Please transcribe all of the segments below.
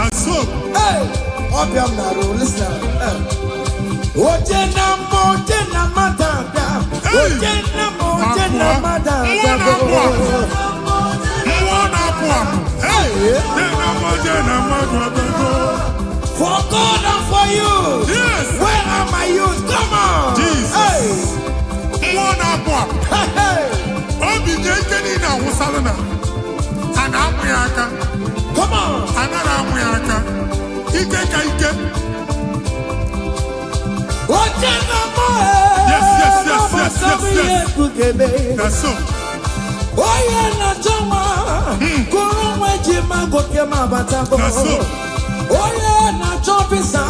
That's so. Hey, Obiam Naro, listen. Ojena madada. Ojena madada. Hey, for God and for you. Yes. Where are my youth? Come on. Jesus. Hey. Come on. Yes. That's so. Oh yeah, na chama. Kurumwe jima gokema batango. That's so. Oh yeah, na chopisa.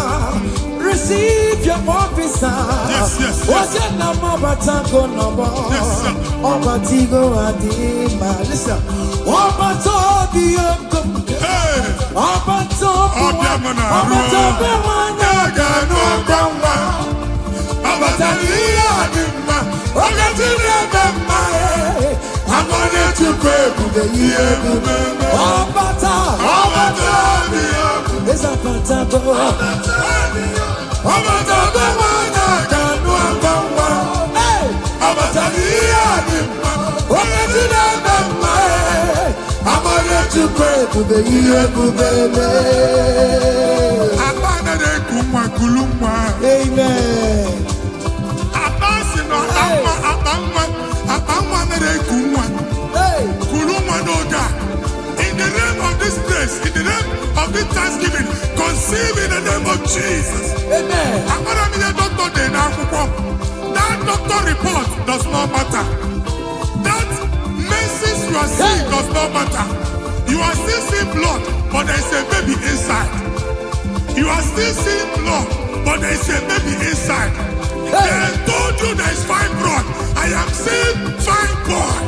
Receive your officer. Yes. Oh yeah, na mabatango no bo. Yes, sir. Obatigo adima. Listen. Obatobi yokum. Hey. Obatobi wana. Obatobi wana. Gano gamba. Obatobi adima. Obatobi adima. I'm gonna to pray for the year. Obata. It's a patago. Obata the wana. Gano gamba. Hey. Obatobi adima. Obatobi adima. I'm gonna to pray for the year, baby. Amen. Hey. In the name of this place, in the name of this Thanksgiving, conceive in the name of Jesus. Amen. That doctor report does not matter. That messes you are seeing does not matter. You are still seeing blood, but there is a baby inside. You are still seeing blood, but there is a baby inside. They told you there is fibroid. I am seeing fibroid.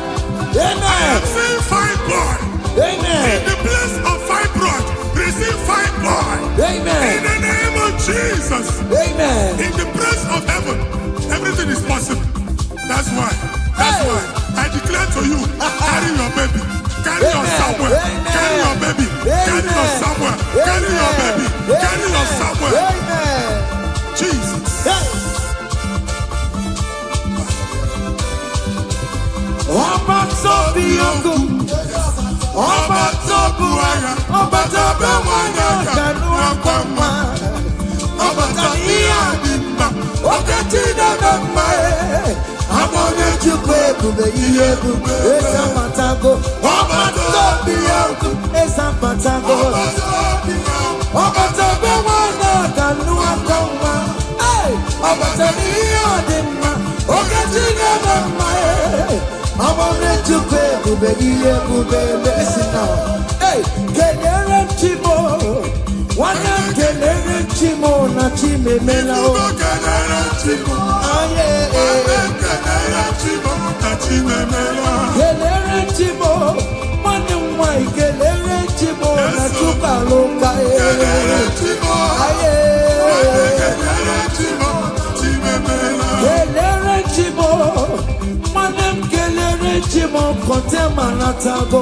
Amen. I am seeing fibroid. Amen. In the place of fibroid, receive fibroid. Amen. In the name of Jesus. Amen. In the place of heaven, everything is possible. That's why. I declare to you, carry your baby. Carry your somewhere. Carry your baby. Carry your somewhere. Carry your baby. Carry your somewhere. Amen. Jesus. I want to pay, baby. Listen now. Hey, Kelere Chimo. One Kelere Chimo, na Chime Mela. Kelere Chimo. Kelere Chimo. One way, Kelere Chimo, na Chuka Loka. Kelere Chimo. Kelere Chimo. Chimo kote manatago.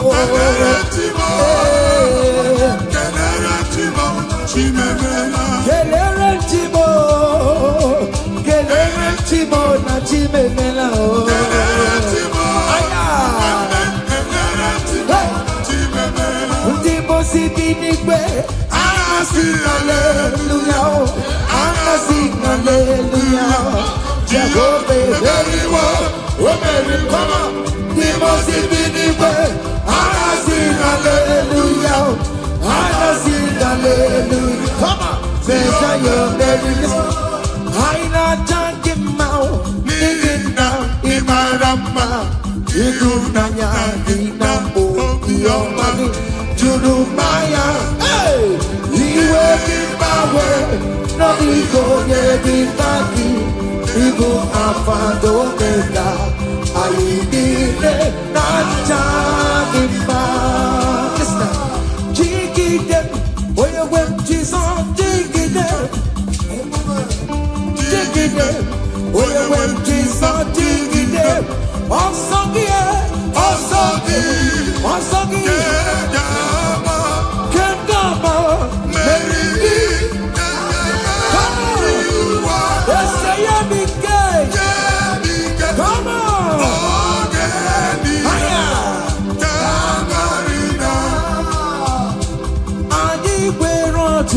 Kelere Chimo na chimemela. Ndipo sibinigwe. Anasi hallelujah. Anasi hallelujah. Jehovah very well. Very come. Ndipo sibinigwe. Anasi hallelujah. Anasi hallelujah. Come on. Measure your merits. Haina jangimao. Nigina imarama. Igunanya inambo. Yomani. Jurumaya. Hey. Iwe kibawe. No iko yebitaki. Igu afado keda. Ayidile na jangima. Listen. Jigide. Oye wem Jesus. Jigide. Jigide. Oye wem Jesus. Jigide. Osongie. Osongie. Osongie. Kendama.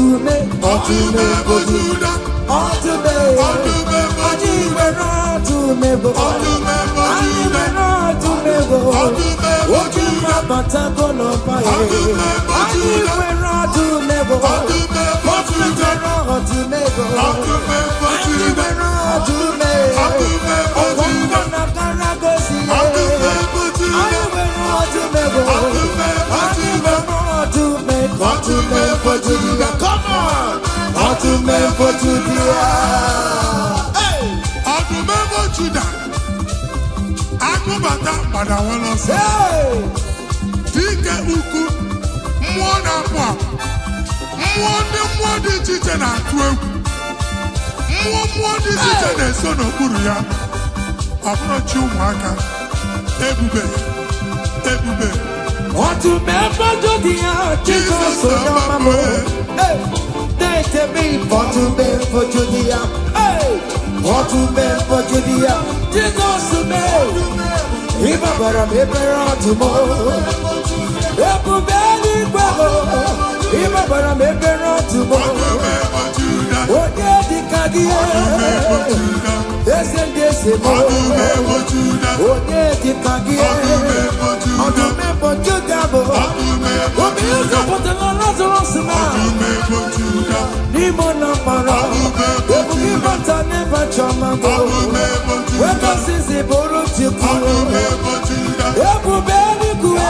ọdụme ọdụme bojuda ọdụme ọdụme ọdụme bo ọdụme bojuda ọdụme bo oke mabata kono pae ọdụme ọdụme bo ọdụme bojuda ọdụme bo ọdụme bojuda ọdụme ọdụme na karagosi ọdụme bojuda ọdụme bo ọdụme ọdụme bojuda come on ọdụme bojuda ọdụme bojuda akụbata pada wọlọsọ dike ukwu mmụọ na-apụ apụ mmụọ dị iche iche na-atụ egwu mmụọ dị iche iche na-eso n'okpuru ya ọbụrụchi ụmụaka ebube ọdụme bojuda Jizọs onye ọma m na-etebe ọdụme bojuda ọdụme bojuda Jizọs mee ịbabara m ebere ọdụmọ ebube eluigwe ịbabara m ebere ọdụmọ onye dịka gị eze ndị eze m onye dịka gị ọdụme bojuda bụ obi ụzọpụtara Lazarus na n'ime ụlọ mkpọrọ ebube ịbata n'ebe chọma bụ wegosizi bụrụ chukwu ebube eluigwe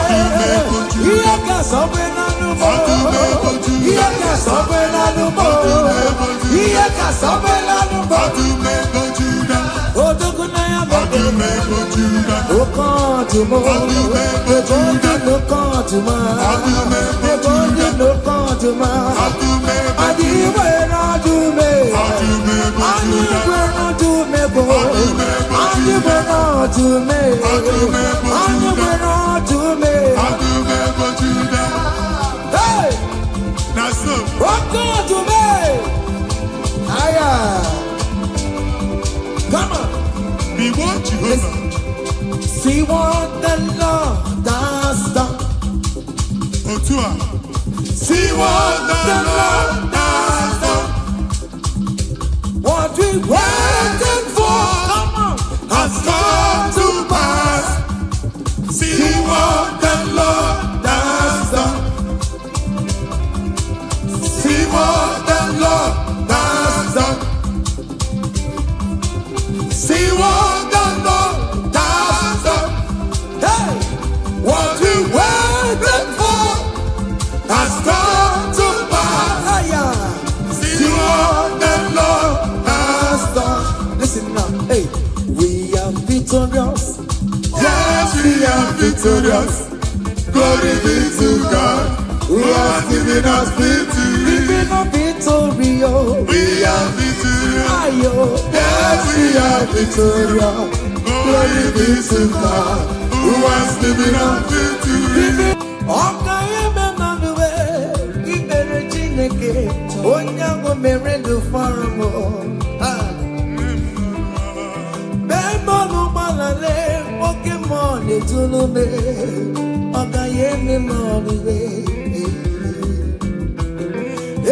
ihe ga-asọgbe n'anụmọ ihe ga-asọgbe n'anụmọ ihe ga-asọgbe n'anụmọ odogo na ya bụ oke ọdụmọ ebe onye n'oke ọdụmọ ebe onye n'oke ọdụmọ adịghị nwere ọdụme anyị nwere ọdụme bụ anyị nwere ọdụme anyị nwere ọdụme oke ọdụme aya come on see what the Lord has done see what the Lord has done what we waited for has come to pass. See what the Lord has done. See what the Lord has done. See what the Lord has done. Hey, what we waited for has come to pass. See what the Lord has done. Listen now, hey. We are victorious. Yes, we are victorious. Glory be to God who has given us victory. Giving us victory. We are victorious. Yes, we are victorious. Glory be to God who has given us victory. Okay, Emmanuel, Ibere Chineke, Onyango Merendo Faramo. Pokemon etulume ogayeme moniwe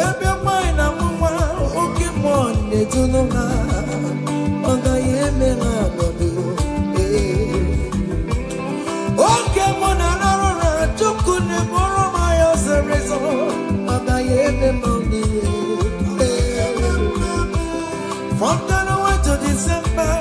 ebe mai na mwa Pokemon etuluma ogayeme ngabodi Pokemon anarora chukune moro mayo serezo ogayeme moniwe from January to December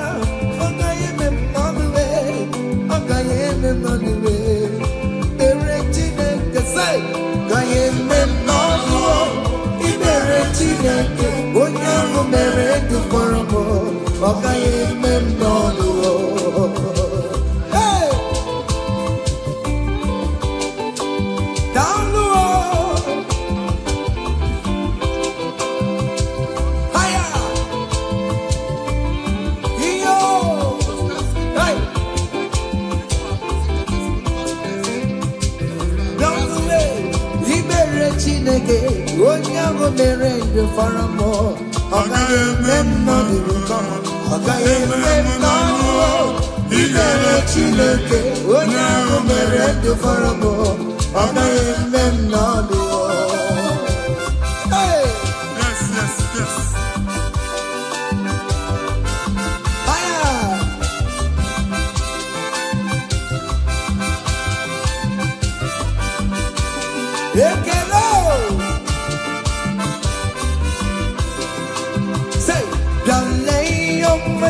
Onyango merende faramo, okaye memno dirukama, okaye memno, igere chineke. Onyango merende faramo, okaye memno. Hey.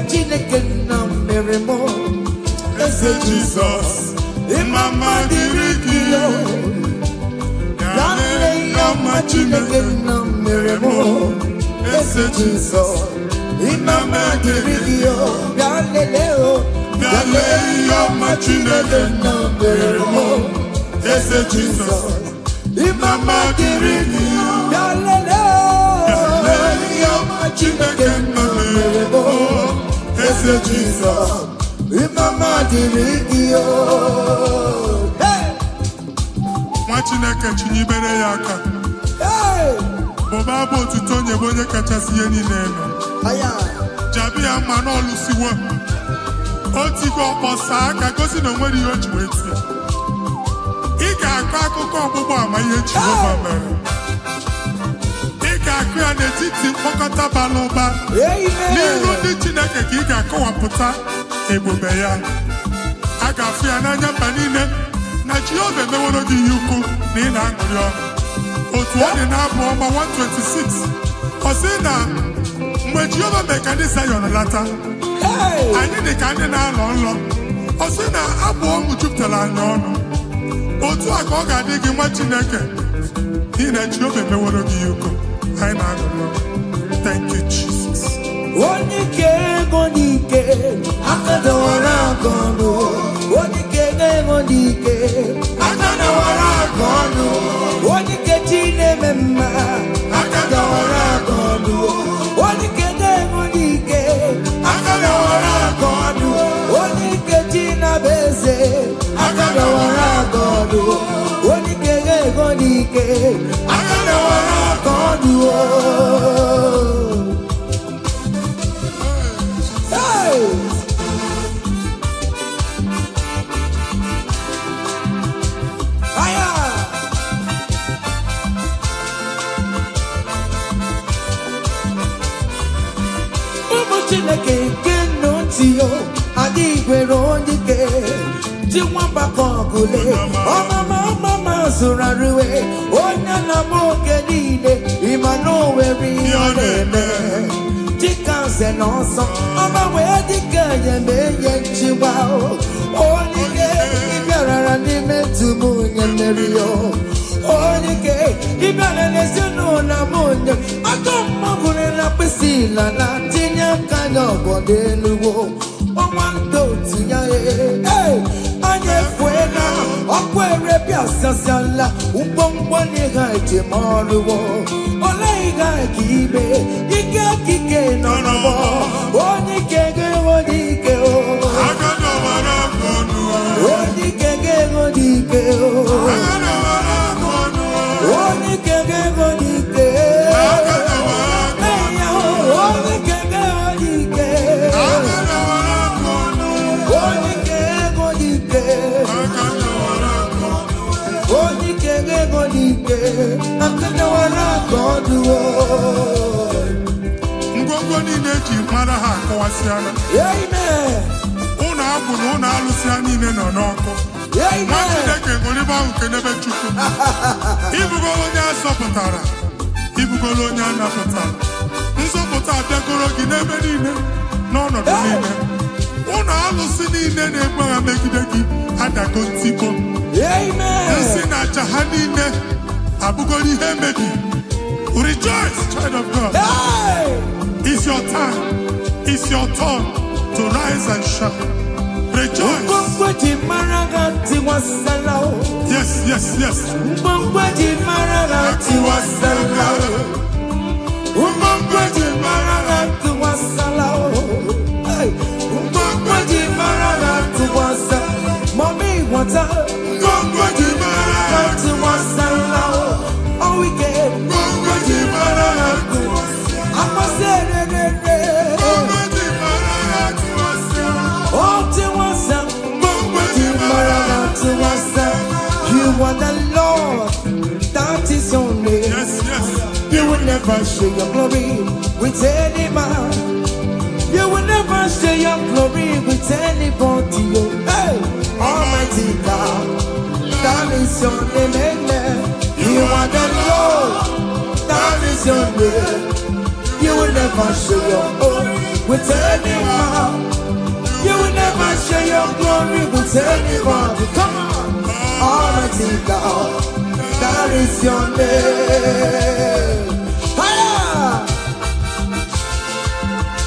Chineke na mere mo. Eze Jesus. Imama dirigio. Yale yoma Chineke na mere mo. Eze Jesus. Imama dirigio. Yale leo. Yale yoma Chineke na mere mo. Eze Jesus. Imama dirigio. Yale leo. Chineke na mere mo. Eze Jesus. Imama dirigio. Nwa Chineke chinyibere ya aka. Bụba bụ otuto onye bụ onye kachasị ihe niile eme. Jabi ya mma n'ọlụsiwo. O tigo ọkpọsa aka gosi na onwere ihe o ji wee tie. Ị ga-akọ akụkọ ọgbụgbọ ama ihe Jehova mere. Ị ga-akụ ya n'etiti mkpokọta bara ụba. N'iru ndị Chineke ka ị ga-akọwapụta ebube ya. A ga-afụ ya n'anya mba niile na Jehova emeworo gị ihe ukwu na ị na-aṅụrị ọṅụ. Otu ọ dị n'abụ ọma 126 ọ sị na mgbe Jehova mere ka ndị Zayọn lata, anyị dị ka ndị na-alọ nlọ. Ọ sị na abụ ọṅụ jupụtara anyị ọnụ. Otu a ka ọ ga-adị gị nwa Chineke n'ihi na Jehova emeworo gị ihe ukwu. Anyị na-aṅụrị ọṅụ. Thank you, Jesus. Onye ike ego n'ike aka dọwara aka ọnụ. Onye ike ego n'ike aka dọwara aka ọnụ. Onye ike chi na-eme mma aka dọwara aka ọnụ. Onye ike ego n'ike aka dọwara aka ọnụ. Onye ike chi na-bụ eze aka dọwara aka ọnụ. Onye ike ego n'ike aka dọwara aka ọnụ. Chineke nke nnọtio adịghị nwere onye ike ji nwamba ka ọgụle ọmama zụrụ arụwe onye na-ama oge niile ịma na o nwere ihe ọ na-eme dịka nze na ọsọ ọma wee dịka enye nchịgba onye ike ịbịarara n'ime tumu onye mmeri ya onye ike ịbịara n'ezinụlọ m onye atọ mmagụrụ na mkpịsị ila na tinye aka ya ọgọdọ eluwo ọnwa ndị otu ya anya efue na ọkụ erebịa sasiala mgbọmgbọ n'ihe ejem ọrụwo ole ihe ka ime ike kike nọ n'ọgbọ onye ike ga-enwe ike onye ike ga-enwe ike onye ike ga-enwe ike ngwongwo niile eji mara ha akọwasịala. Ụlọ agwụ na ụlọ alụsị ha niile nọ n'ọkụ. Nwa Chineke ṅụrịba ahụ kenebe Chukwu. Ibugolo onye azọpụtara, ibugolo onye anapụtara. Nzọpụta abịagoro gị n'ebe niile n'ọnọdụ niile. Ụlọ alụsị niile na-egbu agha megide gị adago ntikpo. Nsị na aja ha niile abụgoro ihe emebi. Rejoice, child of God. It's your time. It's your turn to rise and shine. Rejoice. Yes, yes, yes. Mommy, what's up? Oh, we get you are the Lord, that is your name. Yes, yes. You will never share your glory with any man. You will never share your glory with anybody. Hey, Almighty God, that is your name. Amen. You are the Lord, that is your name. You will never share your glory with any man. your glory with anybody. Come on, Almighty God, that is your name.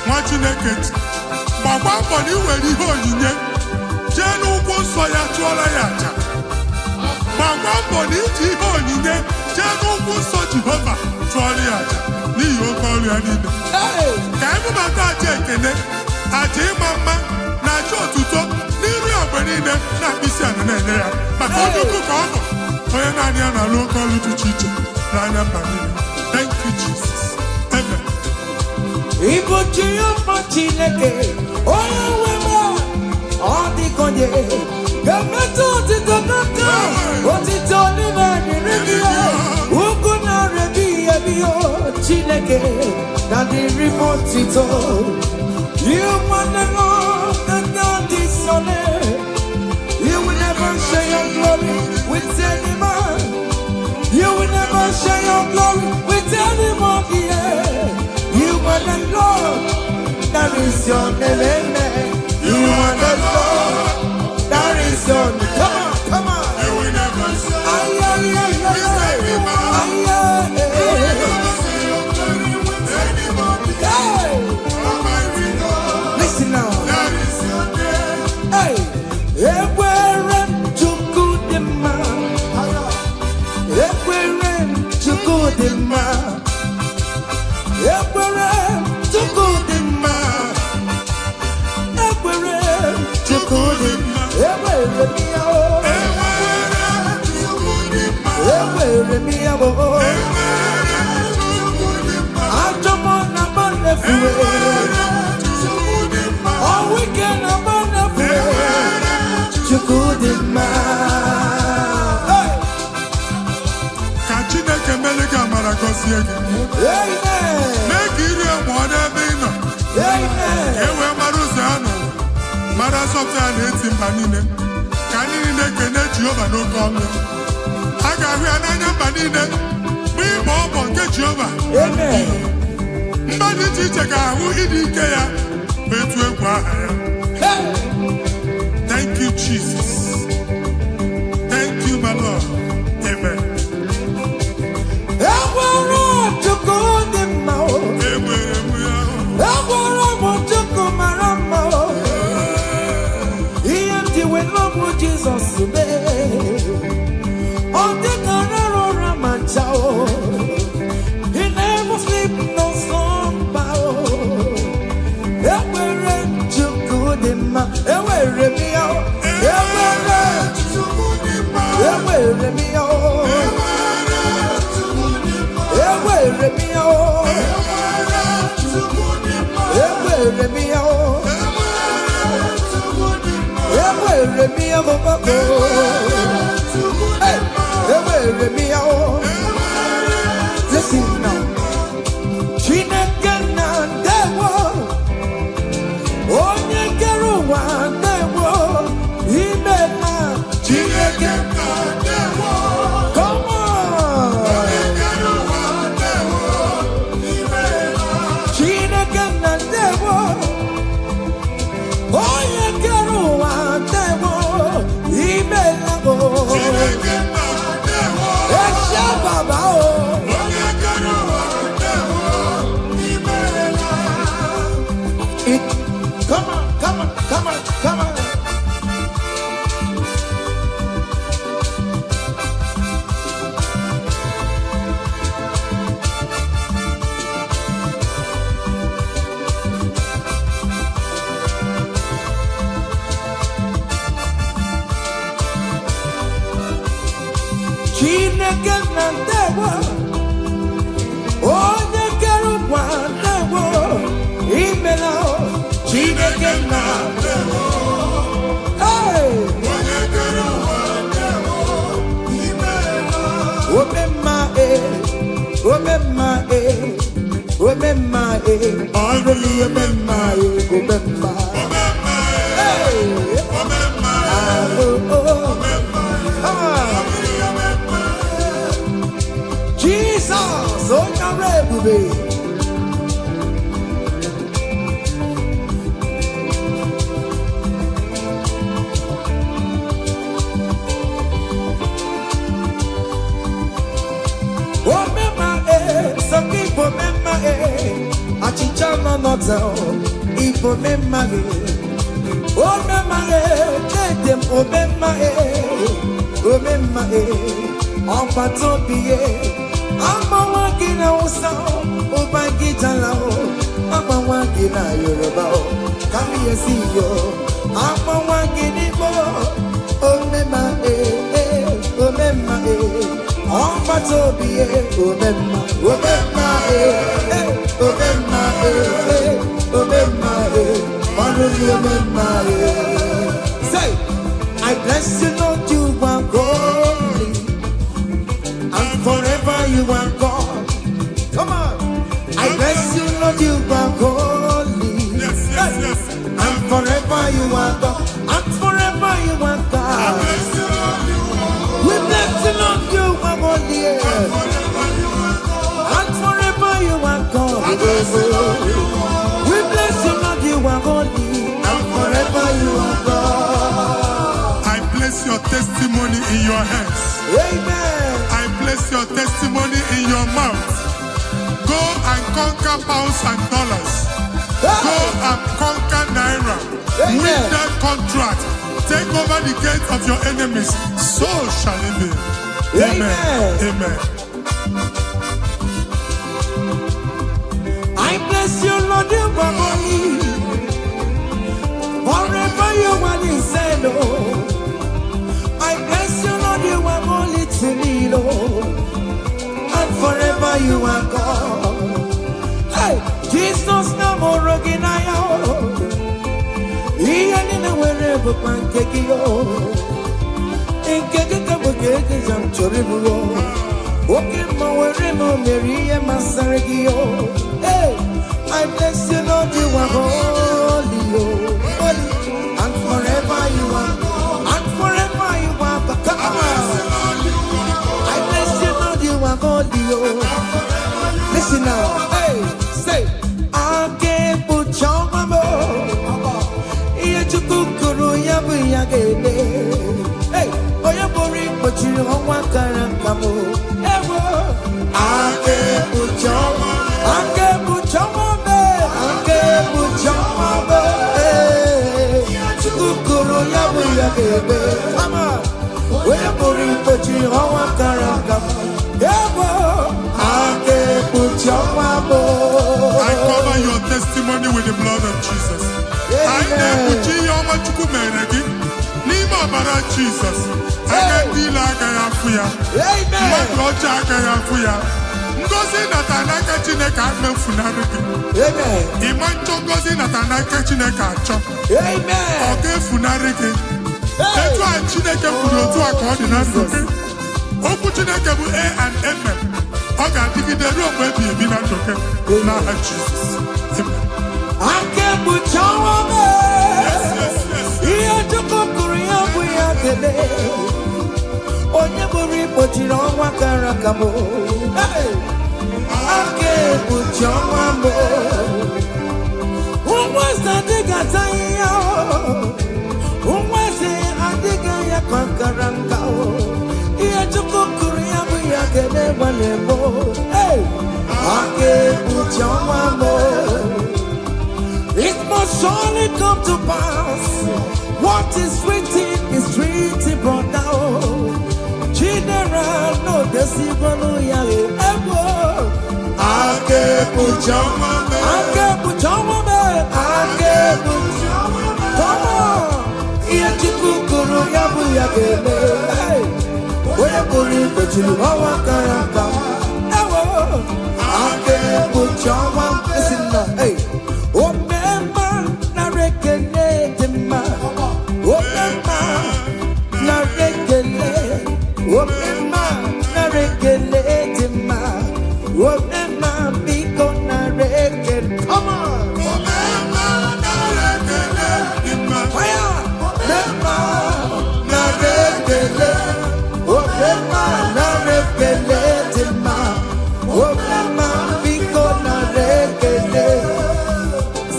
Nwa Chineke, gbakwa mbọ na iwere ihe onyinye jee n'ụkwụ nsọ ya chụọrọ ya aja. Gbakwa mbọ na iji ihe onyinye jee n'ụkwụ nsọ Jehova chụọrọ ya aja n'ihi oke ọrụ ya niile. Ka ebubata aja ekele, aja ịma mma na aja otuto n'iru ya mgbe niile na mkpịsị ala na-enye ya maka onye ukwu ka ọ bụ onye naanị ya na-alụ oke ọrụ dị iche iche n'anya mba niile. Thank you, Jesus. Amen. Igbo Jehova Chineke, onye nwe m, ọ dịka onye ga-emetụ otito n'aka, otito n'ime dịrị gị ya, ugwu na-erebi ebi Chineke na dịrị m otito. You want the Lord that God is your name. You will never share your glory with any man. You will never share your glory with anybody. You are the Lord, that is your name. You are the Lord, that is your name. Come on. You will never share listen now. that is your name. Hey, Ekwere Chukwudimma. Ekwere Chukwudimma. Ekwere Chukwudimma. Ekwere Chukwudimma. Ekwere miya o. Ekwere miya o. Ajomo na manefuwe. All weekend na manefuwe. Chukwudimma. Ka Chineke mele gị amara gọzie gị. Amen. Mee ka iri mụọ n'ebe ị nọ. Amen. Ka e wee mara ụzọ ya nọ. Mara sọpụta ya na-eti mba niile. Ka anyị niile kene Jehova n'oke ọnụ. A ga-ahụ ya n'anya mba niile. Mgbe ịgba ọbọ nke Jehova. Amen. Mba dị iche iche ga-ahụ ịdị ike ya. Etu egwu aha ya. Hey. Thank you, Jesus. Thank you, my Lord. Amen. Ekwere Chukwudimma o. Enwere m ya. Ekwere m Chukwu mara mma o. Ihe m ji wee lọbụ Jizọs mee. Ọ dịka rara ụra ma ncha o. He never sleep no slumber o. Ekwere Chukwudimma. Ewere m ya o. Ekwere m ya o. Ewere m ya o. Ewere m ya o. Ewere m ya o. Hey, ewere m ya o. Listen now. Chineke na ndewo. Onye kere ụwa ndewo. Imela Chineke na ndewo. Come on. Chineke na ndewo. Onye kere ụwa ndewo. Imela o. Esha baba o. Come on, come on, come on, come on. Chineke na ndewo. Onye kere ụwa ndewo. Imela o. Chineke na ndewo. Hey! Omemma omemma omemma ọrụli omemma omemma. Hey! Jesus, onye ọrụ ebube. nota ipo me mage o me mage dem o me mage on pato biye amawa gina usa o bangita la o amawa gina yoruba o kami yesi yo amawa gini bo o me mage on pato biye o me mage say, I bless you, Lord, you are holy, and forever you are God. Come on, I bless you, Lord, you are holy, Yes. and forever you are God, and forever you are God. We bless you, Lord, you are holy, and forever you are God. We bless you, Lord, you are holy, and forever you are God. I place your testimony in your hands. Amen. I place your testimony in your mouth. Go and conquer pounds and dollars. Go and conquer naira. Amen. Win that contract. Take over the gates of your enemies. So shall it be. Amen. I bless you, Lord, you are holy. Forever you are inside, Lord. I bless you, Lord, you are holy to me, Lord. And forever you are God. Hey, Jesus, no more again, I am. He ain't in wherever pancake yo. In Kekabugate, I'm terrible. Walking my way, Mary and Masaragio. Hey, I bless you, Lord, you are holy, holy, and forever you are, and forever you are. Come on, I bless you, Lord, you are holy, listen now, hey, say, I can't put your mama. Yachukuru yabu yagene. Hey, oyabori but you don't want karankamu. Ewo, I can't put your mama. I can't put your mama. I can't put your mama. Hey, Yachukuru yabu yagene. Come on, oyabori but you don't want karankamu. Ewo, I can't put your mama. I cover your testimony with the blood of Jesus. I never your Machukumeregi. Nima Bara Jesus. I can deal like I am for ya. Amen. Roger Fuya. Ngozi Natanaka Chineka Funariki. Amen. Imancho Gozi Natanaka Chineka Chop. Amen. Okay, Funariki. That's why Chineke Funo to a coordinator. Oku Chineke bu A and M. Oga Digi the room where be a binatoke. Now Jesus. Amen. I can't put your woman. Yes. Here to Korea, we are today. Onyeburi put you on Wakarakamo. I can't put your woman. Who was that digger? Who was it? I dig a Kakaranga. Here to Korea, we are today. Hey, I can't put your woman. It must surely come to pass. What is written brought down. General, no decibel, ever. I can't put your woman. I can't put your woman. I can't put your woman. Come on. Iachikukuru yabu yagene. Where put it, but you know what karaka. Ever. I can't put your woman. Listen now, hey. Come on!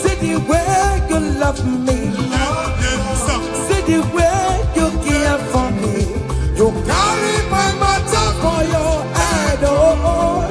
See the way you love me. See the way you care for me. You carry my matter for your head, oh.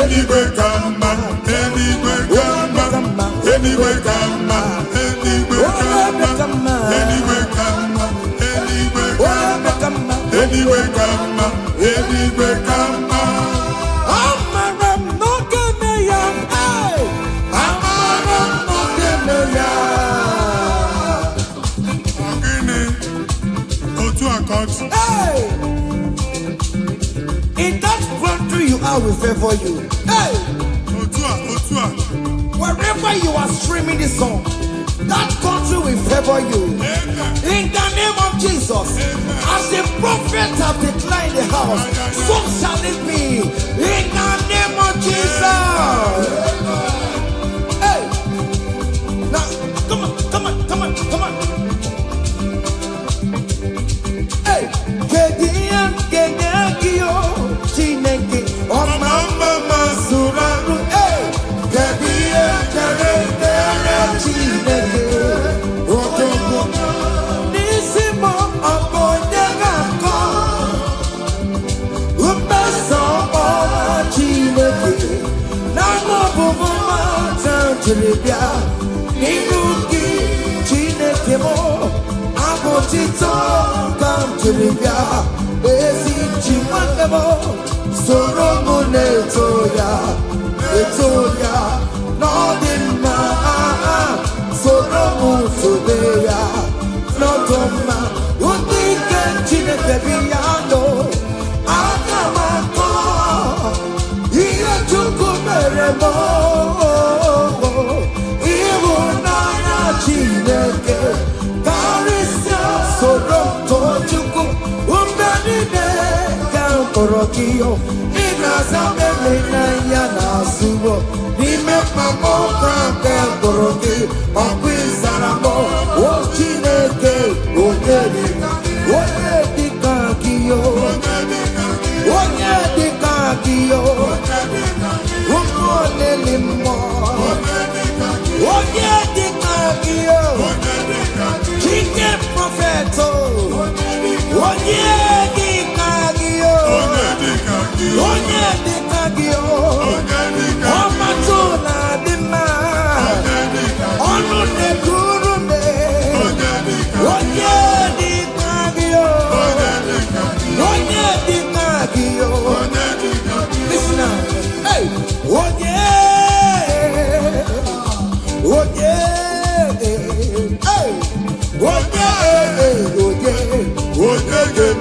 Anyway, come on. Anyway, come on. Anyway, come on. Anyway, come on. Anyway, come on. Anyway, come on. Anyway, come on. Anyway, come on. Amaram no kemeya. Amaram no kemeya. Hey! In that country you are, will favor you. Hey! Wherever you are streaming this song, that country will favor you. In the name of Jesus, as the prophet have declared in the house, so shall it be. In the name of Jesus. Hey! Now, come on. Hey! Kegiyo, Chineke, Mama Suraru. Hey! Kegiyo, Chineke, Otomo. Nisimo Abonyagako. Upeso Chineke. Namo Bumama Tantribia. Ninuki Chineke mo. Abotito Tantribia. Esi Chimanemo. Soromune Etoya. Nodima. Soromu Todeya. Notoma. Unike Chineke biyando. Akamako. Iya Chukumeremo. Ibunaya Chineke. Karisya Soronto Chuku. Umbenine Kankorokiyo. Inazamele na yanasubo. Nime mamo Kankoroki. Okwizaramo. O Chineke. Onyedikakiyo. Umonelimo. Onyedikakiyo. Chike Propheto. Onyedikakiyo. Omatuna dima. Onu nekurume. Onyedikakiyo. Listen now. Hey.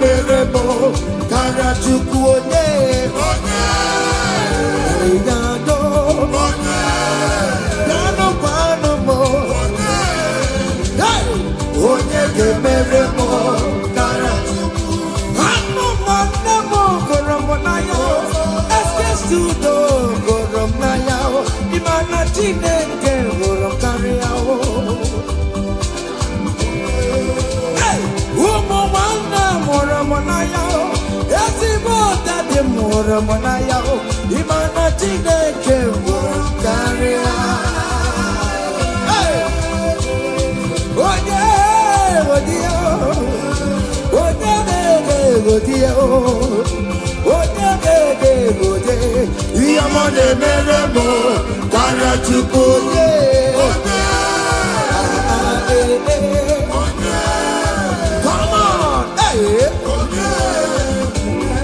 Meremo, Karachuku, Yado, Yano Panomo, Meremo, Karachuku, Hano Manamo, Koromonayo, Eskestudo, Koromonayo, Imana Chineke, Korokariao. Moramonaya, Yasibo Dadi Moramonaya, Imana Chineke Karia. Hey! Oye, Yamane Meremo, Karachuku.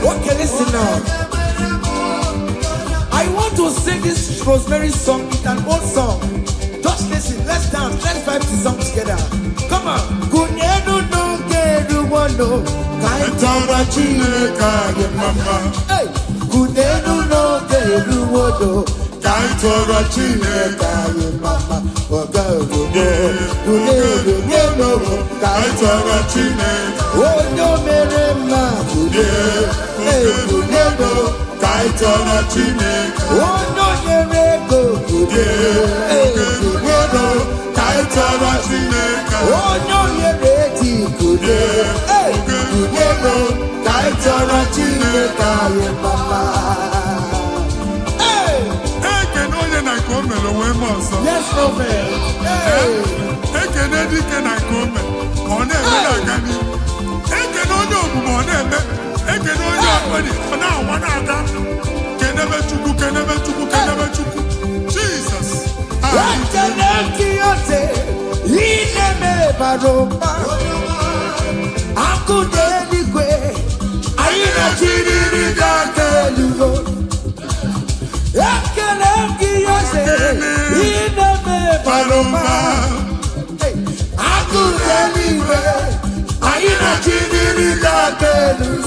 Okay, listen now. I want to sing this Rosemary song. It's an old song. Just listen. Let's dance. Let's vibe the song together. Come on. Kunyenu no geru wano. Kaitara Chineke mama. Hey. Kunyenu no geru wano. Kaitara Chineke mama. Kunyenu no Kaitara Chineke. Oh no mere ma kunyenu Kaitara Chineke. Oh no mere go kunyenu Kaitara Chineke. Oh no mere ti kunyenu Kaitara Chineke mama. Hey, can only na come lo we mo so. Yes, prophet. Hey, can edi can I come? On e na gani. Can only obumo na eme. Can only apani. Na wa na aga. Can Jesus.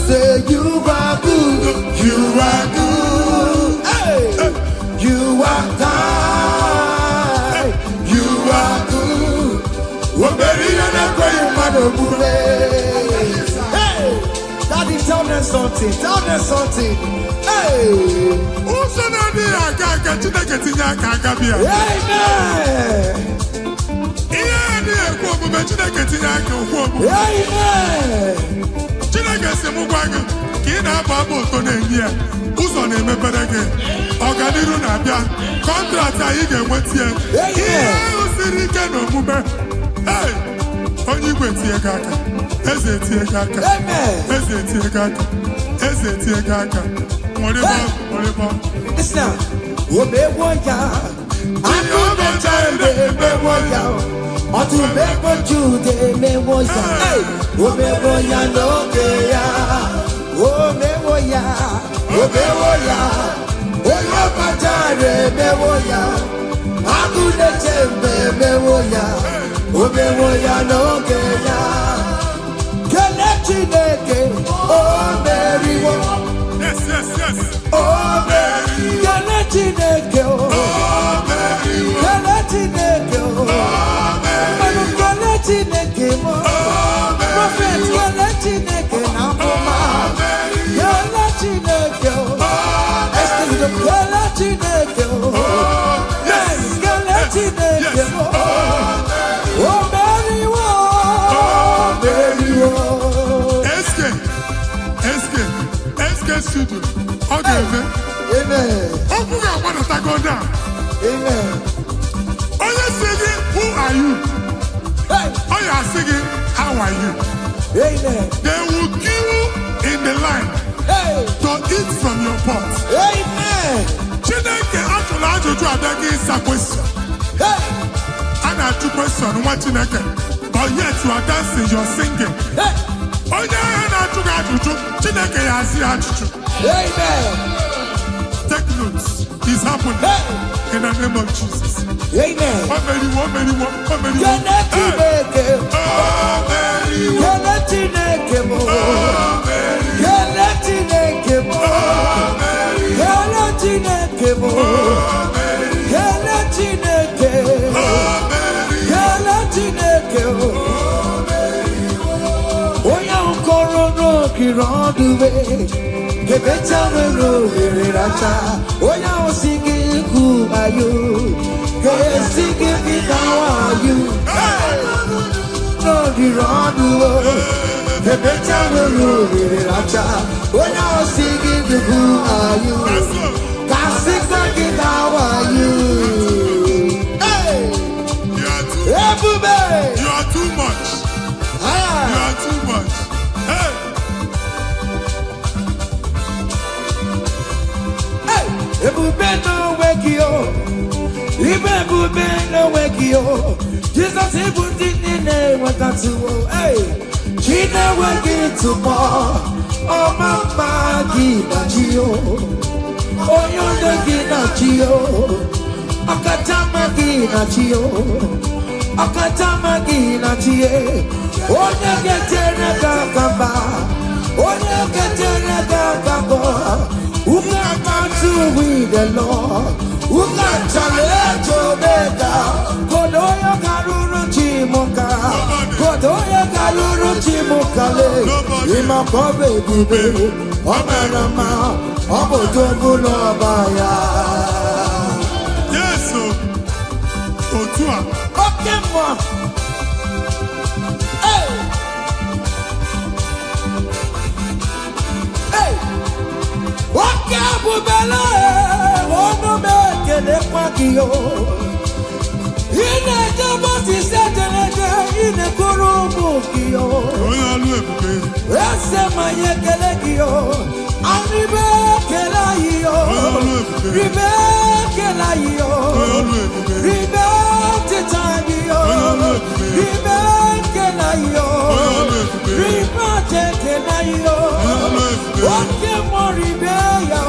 Say you are good, you are good, hey. You are kind, you are good. Hey, Daddy, tell them something, Hey, who's an idea? Chineke si mụ gwa gị ka ị na-abụ abụ ụtọ na-enye ya ụzọ na-emepere gị ọganiru na-abịa kọntraktị anyị ga-enweta ya ihe ahụ siri ike n'omume onye igwe tie gị aka eze tie gị aka eze tie gị aka eze tie gị aka nwere Otubeko Jude mewoya, omewoya nokeya, omewoya, oya patare mewoya, akude chembe mewoya, omewoya nokeya, kenechineke, omeriwo, yes, omeri, kenechineke, omeriwo, kenechineke, Prophet, you're letting it go now. You're letting it go. You're letting it go. Yes, you're letting it go. Oh, Mary, SK studio. Okay, amen. Open your mouth and go down. Amen. Oh, you're singing, who are you? Oh, you are singing, how are you? Amen. They will queue in the line to eat from your pot. Amen. Chineke actually ajụjụ abịaghị ịsa question. A na-ajụ question nwa Chineke, but yet you are dancing, you are singing. Onye ahụ na-ajụ gị ajụjụ, Chineke ya asị ajụjụ. Amen. Take notes. It's happening in the name of Jesus. Amen. Who are you? How are you? No, you're on the road. The better will when I was singing the who are you? How are you? Hey! You are too much. You are too much. Hey! Ebube no wake you. Ebube no wake you. Jesus ebute nne wakatu. Hey, China wake tomorrow. Oh mama gina chio. Oh yonde gina chio. Akatama gina chio. Akatama gina chie. Onye getere kakamba. Onye getere kakamba. With the Lord, who can challenge Omega, Kodoya Karuru Chimoka, Kodoya Karuru Chimokale, Imakobe Bibe, Omerama, Obotobulo Baya. Yes, Otua. Okay, moi. Hey! Hey! Waka bubala, ono meke ne kwakio. Ine jabo si sejeneje, ine kurubu Kio. Ese manye kele Kio. Aribe kela yo. Ribe kela yo. Ribe titani yo. Ribe kela yo. Ribe kela yo. Oke mo ribe yo.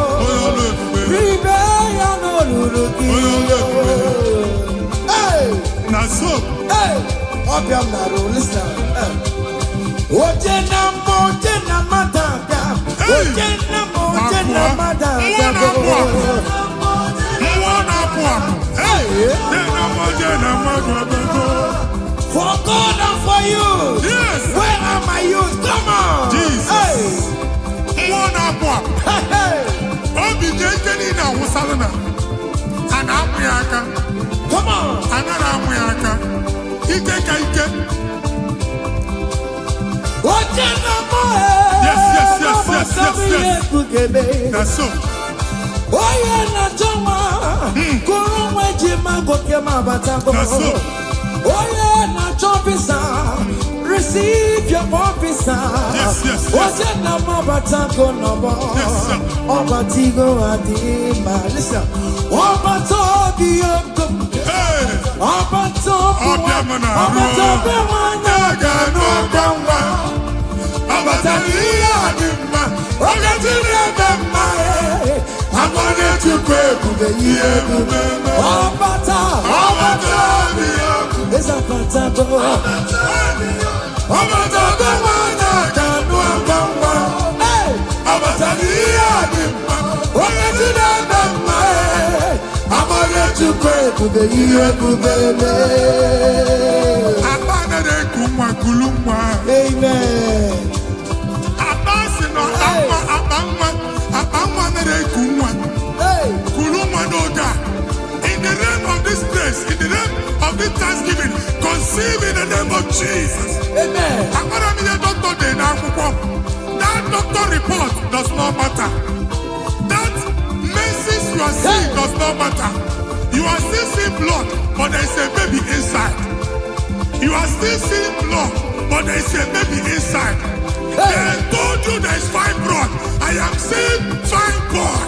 Ribe ya no lulu Kio. Hey. Naso. Hey. Obiam naro listen. Oje na matanga. Oje na matanga. For God and for you. Yes. Where are my youth? Come on. Jesus. Hey. Come on. Yes. That's so. Oye na joma, kurumwe jima gokema batango. Oye na chopisa, receive your officer. Yes. Oye na mabatango nobo. Obatigo adima. Listen, obatobi yoko. Obatobi wana gano gamba. Obatabi adima. Obatibi adima. I'm gonna to pray for the year. Obata, it's a fantastic. Obata, the one I can do. Hey, Obata, I'm gonna to pray for the year. Amen. In the name of this place, in the name of this Thanksgiving, conceive in the name of Jesus. Amen. That doctor report does not matter. That menses you are seeing does not matter. You are still seeing blood, but there is a baby inside. You are still seeing blood, but there is a baby inside. They told you there is fibroid. I am seeing fine boy.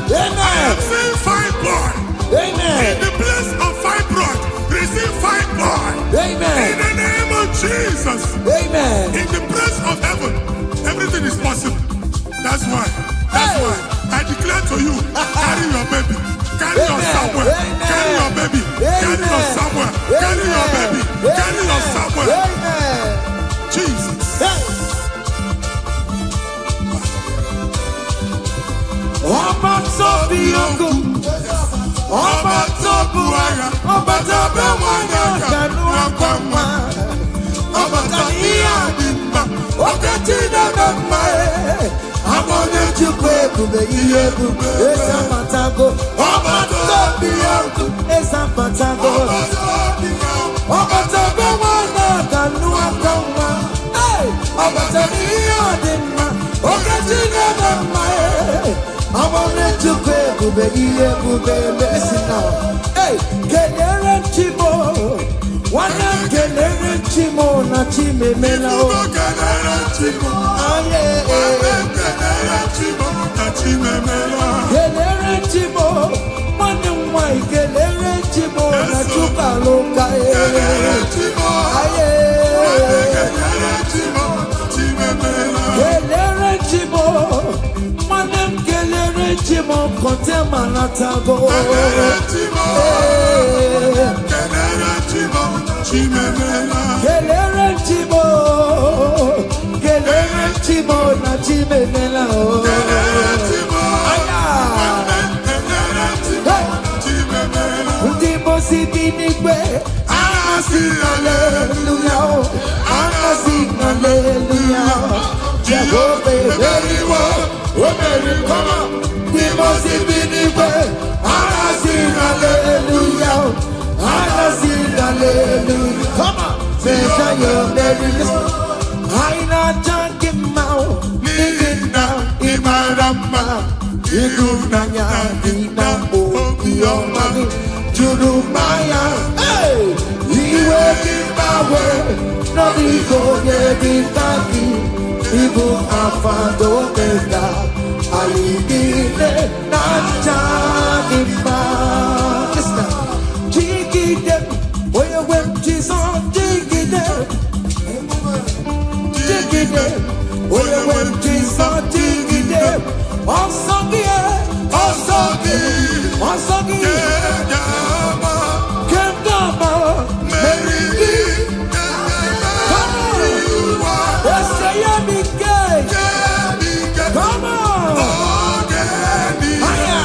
Amen. I am seeing fine boy. Amen. In the place of fibroid, receive fine boy. Amen. In the name of Jesus. Amen. In the place of heaven, everything is possible. That's why I declare to you, carry your baby. Carry your somewhere. Carry your baby. Carry your somewhere. Carry your baby. Carry your somewhere. Amen. Jesus. Obatobiyoku, Obatobuaya, Obatabewanya, Kanuakwama, Obataniadimba, Okatinadamba, Amonechukwe, Esamatago, Obatobiyoku, Esamatago, Obatabewanya, Kanuakwama, Obataniadimba, Okatinadamba, I want to pray, listen now. Hey, Kelere Chimo, one Kelere Chimo, na Chime Mela. Kelere Chimo, Kelere Chimo, one white Kelere Chimo, na Chukaloka. Kelere Chimo, Kelere Chimo, Chimo kontema natago. Kelere Chimo, Kelere Chimo na chimemela. Kelere Chimo, Ndimo sibinigwe, anasi hallelujah, anasi hallelujah. Jehovah very well, very come. Ndimo sibinigwe, anasi hallelujah, anasi hallelujah. Come on, say you're very listen. Aina jangimao, nigina imarama, igunanya inambo iyomani, jurumaya. Hey, iwe kibawe, no digo ye bụ Alpha na Omega, anyị niile na-aja gị mma. Jigide, onye nwe m Jizọs, jigide. Jigide, onye nwe m Jizọs, jigide. Ọsọ gị, ọsọ gị, ọsọ gị. Kemgama, meriri. Come on, ese ya bike. Come on, aya.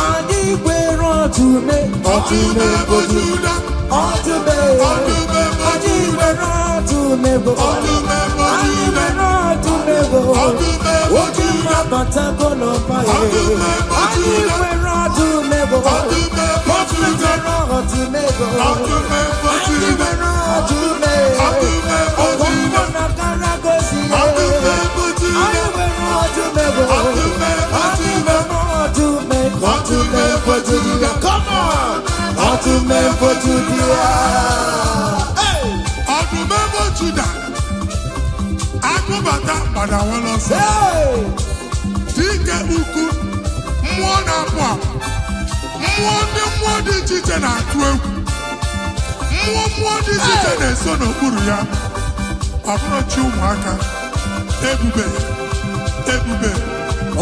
Ani gbero ọtúnmẹ, ọtúnmẹ bojúdá, ọtúnmẹ, ani gbero ọtúnmẹ bo, ani gbero ọtúnmẹ bo, ojú bàtà kọlọ báyé, ani gbero ọtúnmẹ bo, ọtúnmẹ ọtúnmẹ bo, ani gbero ọtúnmẹ, ọgbọgbọ nàkàrà gòsì yẹ, ani gbero ọtúnmẹ bo, ani gbero ọtúnmẹ, ọtúnmẹ bojúdá, come on, ọtúnmẹ bojúdá. Ọdúnmẹ bojúdá, akụbata gbada nwere ọsọ. Dike ukwu, mmụọ na-apụ apụ, mmụọ dị iche iche na-atụ egwu, mmụọ dị iche iche na-eso n'okpuru ya. Ọbụrụchi ụmụaka, ebube, ebube.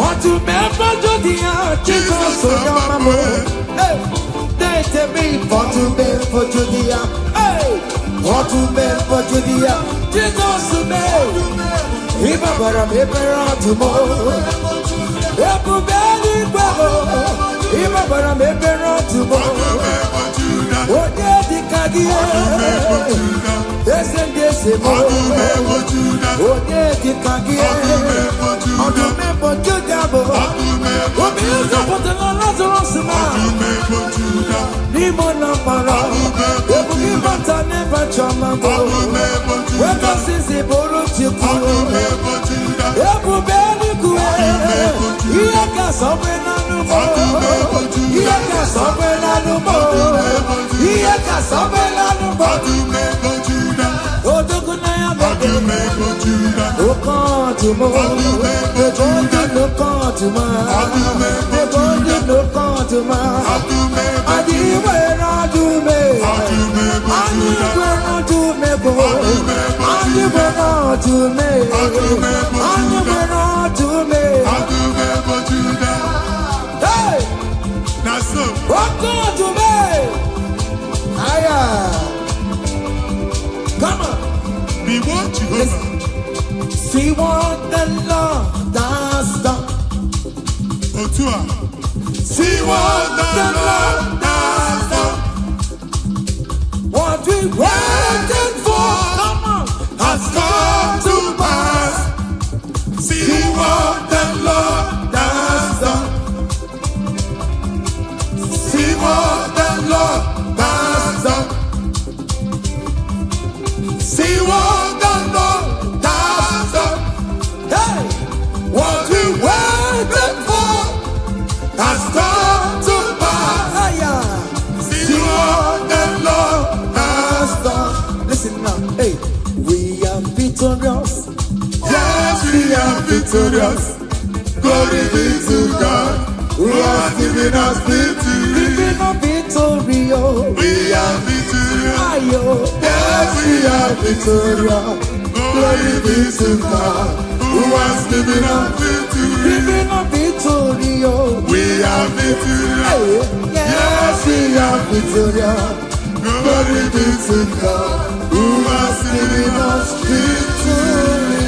Ọtụme bojúdá, Jizọs onye ọma m. Na-ete m ọtụme bojúdá, ọtụme bojúdá, Jizọs mee. Ịbabara m ebere ọdụm, ebube eluigwe m. Ịbabara m ebere ọdụm, onye dịka gị, eze ndị eze m. Onye dịka gị, ọdụm bojúdá bụ obi ụzọ pụtara Lazarus na n'ime ụlọ mkpọrọ. Ebube ịbata n'ebe chọma bụ wegosizi bụrụ Chukwu. Ebube eluigwe, ihe ga-asọgbe n'anụ m, ihe ga-asọgbe n'anụ m, ihe ga-asọgbe n'anụ m. Odogwu na ya mere oke ọdụm, ebe ndị n'oke ọdụm, ebe ndị n'oke ọdụm. Anyị nwere ọdụm, anyị nwere ọdụm bụ, anyị nwere ọdụm, anyị nwere ọdụm. Hey! Oke ọdụm! Aya! Come on! Behold Jehovah. See what the Lord has done. Otua. See what the Lord has done. What we waited for, come on, has come to pass. See what the Lord has done. See what the Lord has done. See what the Lord has done. Hey, what we waited for has come to pass. See what the Lord has done. Listen now, hey, we are victorious. Yes, we are victorious. Glory be to God, who has given us victory. Given us victory, oh. We are victorious. Yes, we are victorious. Glory be to God, who has given us victory. Given us victory, oh. We are victorious. Yes, we are victorious. Glory be to God, who has given us victory.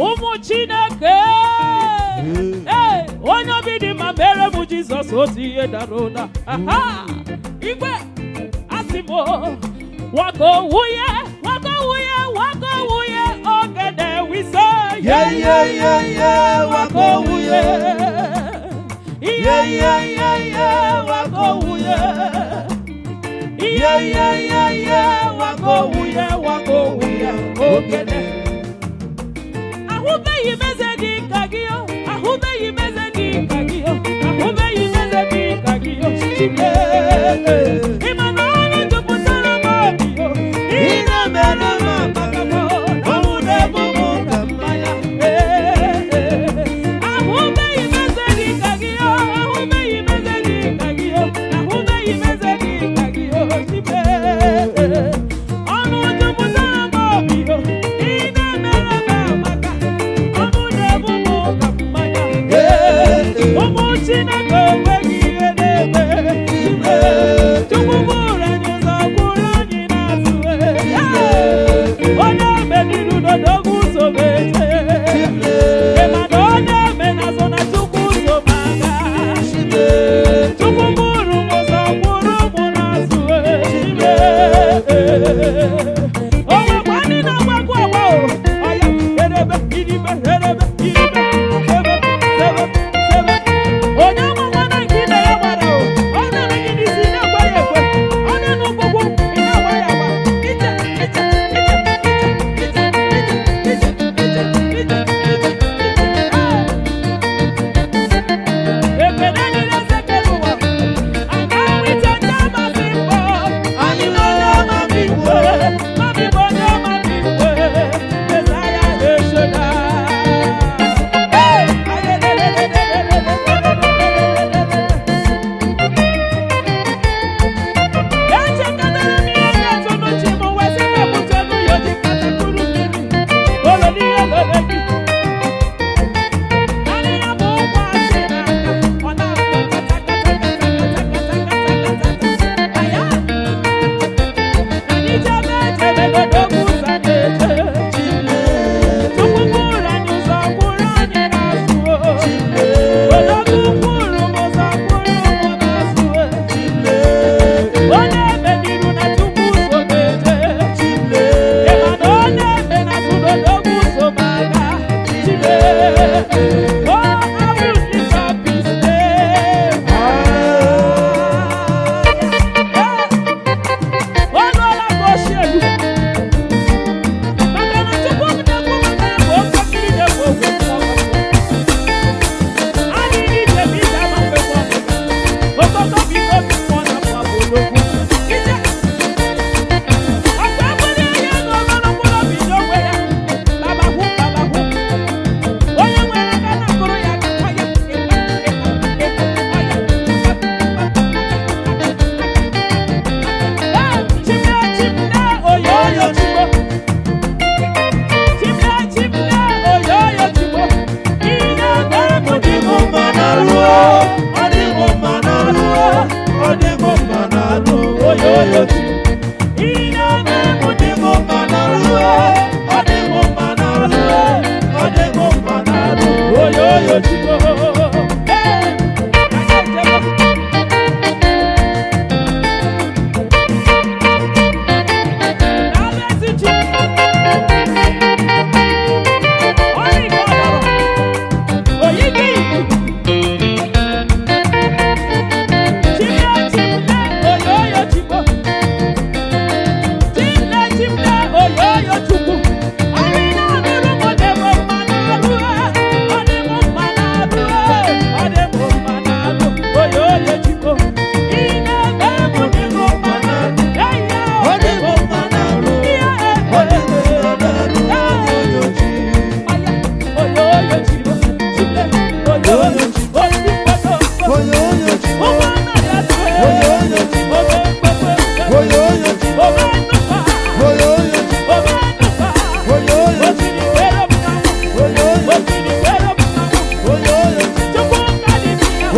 Ụmụ Chineke, onye obi dị mma mere m Jizọs otu ihe dara ụda. Igwe asị m wako wuye, ogede wise. Wako wuye. Wako wuye. Wako wuye, ogede. Ahụbeghị meze dị ka gị, ahụbeghị meze dị ka gị, ahụbeghị meze dị ka gị.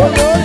Igwe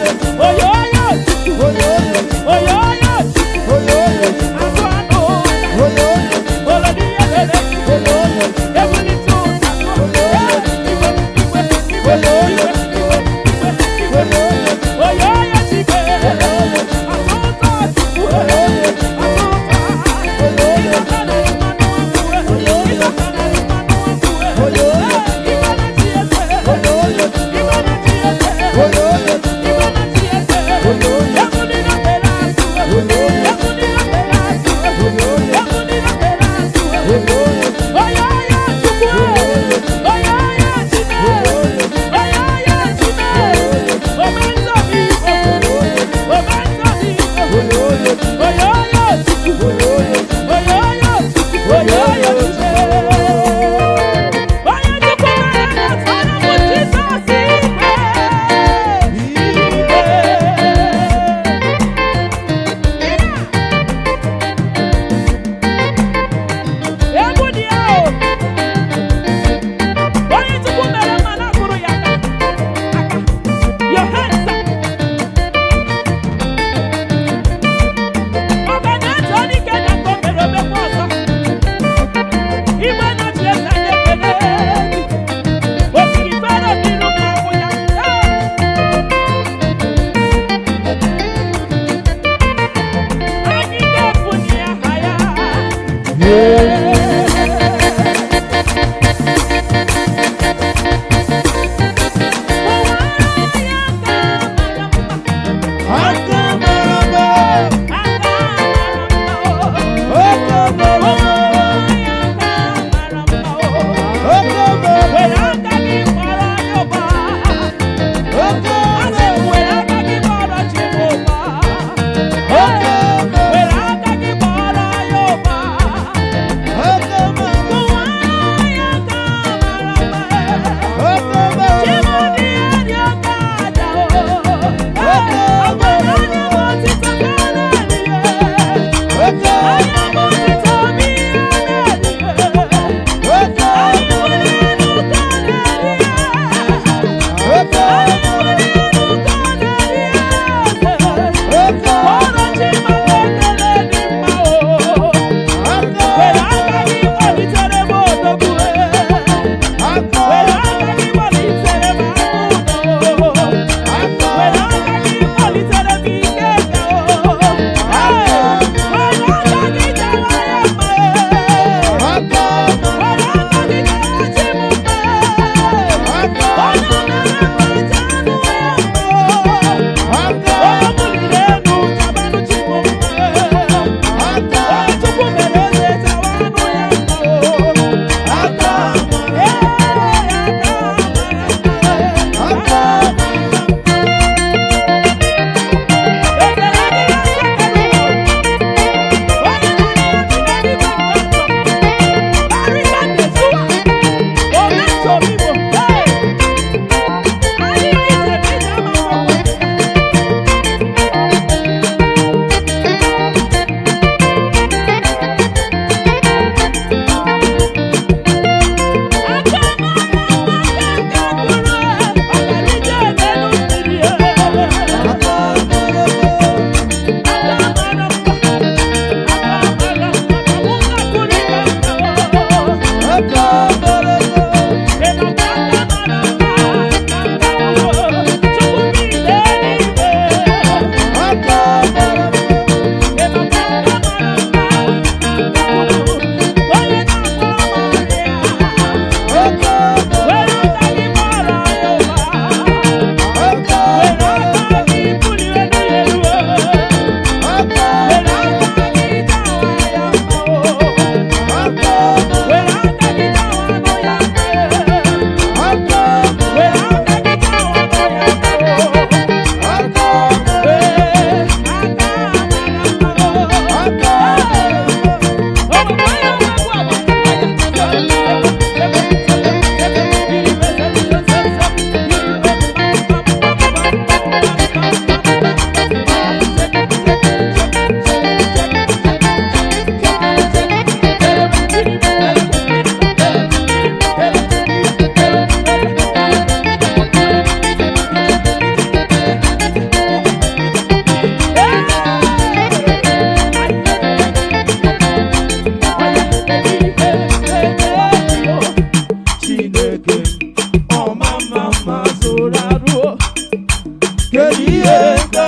ihe ka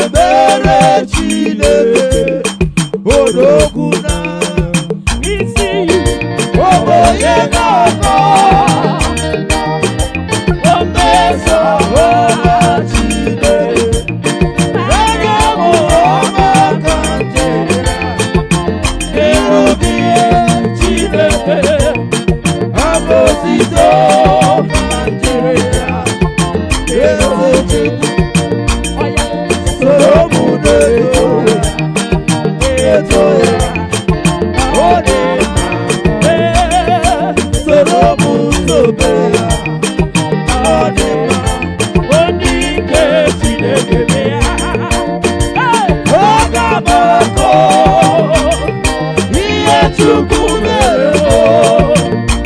ebere Chineke odogwu na isi onye na-akọ omeso ọha Chineke onye bụ ọma ka njere erubi Chineke abosito ka njere ya ezochukwu soro mụ na-eto ya eto ya ọ dị mma soro mụ sobe ya ọ dị mma onye ike Chineke mee ya. ọ ga-agbakọ ihe Chukwu mere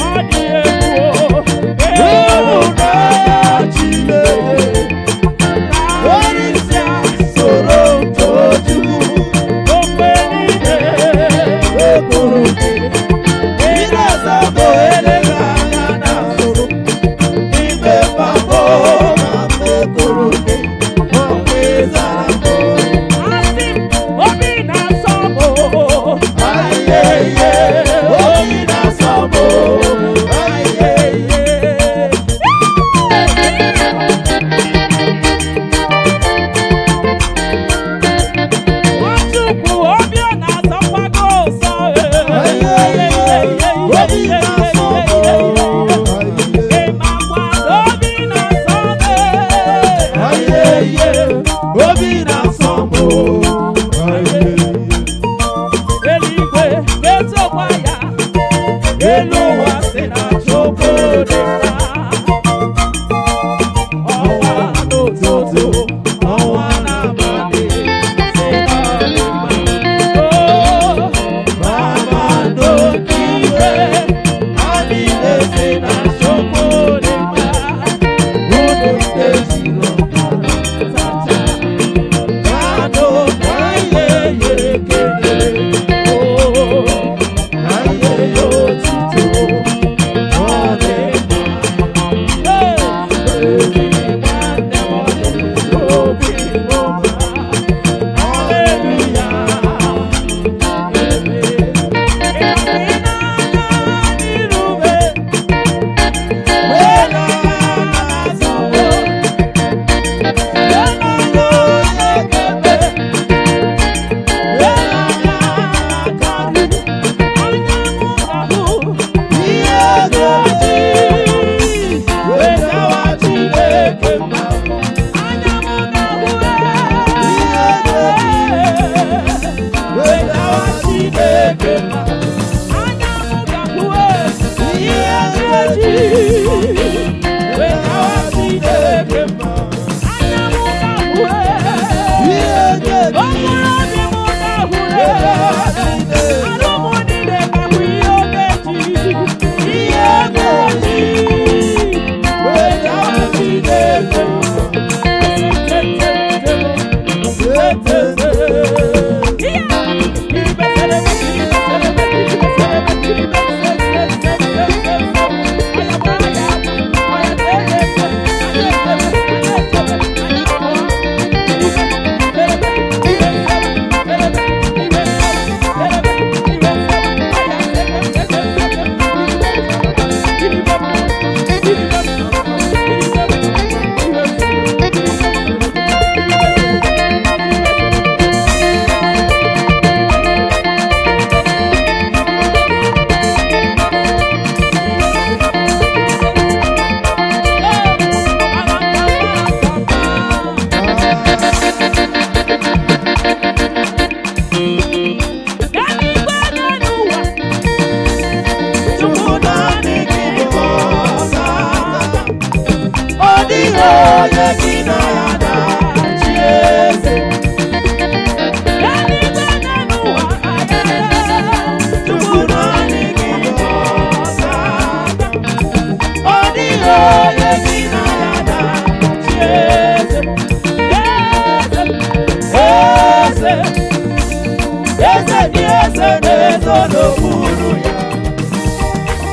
Ọ dị egwu ịhụnanya Chineke onyeisi soro Tochukwu okwe niile ekwuru gị ịna-asabo eleghị anya na soro ime mpako ma mmekwuru gị ọkwa ịzara mbụ asị m obi na-asọ m ayeye oyi na-asọ m ayeye Nwachukwu obi ọ na-asọkwa gị ụsọ ayeye oyi na-asọ m ịmakwa na obi na-asọ gị ayeye obi na-asọ m eluigwe na-etokwa ya elu ụwa si na Chukwu dị mma ọnwa n'ụtụtụ ọnwa n'abalị si na ọ dị mma kpakpando nke iwe ha niile si na Chukwu dị mma unu ndị jiri ọbara sacha kpado ka ihe ya ekele ka ihe ya otito ọ dị mma ezi nwanne m ọ dị obi mma haleluya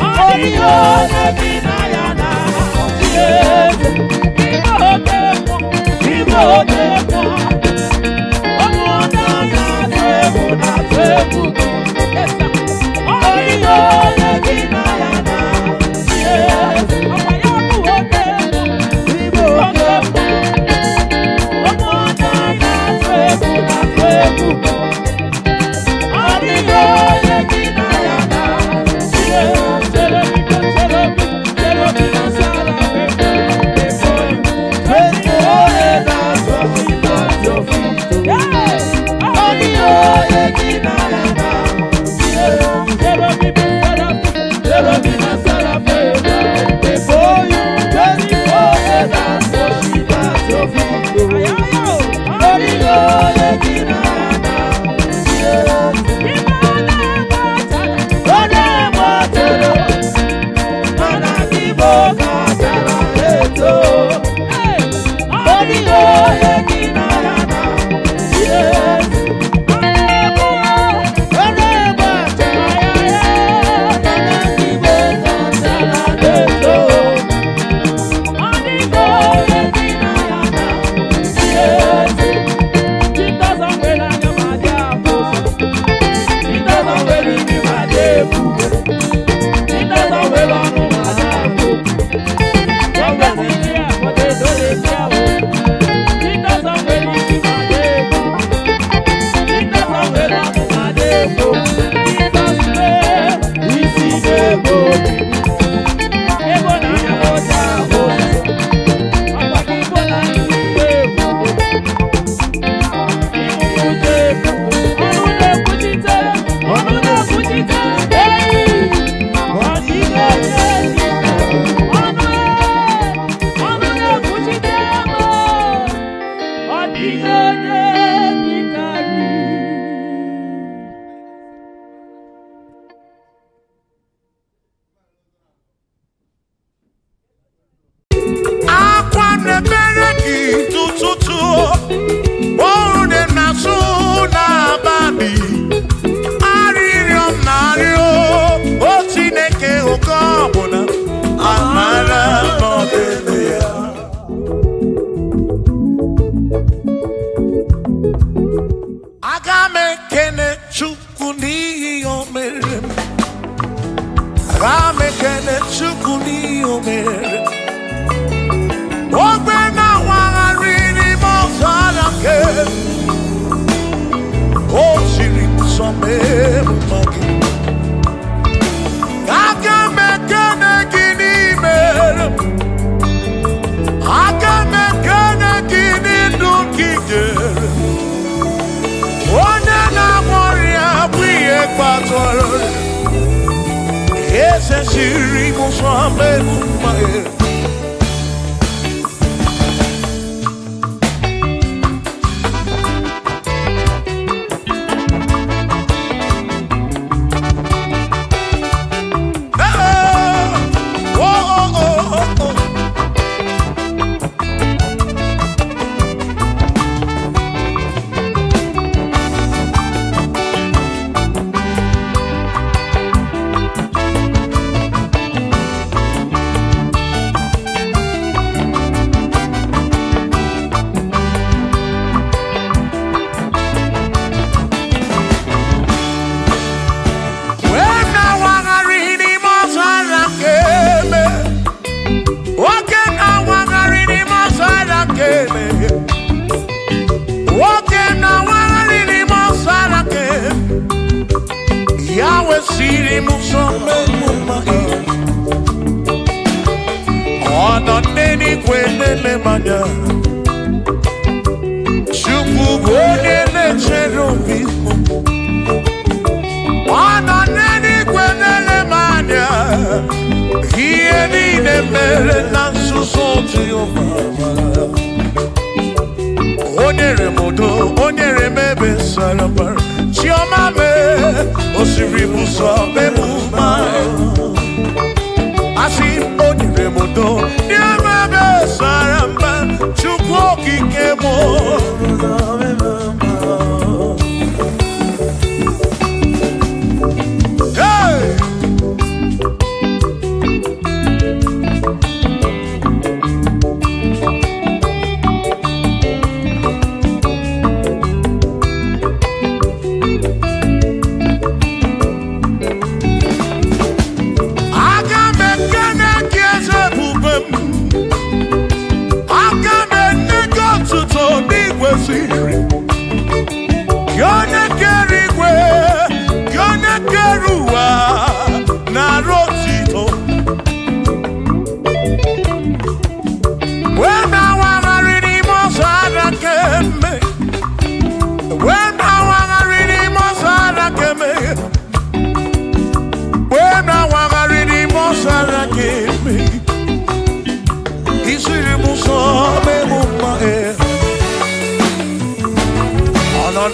onye bi na ya na-achị eze, ihe oke mmụọ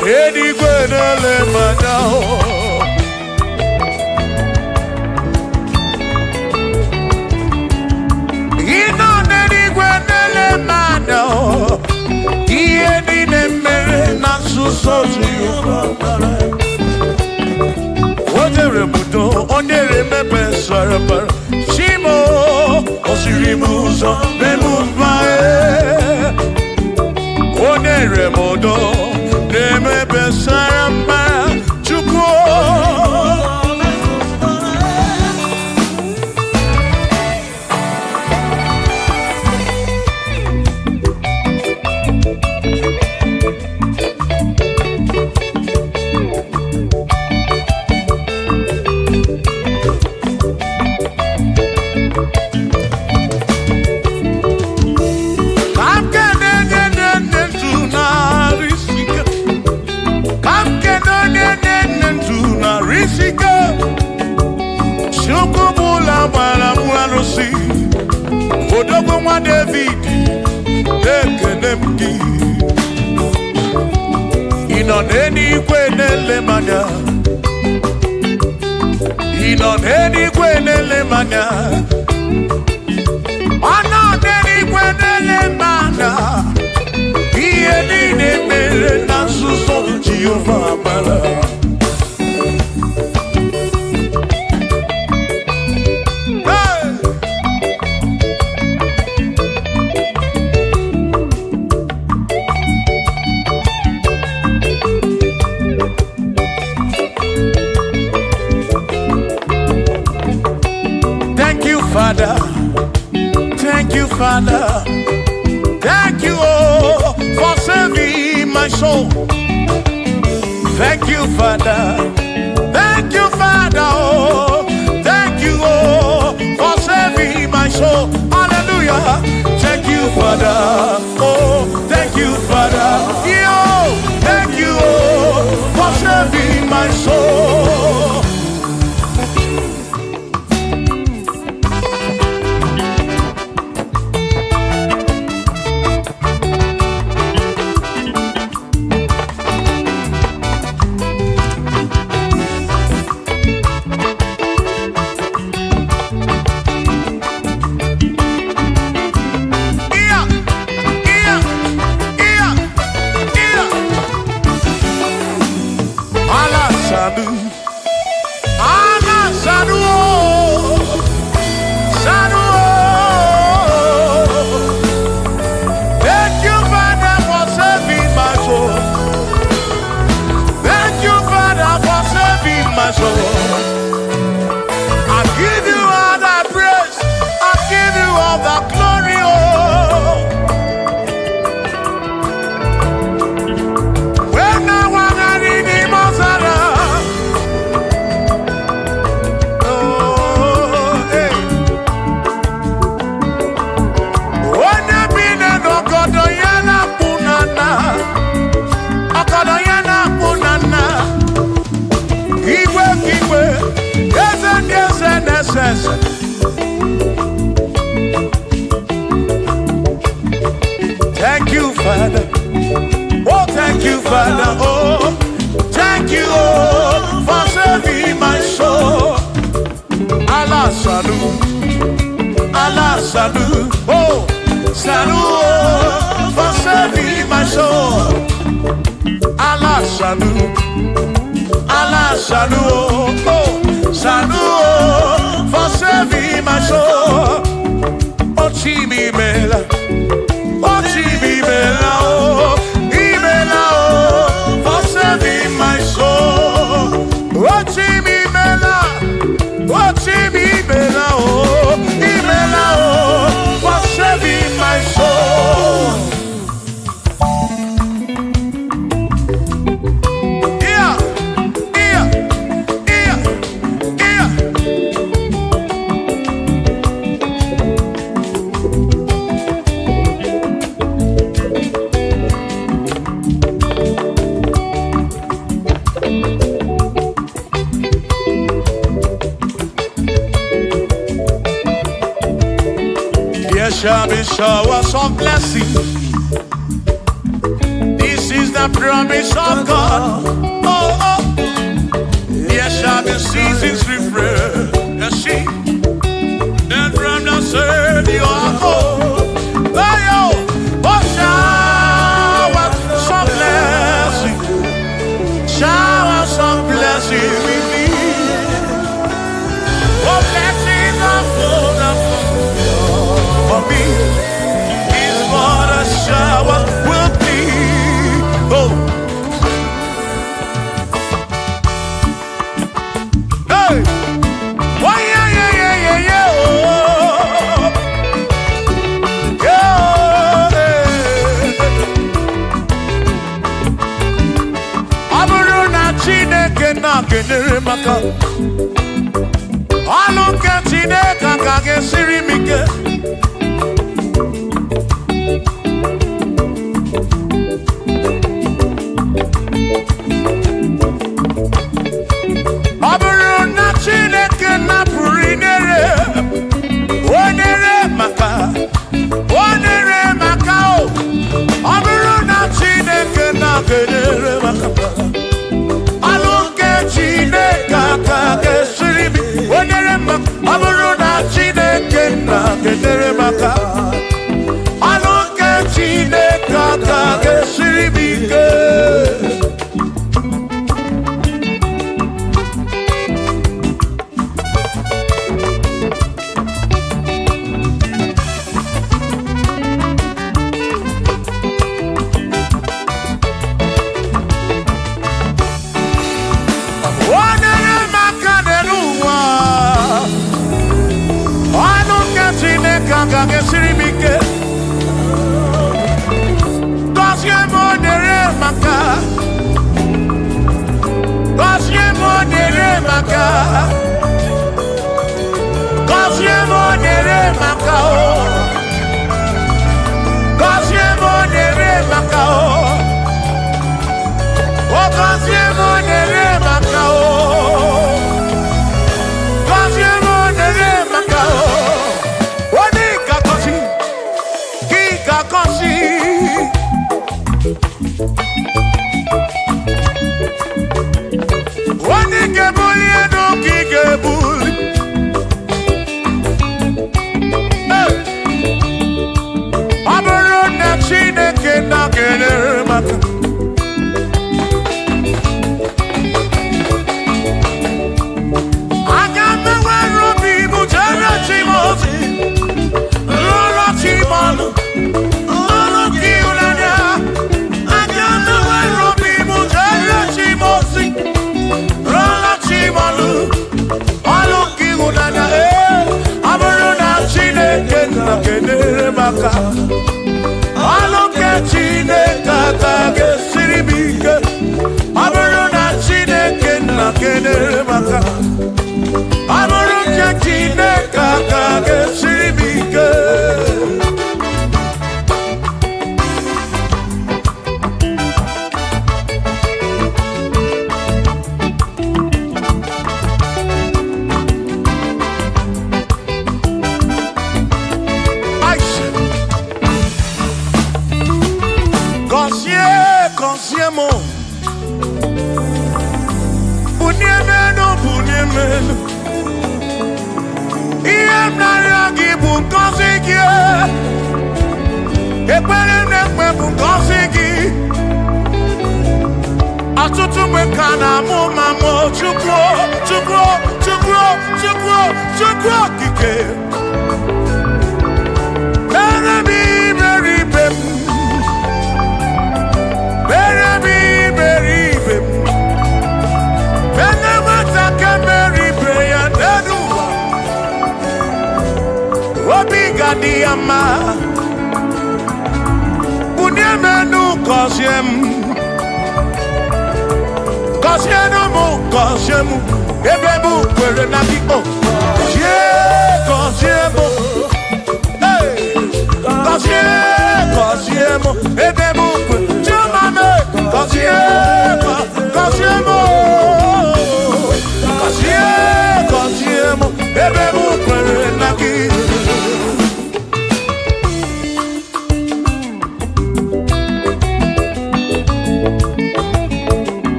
n'eluigwe na-ele m anya. Ị nọ n'eluigwe na-ele m anya. Ihe niile mere na nzuzo Jehova. O nyere m udo, o nyere m ebe sara mbara. Chimo, o siri m ụzọ n'elu mba. O nyere m udo n'ebe sara mbara. Chukwu. Odogwu nwa David, ekele m gị. Ị nọ n'eluigwe na-ele m anya. Ị nọ n'eluigwe na-ele m anya. Ọ nọ n'eluigwe na-ele m anya. Ihe niile mere na nzuzo Jehova mara. Father, thank you, Father, thank you, oh, for saving my soul. Thank you, Father, thank you, Father, oh, thank you, oh, for saving my soul. Hallelujah. Thank you, Father, oh, thank you, Father, yo, thank you, oh, for saving my soul. Thank you, Father. Oh, thank you, Father. Oh, thank you, oh, for saving my soul. Allah salut, Allah salut. Oh, salut, oh, for saving my soul. Allah salut, Allah salut. Oh, salut, oh, for saving my soul. Oh, Chimimela. Oh, Chimimela, oh, Imela, oh, for saving my soul. Oh, Chimimela, oh, Imela, oh, for saving my soul. Yeah, yeah, yeah, yeah. There shall be showers of blessing. This is the the promise of God. Oh, oh. There shall be seasons refresh. See, then from the sun you are home. Oh, shower some blessing. Shower some blessing with me. Oh, blessings are full for me. Is what a shower will be. Oh. Hey! Oh, yeah, yeah, yeah, yeah, yeah. Oh. Yeah. Aburu na Chineke na kenere maka. Alu nke Chineke ka ga-esiri m ike. Aburu na Chineke na pụrụ inere. Onere maka o. Aburu na Chineke na kenere maka. Alu nke Chineke ka ga-esiri m onere maka. Aburu na Chineke na kenere maka. Alu nke Chineke ka ga-esiri m ike.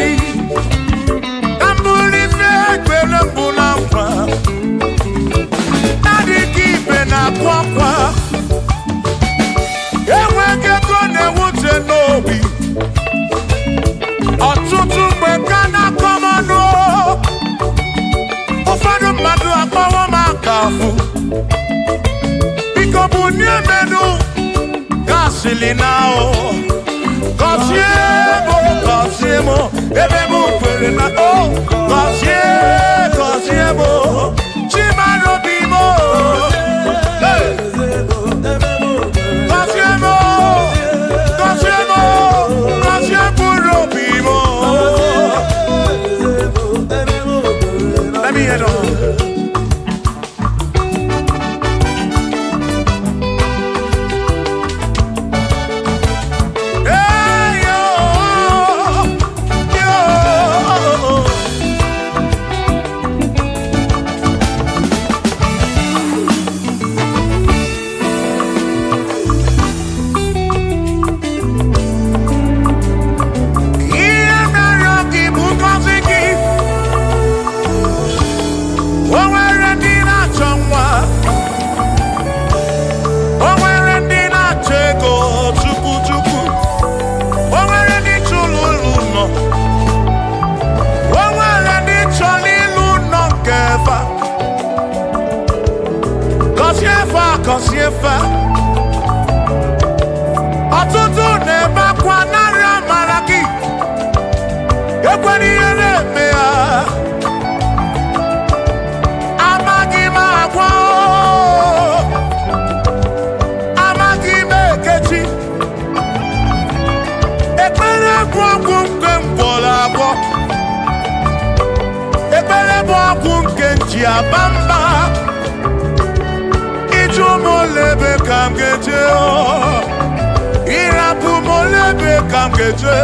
Nani Kambuli Fekwe Mbunampa Nadi Kipe na Kwakwa Eweke Kone Wute Nobi Ọtụtụ mgbe ka na-akọmọnụ ụfọdụ mmadụ akpọwọ m akafụ biko bunye menu gasịlị na o gọzie mụ ebe m kwere na o gọzie mụ chimarobi m gọzie mkpụrụ obi m. Let me hear it. Kosiefa ọtụtụ na-ebe akwa narị amara gị ekwere ihe na-eme ya amaghị m agwa amaghị m ekechi ekpere bụ ọgwụ nke mgbọrọ agwọ ekpere bụ ọgwụ nke nji aba mba molebe kam geje irapu molebe kam geje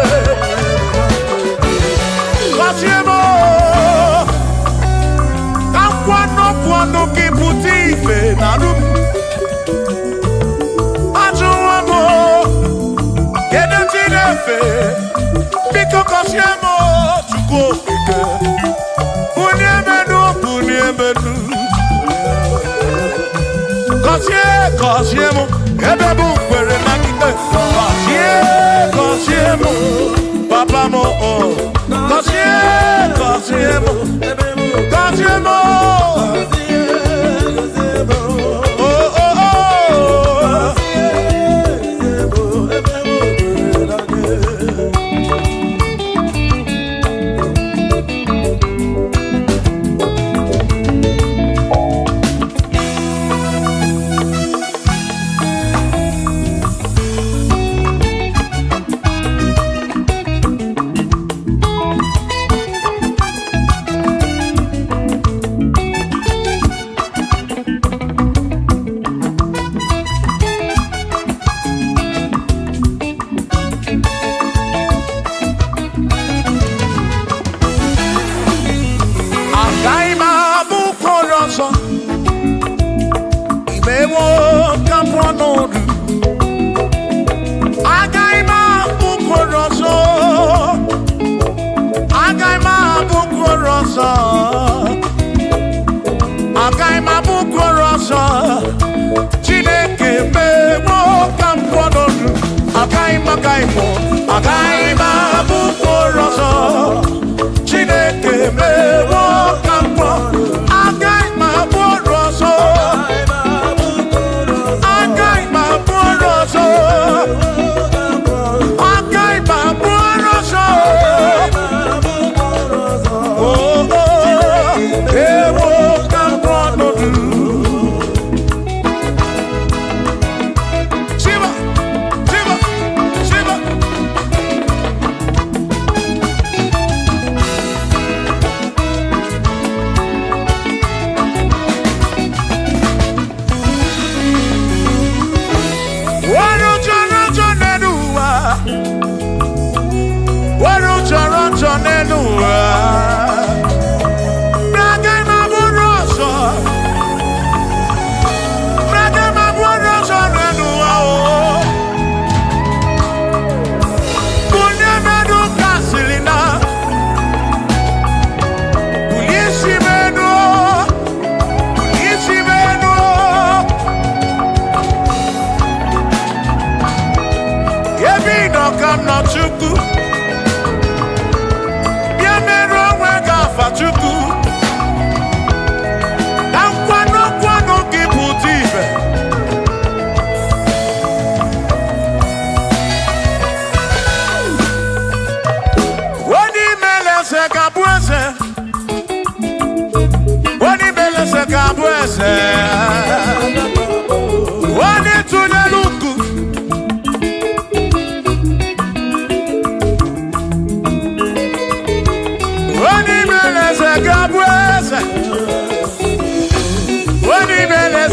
Kasiemo kwano kiputi ife nalu ajuwamo kedu tinefe biko kasiemo chuko ike uniemenu Kosiemo, ebe bụ kwere na kike. Kosiemo, papa mo. Kosiemo.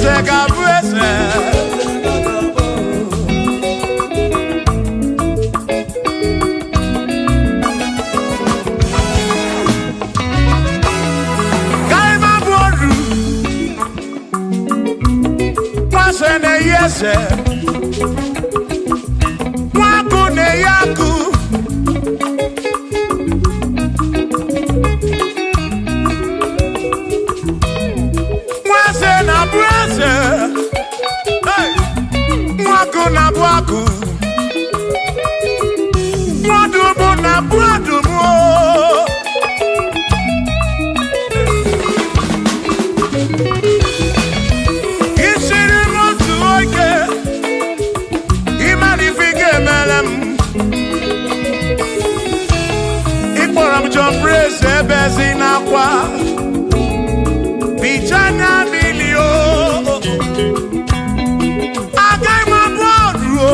eze ga-abụ eze. Eze nwaku na-eyi akụ nwaeze na-abụ eze nwaku na-abụ akụ nwadubu na-abụ adubu ebezi n'akwa bichanya milio agaghị m abụ ọrụ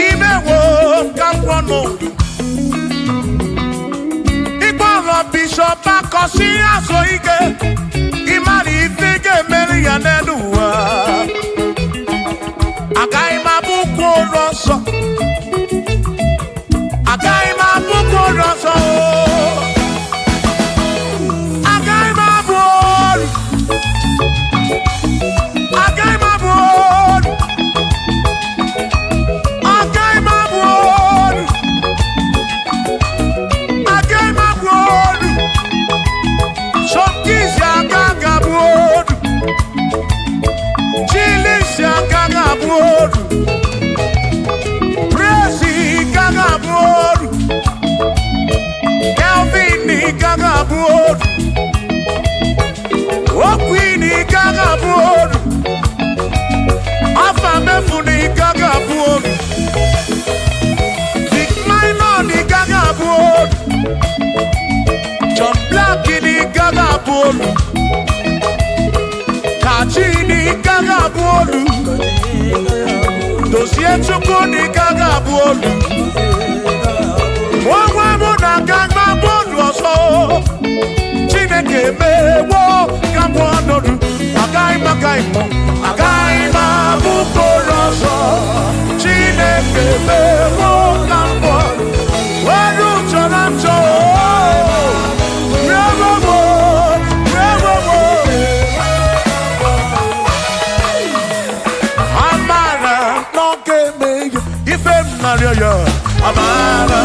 imewo ka mkpọnụ ịkpọrọ bishọp akọsi azụ ike ịmara ife ga-emeri ya n'elu ụwa agaghị m abụ ụkwụ ụlọ nsọ agaghị m abụ ụkwụ ụlọ nsọ Kachini gaga bolu dosie chukwu ni gaga bolu Mwa muna gaga bolu oso Chineke mewo Gambo anodu Agai mabukolo oso Chineke mewo Gambo Waru choramcho Amara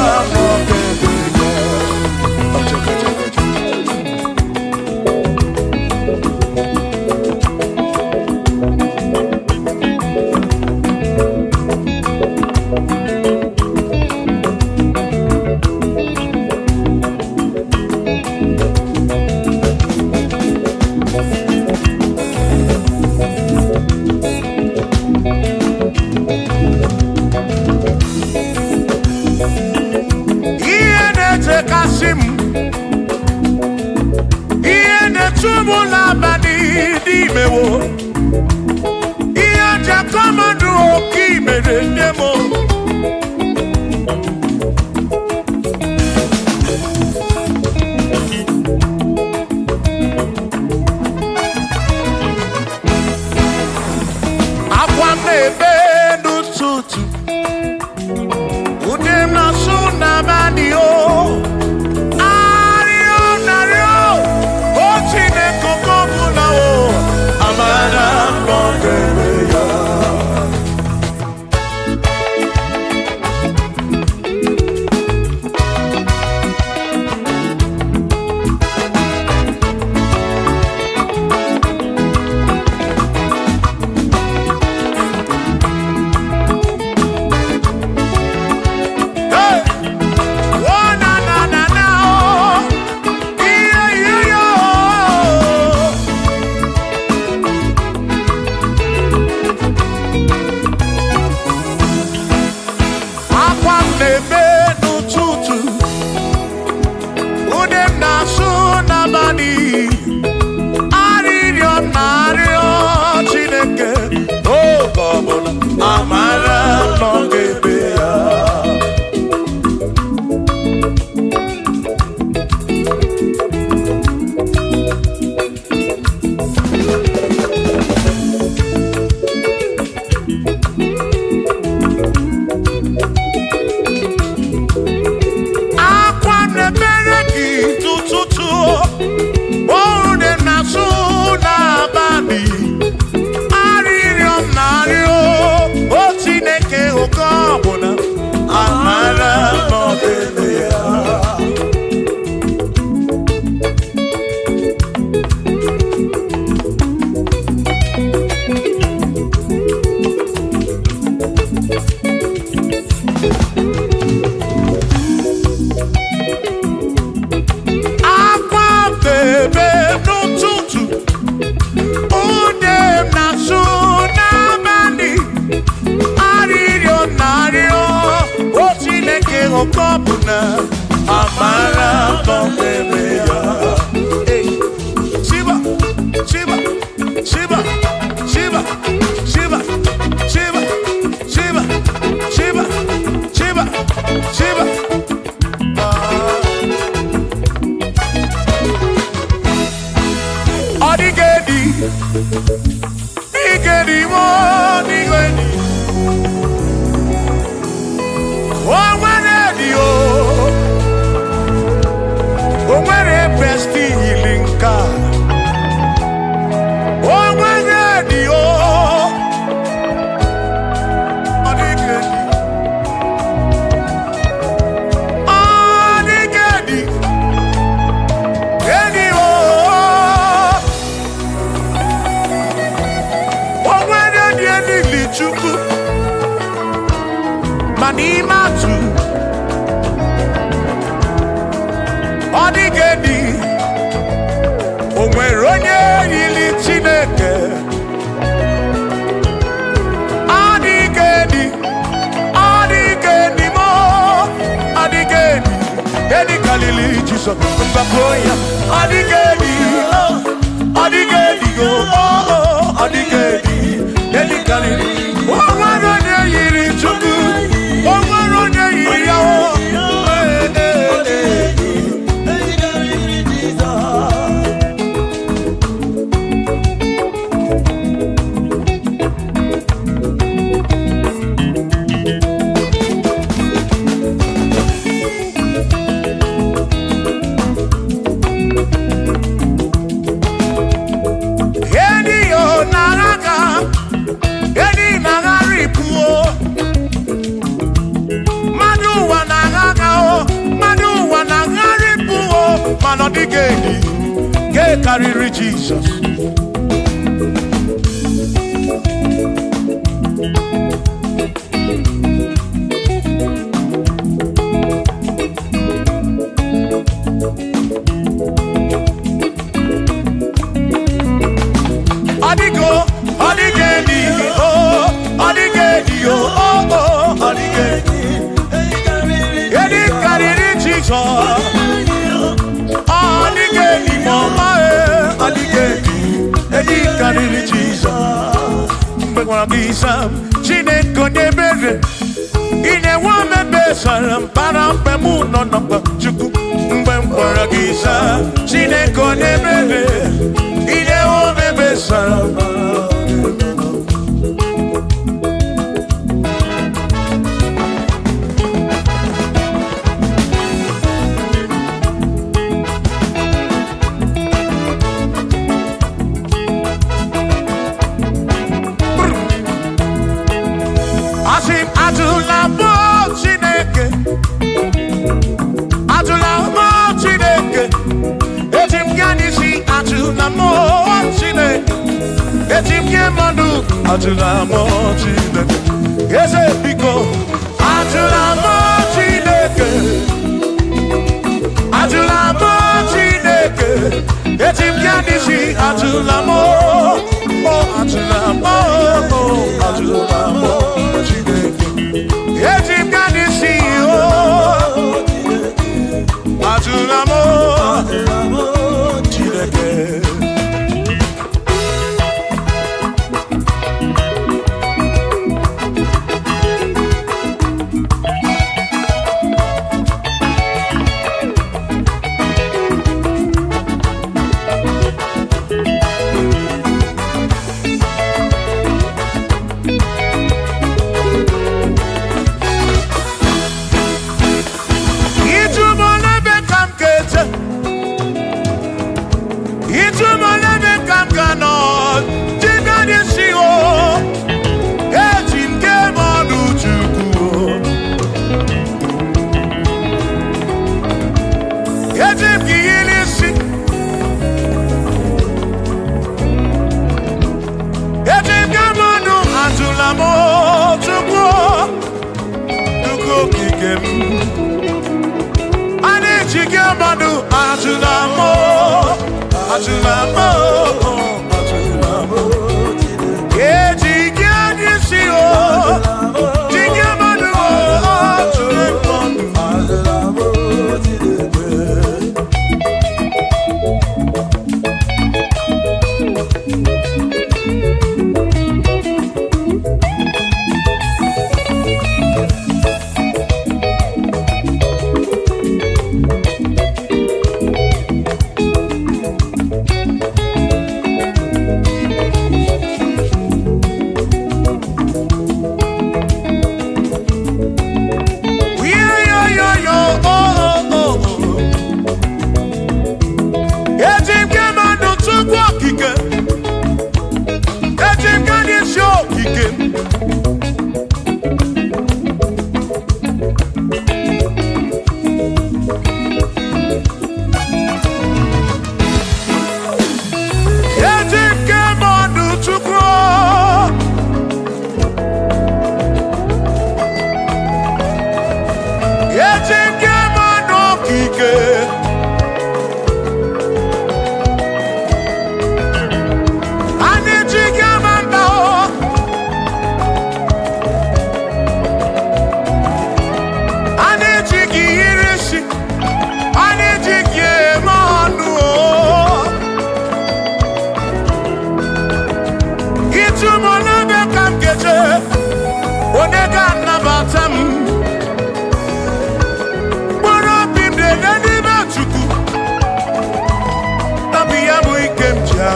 na amara kọmeme ya. Shiba, Shiba, Shiba, Shiba, Shiba, Shiba, Shiba, Shiba, Shiba, Shiba. Odigedi, Igedi mo, Igedi. Oh, Manedi oh, oh, Mane besti linka. Oh, Manedi oh, Odigedi, Odigedi, Edi oh. Chukwu manimatu odigedi onwere onye yili Chineke odigedi odigedi mo odigedi edi kalili Jesus mbakoya odigedi odigedi oh odigedi edi kalili. Omarone yiri Chukwu, omarone yiri yawo. Odigedi, get carry Jesus. Odigo, Odigedi, oh, Odigedi, oh, oh, Odigedi, get carry Jesus. Odigedi mama odigedi edi kariri Jesus mbegwa bisa Chineke onye bere ine wa mebe sara mpara mpemu no no Chukwu mgbe mkpọrọ gisa Chineke onye bere ine wa mebe sara Atula mo Chineke, eze biko. Atula mo Chineke, atula mo Chineke. Etim kanisi atula mo, oh atula mo, oh atula mo Chineke. Etim kanisi oh, atula mo Chineke.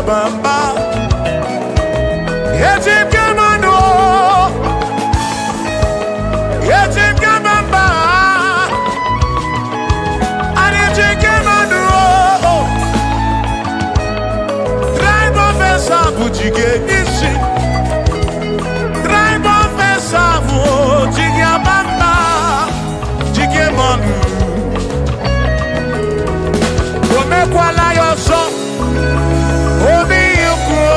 bamba. Yetim kamano, yetim kamamba. Yetim kamano, tribe of Esavu jige nisi, tribe of Esavu jige bamba, jige manu. Omekwala yoso, obi yukro.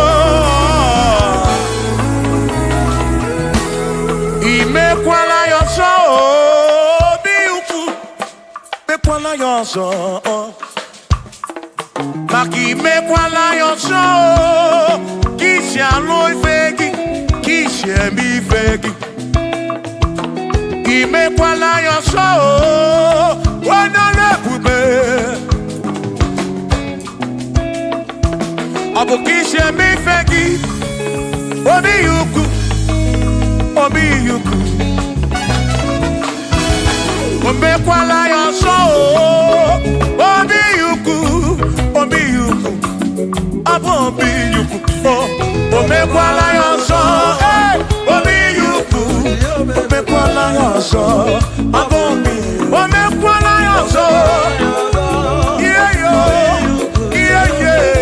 Imekwala yoso, obi yukro. Mekwala yoso, maki mekwala yoso. Kishi aloi fegi, kishi emi fegi. Imekwala yoso, wanale pube. Abukishe mi fegi, obi yuku, obi yuku. Omekwala yoso, obi yuku, obi yuku. Abo obi yuku, omekwala yoso, obi yuku. Omekwala yoso, abo obi, omekwala yoso. Yeah yo, yeah yeah.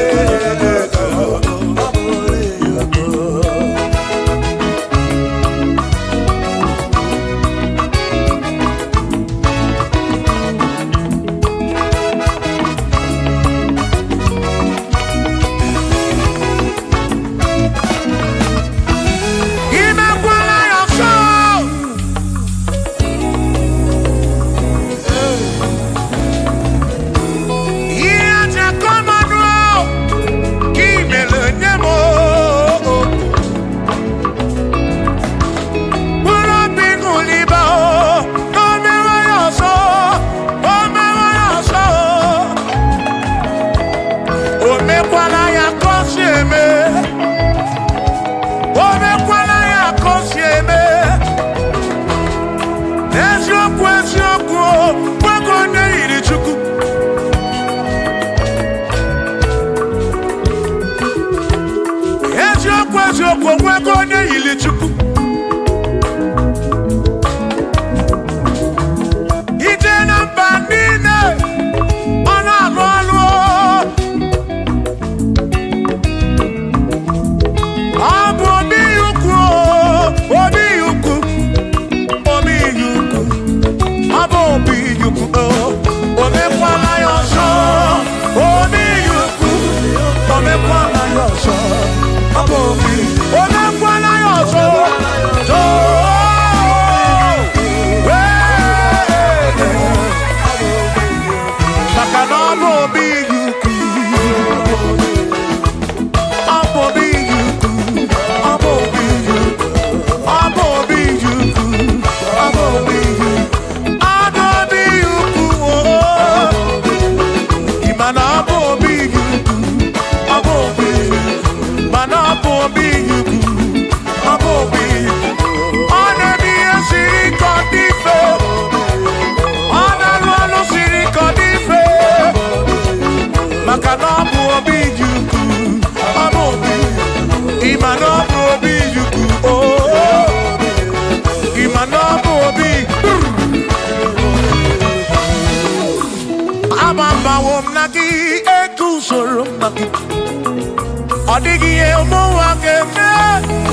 Odigi emo wakeme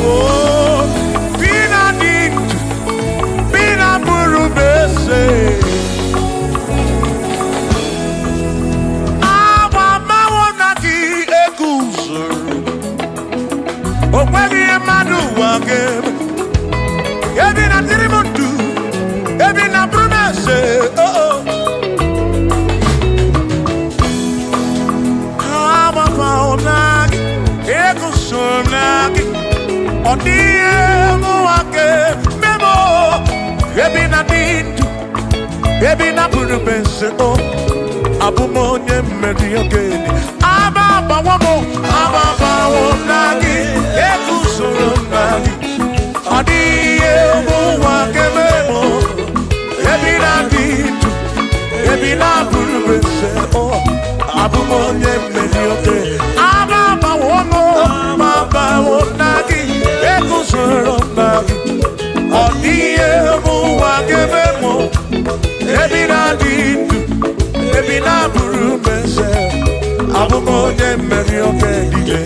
oh bina dintu bina burubese aba mawonaki ekusuru okwegi emadu wakeme ebina tirimuntu ebina burubese oh oh aba mawonaki ekusonaki odiemu wake memo ebina dintu ebina burubese oh abumonye mediogeni ababa wonaki ekusonaki odiemu wake memo ebina dintu ebina burubese oh abumonye mediogeni ababa ebi na dị ndụ, ebi na bụrụ meze, abụ m onye mmeri oge niile.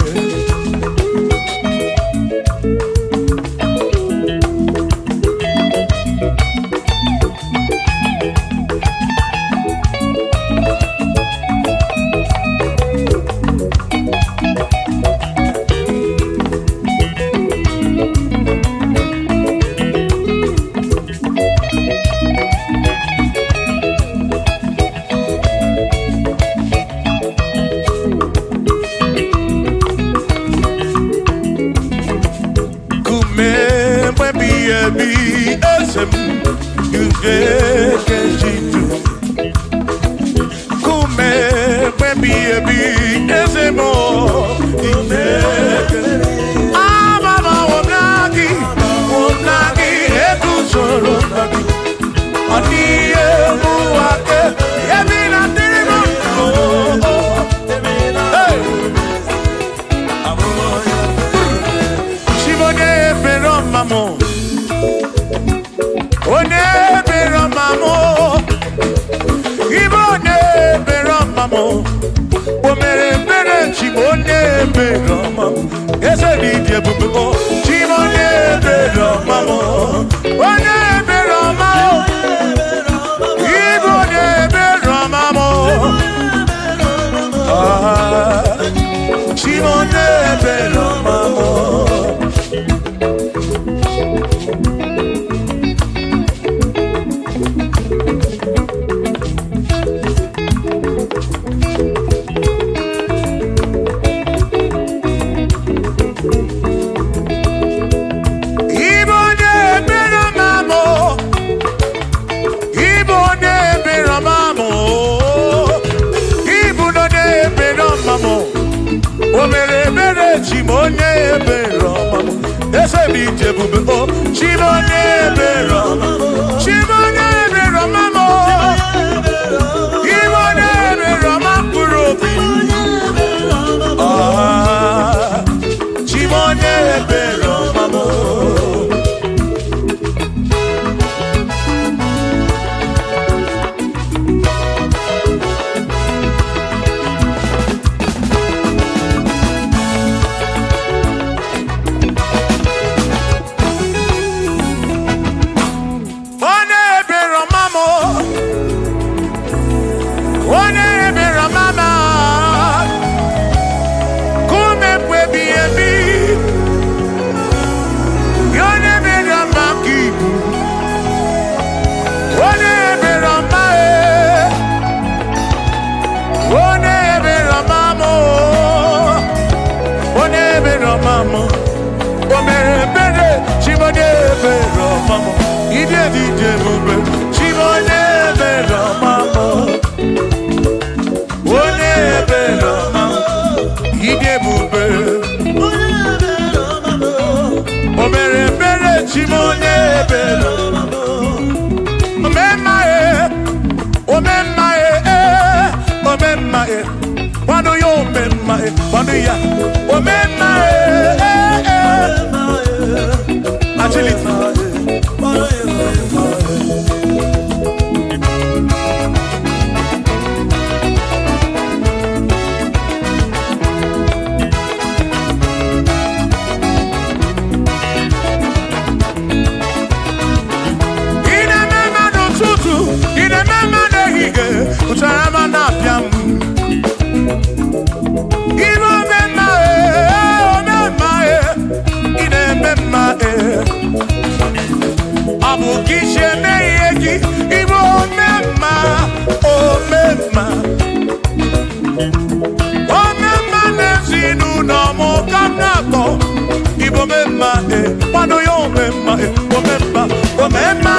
Omemma,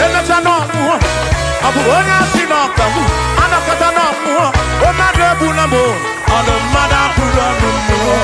emecha n'ọmụọ ọ bụ onye asị n'ọkagbu anọkọta n'ọmụọ o mmadụ ebula m ọnụ mmadụ abụrụ ọnụ mmụọ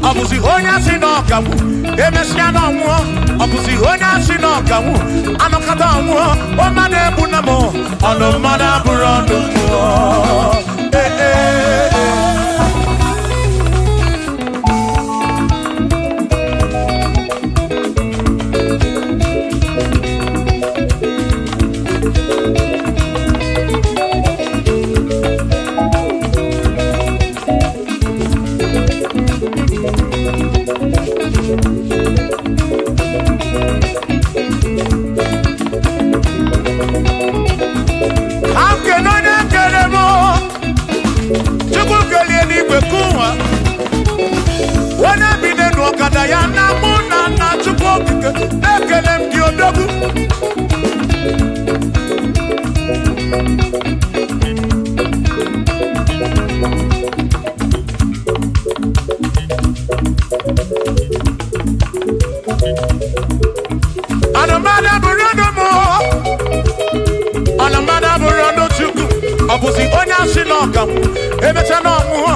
ọ bụzi onye asị n'ọkagbu emesịa n'ọnwụọ ọ bụzi onye asị n'ọkagbu anọkọta ọnwụọ o mmadụ ebu na m ọnụ mmadụ abụrụ ọnụ mmụọ ya na mụ na nna Chukwu okike ekele m gị odogwu anụmanụ bụrụ ọnụ mụ anụmanụ bụrụ ọnụ Chukwu ọ bụzi onye asị n'ọkagbu emecha n'ọnwụọ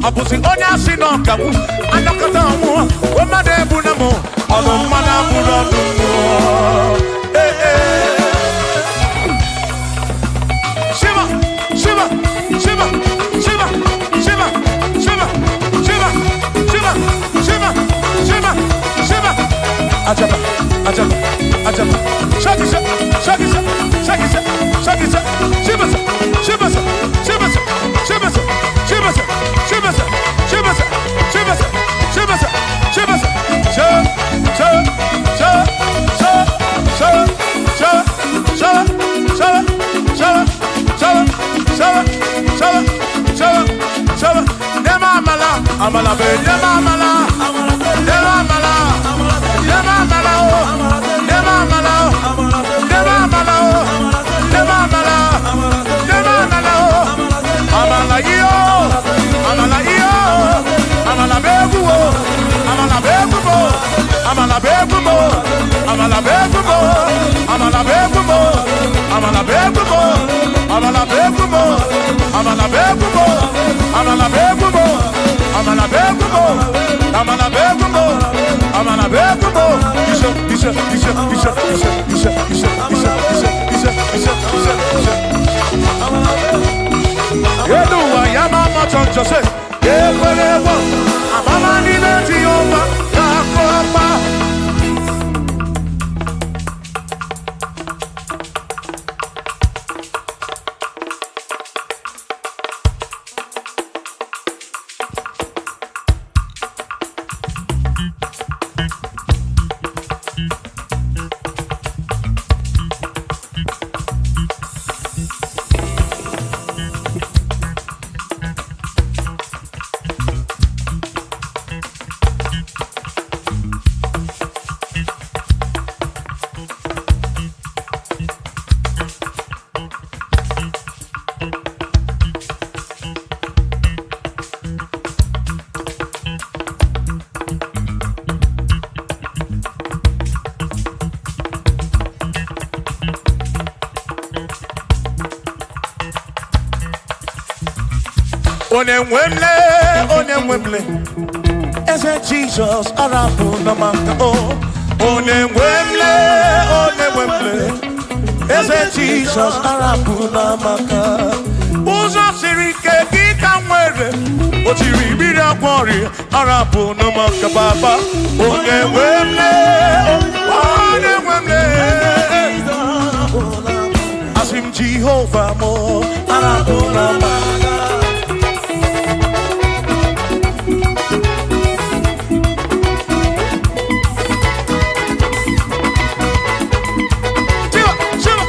ọ bụzi onye asị n'ọkagbu anọkọta ọnwụọ o mmadụ ebu na mụ ọnụ mmadụ abụrụ ọnụ mmụọ Shiva Shiva Shiva Shiva Shiva Shiva Shiva Shiva Shiva Shiva Shiva Ajaba Ajaba Ajaba Shakisa Shakisa Shakisa Shakisa Shiva Shiva Shiva Shiva Shiva Shiva Shiva Shiva Amala be nema amala nema amala nema amala nema amala nema amala nema amala nema amala amala yo amala yo amala begu amala begu amala begu amala begu amala begu amala begu amala begu amala begu amala begu amala begu amala begu amala begu isha yedu wa yama machonjo se yekwelewa amama ni beti yoma yakoma Onye nwemle Eze Jesus arabu na maka Onye nwemle Eze Jesus arabu na maka Ụzọ siri ike gị ka nwere o jiri biri akwọrị arabu na maka baba Onye nwemle Asim Jehovah mo arabu na maka Shiva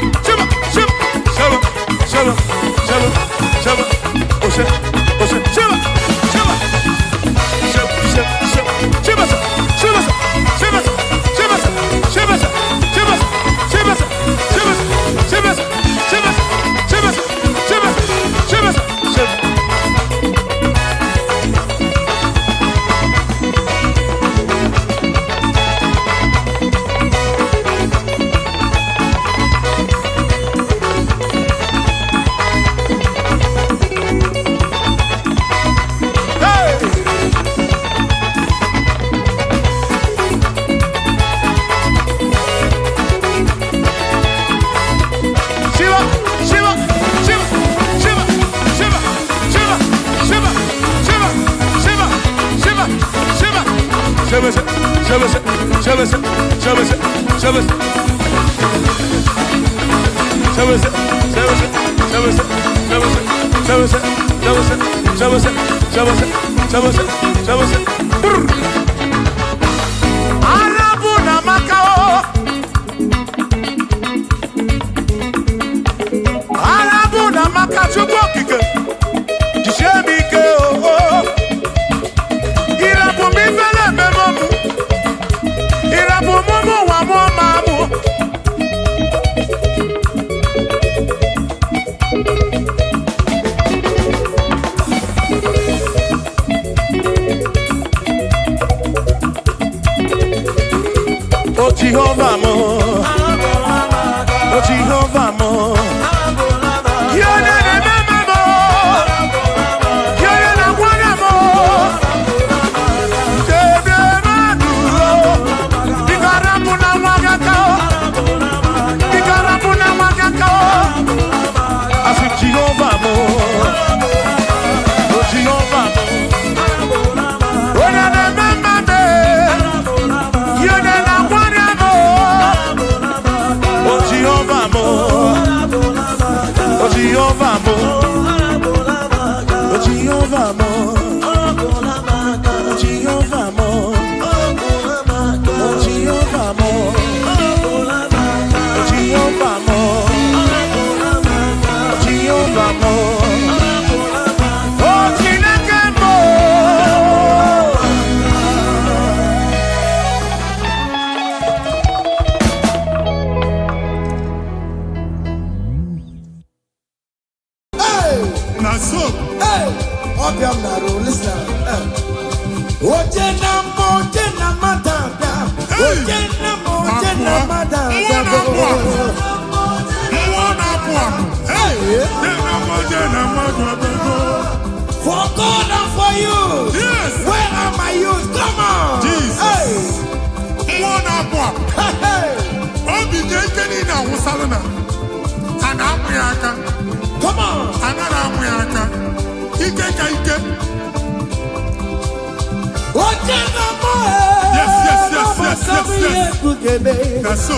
Jehovah mo, oh Jehovah mo, you're the remember mo, you're the one mo, I said Jehovah mo, oh Jehovah mo, oh the remember me, you're the Jehovah mo, oh Jehovah mo, oh Jehovah mo, oh Jehovah mo, oh Jehovah mo, oh Jehovah mo, oh Jehovah mo, oh Chineke mo. So, Obiam Naro, listen. Ojena Madada, Ojena Madada. For God and for you. Yes. Where are my youth? Come on. Jesus. Come on. Yes. That's so.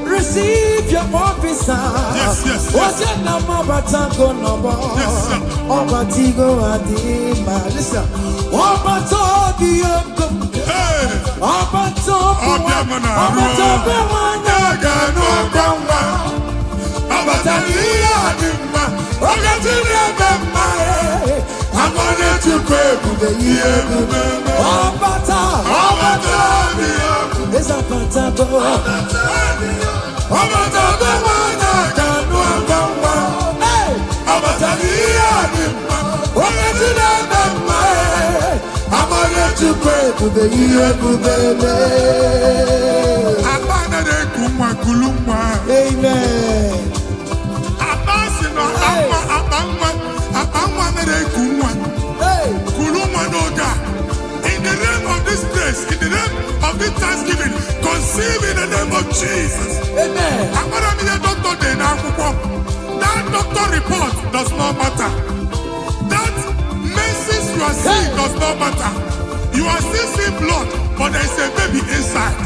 Receive your officer. Yes. I'm gonna to pray for the year. It's a potato. To pray to the year. Amen. In the name of this place, in the name of this Thanksgiving, conceive in the name of Jesus. Amen. That doctor report does not matter. That message you are seeing does not matter. You are still seeing blood, but there is a baby inside.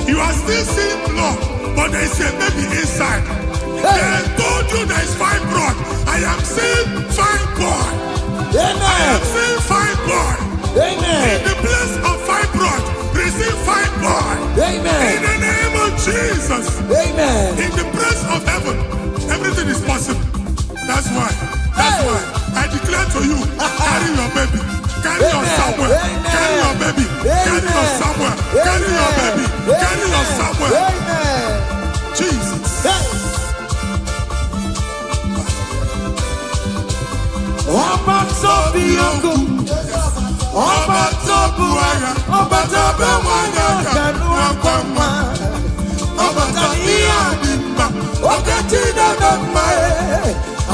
You are still seeing blood, but there is a baby inside. They told you there is fibroid. I am seeing fine boy. Amen. I am seeing fine boy. Amen. In the place of fibroid, receive fine boy. Amen. In the name of Jesus. Amen. In the place of heaven, everything is possible. That's why I declare to you, carry your baby. Carry your somewhere. Carry your baby. Carry your somewhere. Carry your baby. Carry your somewhere. Amen. Jesus.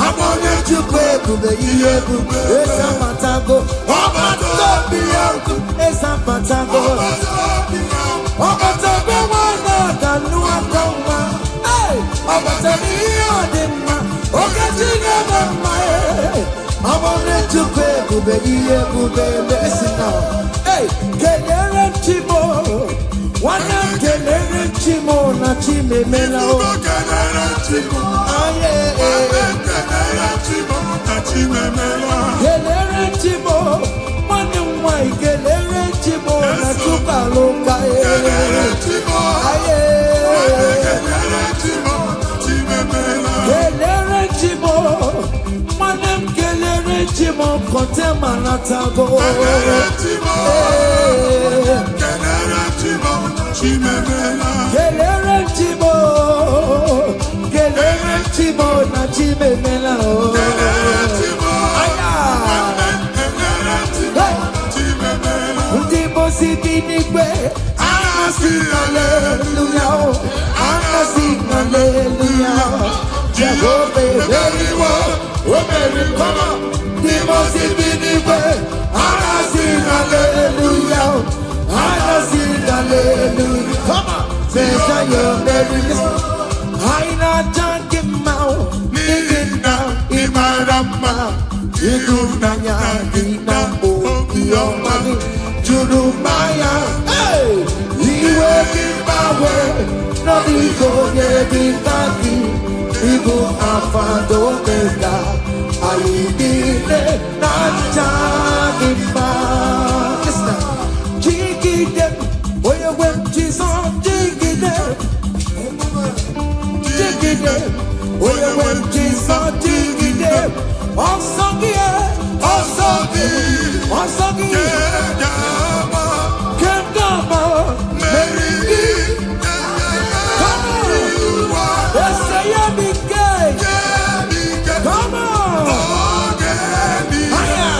I'm on to pray to the year. It's a patago. It's a patago. Listen now. Hey, kelere chimo. Wana kelere chimo na chime mela. Kelere chimo. Aye. Kelere chimo na chime mela. Kelere chimo. Wana mwai kelere chimo na chuka loka. Kelere chimo. Aye. Kelere chimo chime mela. Kelere chimo. Wana kelere chimo kote manatago. Kelere chimo. Kelere chimo chime mela. Kelere chimo. Kelere chimo na chime mela. Kelere chimo. Aya. Kelere chimo chime mela. Ndimo sibinikwe. Ana sing hallelujah. Ana sing hallelujah. Jehovah very well. Oh very come on. Ndimo sibinikwe. Ana sing hallelujah. Ana sing hallelujah. Come on. Say you're very listen. Aina janki mau. Nina imarama. Igunanya dina okiomani Jurumaya Hey! Iwe kimawe No digo ye dikaki Ibu afado mega Aidine nachagima Listen Jigidem Oye wem jizon jigidem Jigidem Oye wem jizon jigidem Osagi Kendama Meridi Come on Let's say you're big gay Come on Aya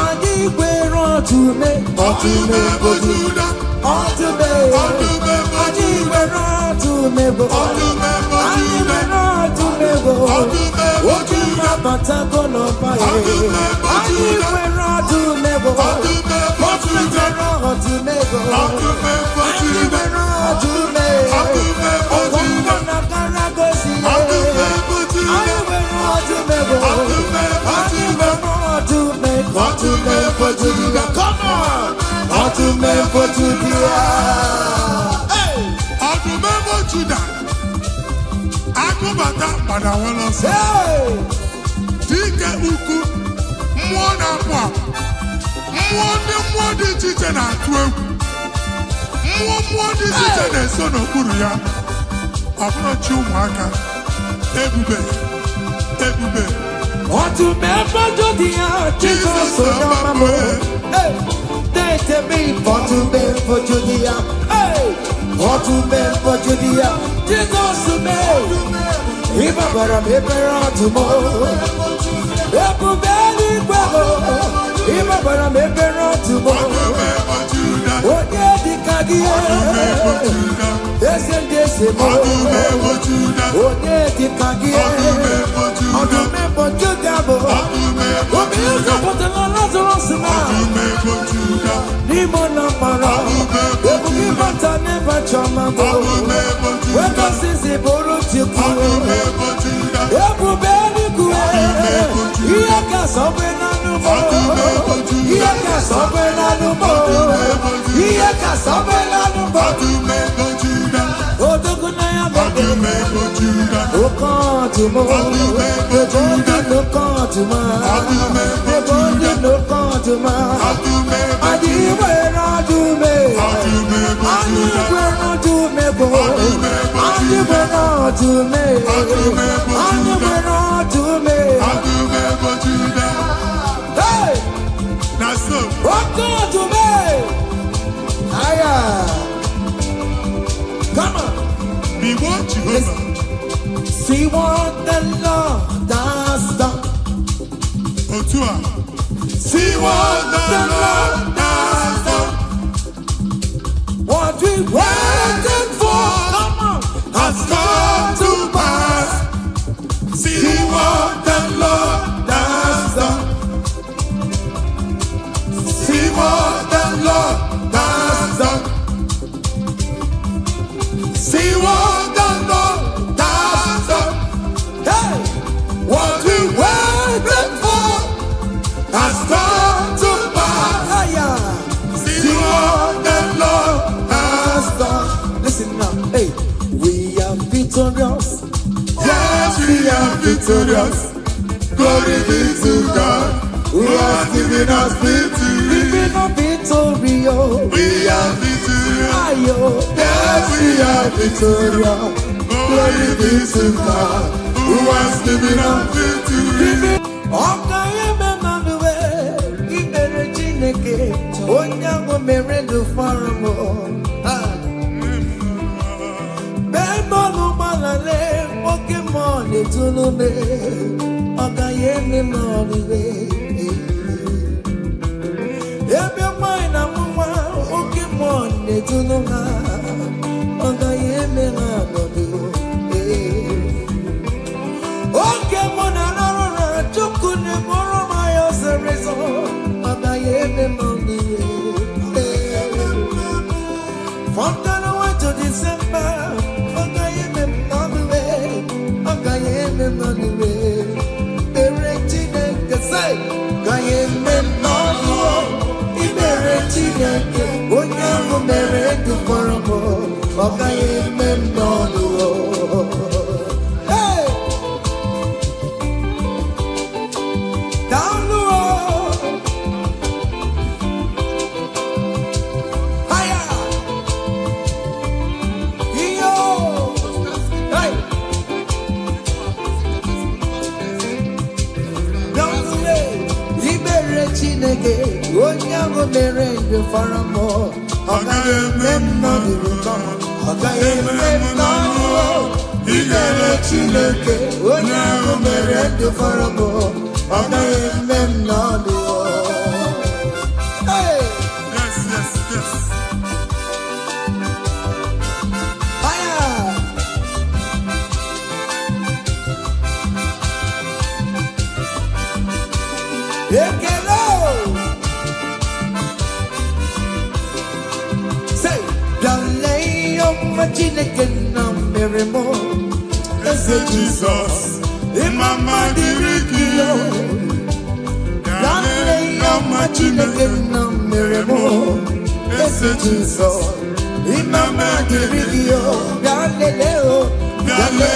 Adi wero to me Adi wero to me Oju mabata kono paye Ani wera to nego Oju wera to nego Ani wera to me Oju na karagosi Ani wera to nego Ani wera to me Oju me for Julia Come on Oju me for Julia Hey Oju me for Julia Akubata pada wala se. Dike uku mmụọ na-akwa. Mmụọ dị iche iche na-atụ egwu. Mmụọ dị iche iche na-eso n'okpuru ya. Ọ bụrụ chi ụmụaka. Ebube. Ọdún mẹ́fà jòdì ya Jesus ọ̀nàmọ́. Tẹ̀tẹ̀ mi ọdún mẹ́fà jòdì ya. Ọdún mẹ́fà jòdì ya Jesus mẹ́. Ibabara mebere ọdụmọ Ebube eluigwe Ibabara mebere ọdụmọ Onye dịka gị Eze ndị eze mọ Onye dịka gị Ọdụm ebo Juda bụ Obi ụzọ pụtara Lazarus na N'ime na mara Ebube ịbata n'ebe chọma bụ Wekọsịsị bụrụ Chukwu Ebube eluigwe Ihe ka sọgbe n'anụmọ Ihe ka sọgbe n'anụmọ Ihe ka sọgbe n'anụmọ Odogu na ya bebe Okantumo Ebondi n'okantuma Ebondi n'okantuma Adiwe n'adume Adiwe n'adume bo Adiwe n'adume Adiwe n'adume Hey! Okantume Aya Come on Be what Jehovah. See what the Lord has done. Otua. See what the Lord has done. What we waited for, come on, has come to pass. See what the Lord has done. See what the Lord has done. See what the Lord has done. Hey! What We are victorious. Yes, we are victorious. Glory be to God, who has given us victory. Giving us victory, oh. We are victorious. Ayo. Yes, we are victorious. Glory be to God, who has given us victory. Ọka eme manuwe ibere Chineke onye ahụ mere ndụ fara m. Bemọlụ gbalale oke mmụọ na-etulu me ọka ya eme manuwe. Ebe nwanyị na nwa oke mmụọ na-etulu ha ọka ya eme ha nọdụ. Oke mmụọ na-arụ na Chukwu na-eburu ma ya ọsịrịsọ ọka ya eme manuwe. From January to December, ọka ya eme manuwe, ọka ya eme manuwe. Ibere Chineke say, ọka ya eme manuwe. Ibere Chineke onye ahụ mere ndụ fọrọ m, ọka ya eme manuwe. Hey! Down the road. Higher. Yo. Hey. Down the way. Ibere Chineke onye ahụ mere ndụ fara m, ọka ya eme mmadụ ụtọ, ọka ya eme mmadụ. Ibere Chineke onye ahụ mere ndụ fara m, ọka ya eme mmadụ. Hey. Yes, yes, yes. Higher. Ekele. Say, dale ọma Chineke na mere m, eze Jizọs, Imama dịrị gị. dale ọma Chineke na mere m, eze Jizọs, imama dịrị gị o, dalele o, dale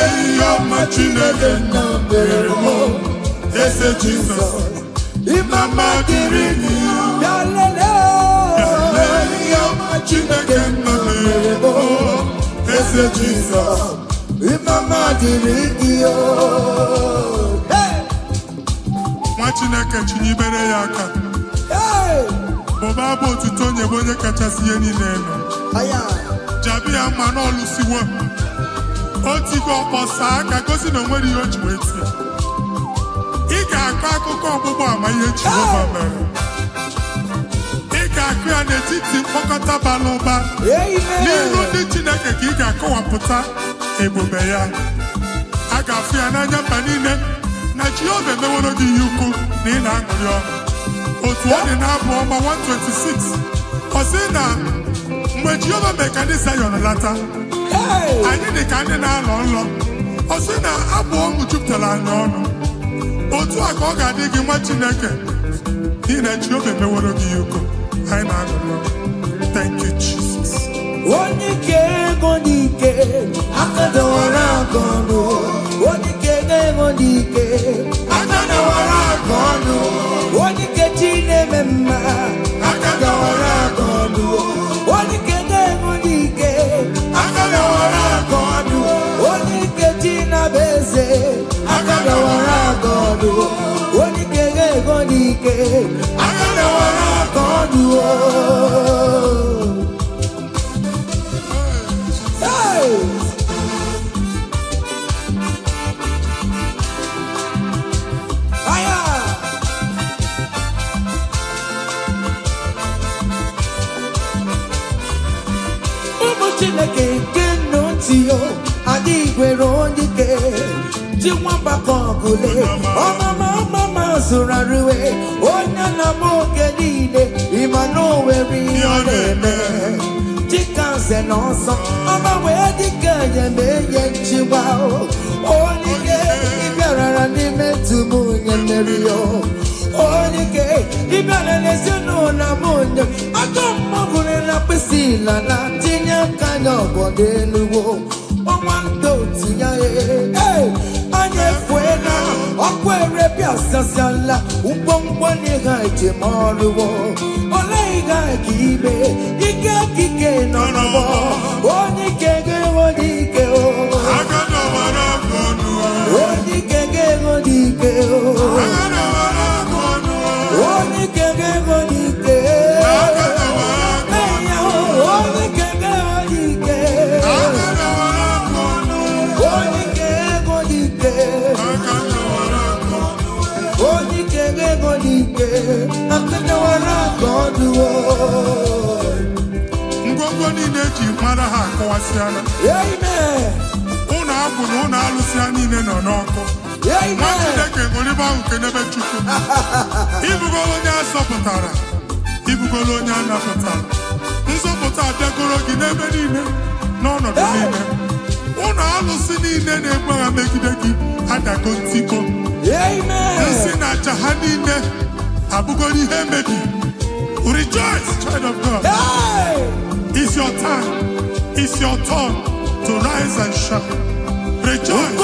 ọma Chineke na mere m, eze Jizọs, imama dịrị gị o, dalele o, ọma Chineke na mere m, eze Jizọs, imama dịrị gị o. Hey! Nwa Chineke chinyibere ya aka. Hey! Bụba bụ otuto onye bụ onye kachasị ihe niile elu. Aya! Jabi ya mma n'ọlụsiwo. O tigo ọkpọsa aka gosi na o nwere ihe o ji wee tie. Ị ga-akọ akụkọ ọgbụgbọ ama ihe Jehova mere. Ị ga-akụ ya n'etiti mkpọkọta bara ụba. N'iru ndị Chineke ka ị ga-akọwapụta ebube ya. A ga-afụ ya n'anya mba niile na Jehova emeworo gị ihe ukwu na ị na-aṅụrị ọṅụ. Otu ọ dị n'abụ ọma 126, ọ sị na mgbe Jehova mee ka ndị Zayọn lata, anyị dị ka ndị na-alọ nlọ. Ọ sị na abụ ọṅụ jupụtara anyị ọnụ. Otu a ka ọ ga-adị gị nwa Chineke n'ihi na Jehova emeworo gị ihe ukwu. Anyị na-aṅụrị ọṅụ. Thank you, Jesus. Onye ike ego n'ike aka dọwara aka ọnụ. Onye ike ego n'ike aka dọwara aka ọnụ. Onye ike chi na-eme mma aka dọwara aka ọnụ. Onye ike ego n'ike aka dọwara aka ọnụ. Onye ike chi na-abụ eze aka dọwara aka ọnụ. Onye ike ego n'ike aka dọwara aka ọnụ. Hey! Aya! Ụmụ Chineke nke ntị yo, adịghị nwere onye ike ji nwambakọ ọgụle ọmama zụrụ arụwe onye na-ama oge niile ịma na o nwere ihe ọ na-eme dịka nze na ọzọ ọma wee dịka enyeme enye nchịgba onye ike ịbịarara n'ime tumu nye mmeri yo onye ike ịbịara n'ezinụlọ m onye aka mmagwụrụ na mkpịsị ila na tinye aka n'obodo eluwo Chimorwo, Olega Kibe, Ike Kike Nonobo, Onike Wodike, Onike Wodike, Onike Wodike, Ngwongwo niile ji mara ha akọwasịala. Ụlọ agwụ na ụlọ alụsị ha niile nọ n'ọkụ. Nwa Chineke ṅụrịba ahụ nke n'ebe Chukwu. Ibugolo onye azọpụtara, ibugolo onye anapụtara. Nzọpụta abịagoro gị n'ebe niile, n'ọnọdụ niile. Ụlọ alụsị niile na-egbu agha megide gị adago ntiko. Nsị na aja ha niile abụgoro ihe emebi. Rejoice, child of God. It's your time. It's your turn to rise and shine. Rejoice.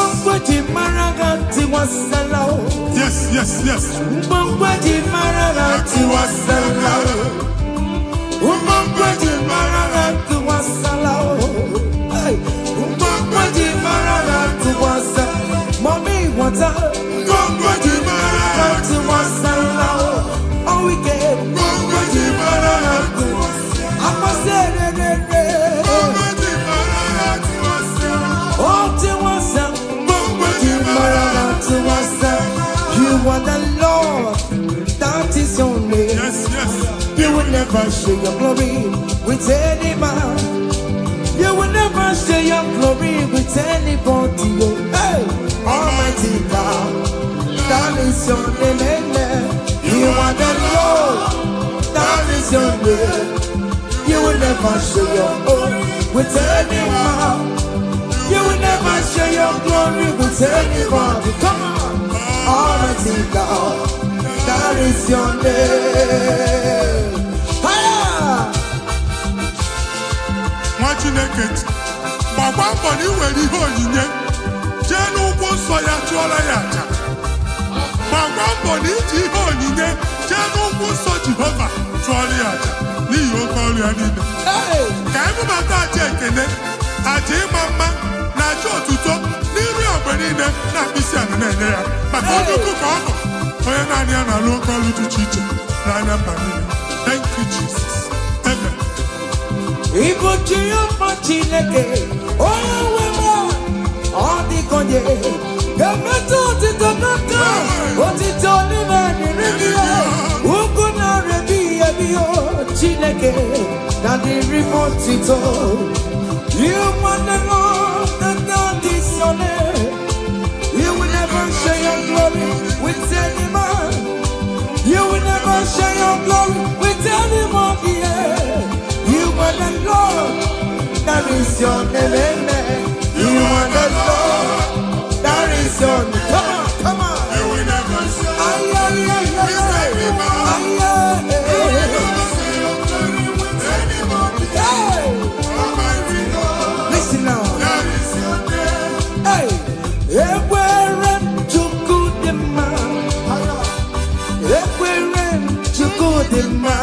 Yes, yes, yes. Mommy, what's up? You are the Lord, that is your name. Yes, yes. You will never share your glory with any man. You will never share your glory with anybody. Hey, Almighty God, that is your name. Amen. You are the Lord, that is your name. You will never share your glory with any man. You will never share your glory with anybody. Come on. Almighty God, that is your name. Nwa Chineke, gbagba mbọ na iwere ihe onyinye jee n'ụkwụ nsọ ya chụọla ya aja. Gbagba mbọ na iji ihe onyinye jee n'ụkwụ nsọ Jehova chụọla ya aja n'ihi oke ọrụ ya niile. Ka ebubata aja ekele, aja ịma mma na aja otuto n'iru ya mgbe niile na mkpịsị ala na-enye ya maka onye ukwu ka ọ bụ onye naanị ya na-alụ oke ọrụ dị iche iche n'anya mba niile. Thank you, Jesus. Amen. Igbo Chioma Chineke, onye nwe m, ọ dịkonye ga-emetụ otito n'aka, otito n'ime dịrị ya, ugwu na-arịbi ebi Chineke na dịrị m otito. You want the Lord, the God is your name. You will never share your glory with any man. You will never share your glory with anybody. You are the Lord, that is your name. Amen. You are the Lord, that is your name. Come on, come on. You will never share Ay, ay, ay, ay, with ay. any man. Ay, ay, You will ay. never share your glory with anybody. Hey, Almighty God, listen now. that is your name. Hey, ekwere m Chukwu dị mma. Ekwere m Chukwu dị mma.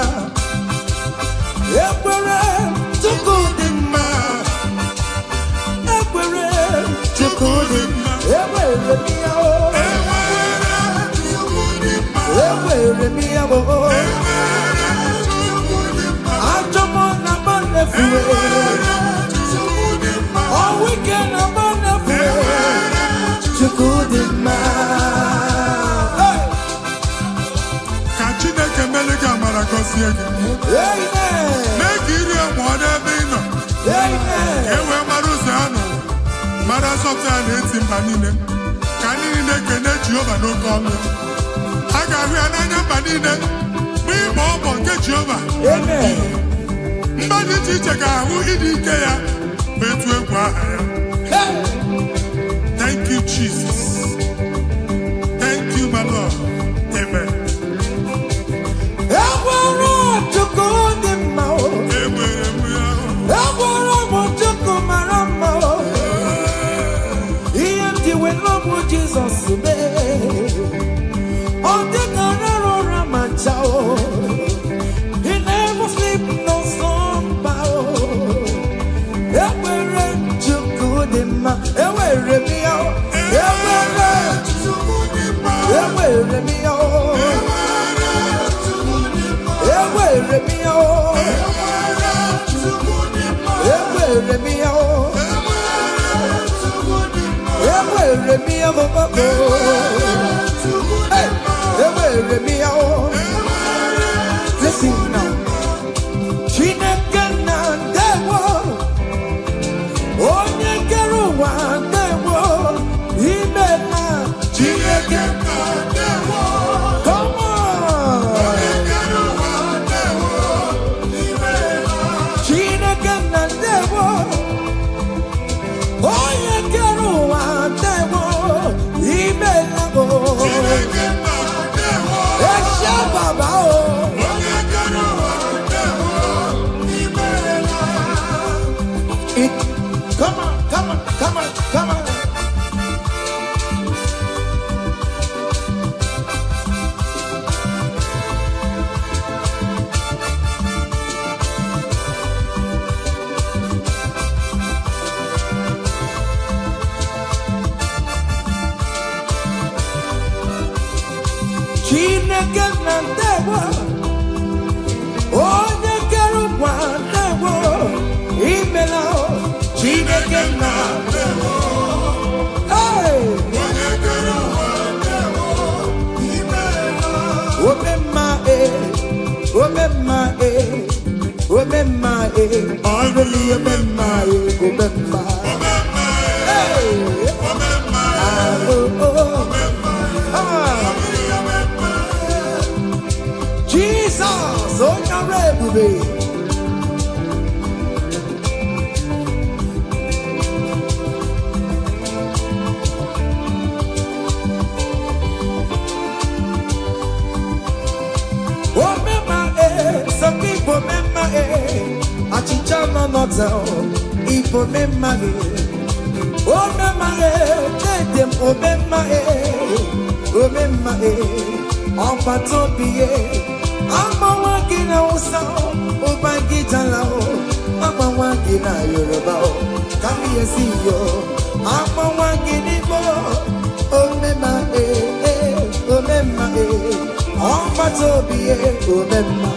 Ekwere m Chukwu dị mma. Ekwere m Chukwu dị mma. Ekwere m ya o. Ekwere m ya o. Ajọ m na mba na-efuwe. All weekend na mba na-efuwe. Chukwu dị mma. Ka Chineke mele gị amara gọzie gị. Amen. Mee ka iri mụọ n'ebe ị nọ. Amen. E wee mara ụzọ ya nọ. Mara nsọpụrụ ya na-eti mba niile. Ka ndị niile kene Jehova n'oke ọnụ. A ga-ahụ ya n'anya mba niile. Mgbe ịgba ọbọ nke Jehova. Amen. Mba dị iche iche ga-ahụ ịdị ike ya ma etu egwu aha ya. Hey. Thank you, Jesus. Thank you, my Lord. Amen. Ekwere Chukwu dị mma o. Enwere m ya. Ekwere m Chukwu mara mma o. Ihe m ji wee lọbụ Jizọs mee. Ọ dịka rara ụra ma ncha o. Listen now. Chineke na ndewo, onye kere ụwa ndewo, imela. Chineke na ndewo, come on. Onye kere ụwa ndewo, imela. Chineke na ndewo, onye kere ụwa ndewo, imela. Chineke na ndewo, eshe baba o. Come on, come on, come on, come on. Chineke na ndewo, onye kere ụwa ndewo, imela. Chineke na ndewo, hey, onye kere ụwa ndewo, imela. Omemma omemma omemma ọrụli omemma omemma, hey, omemma Jesus onye ọrụ ebube. Some people remember Achicha no notel. People remember oh remember let them remember on patopie. I'm a walking out sound. Oh my guitar, I'm a walking out Yoruba. Come here, see you. I'm a walking it more. Oh remember on patopie. Remember.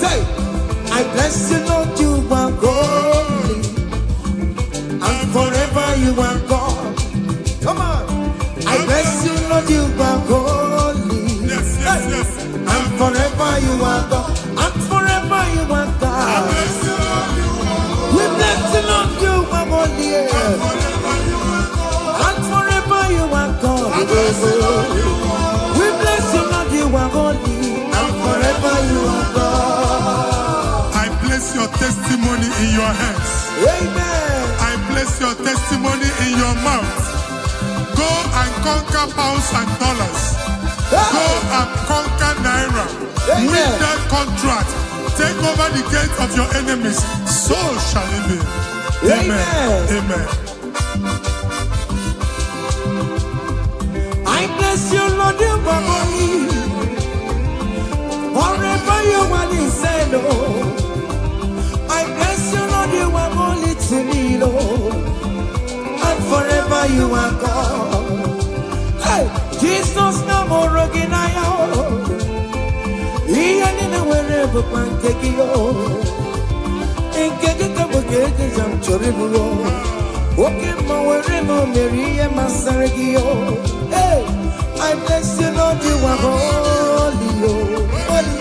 Say, I bless you, Lord, you are holy, and forever you are God. Come on, I bless you, Lord, you are holy, yes. And forever you are God, and forever you are God. We bless you, Lord, you are holy, and forever you are God. We bless you, Lord, you are holy, and forever you are God. I place your testimony in your hands. Amen. I place your testimony in your mouth. Go and conquer pounds and dollars. Go and conquer naira. Amen. Win that contract. Take over the gate of your enemies. So shall it be. Amen. Amen. I bless you, Lord, you are holy. Forever you are the same, Lord. I bless you, Lord, you are holy to me, Lord. And forever you are God. Hey, Jesus, no more again, I am. He ain't wherever one take you. In Kajaka, I'm Choribu. Okay, my wherever Mary and Masaragio. Hey, I bless you, Lord, you are holy, holy,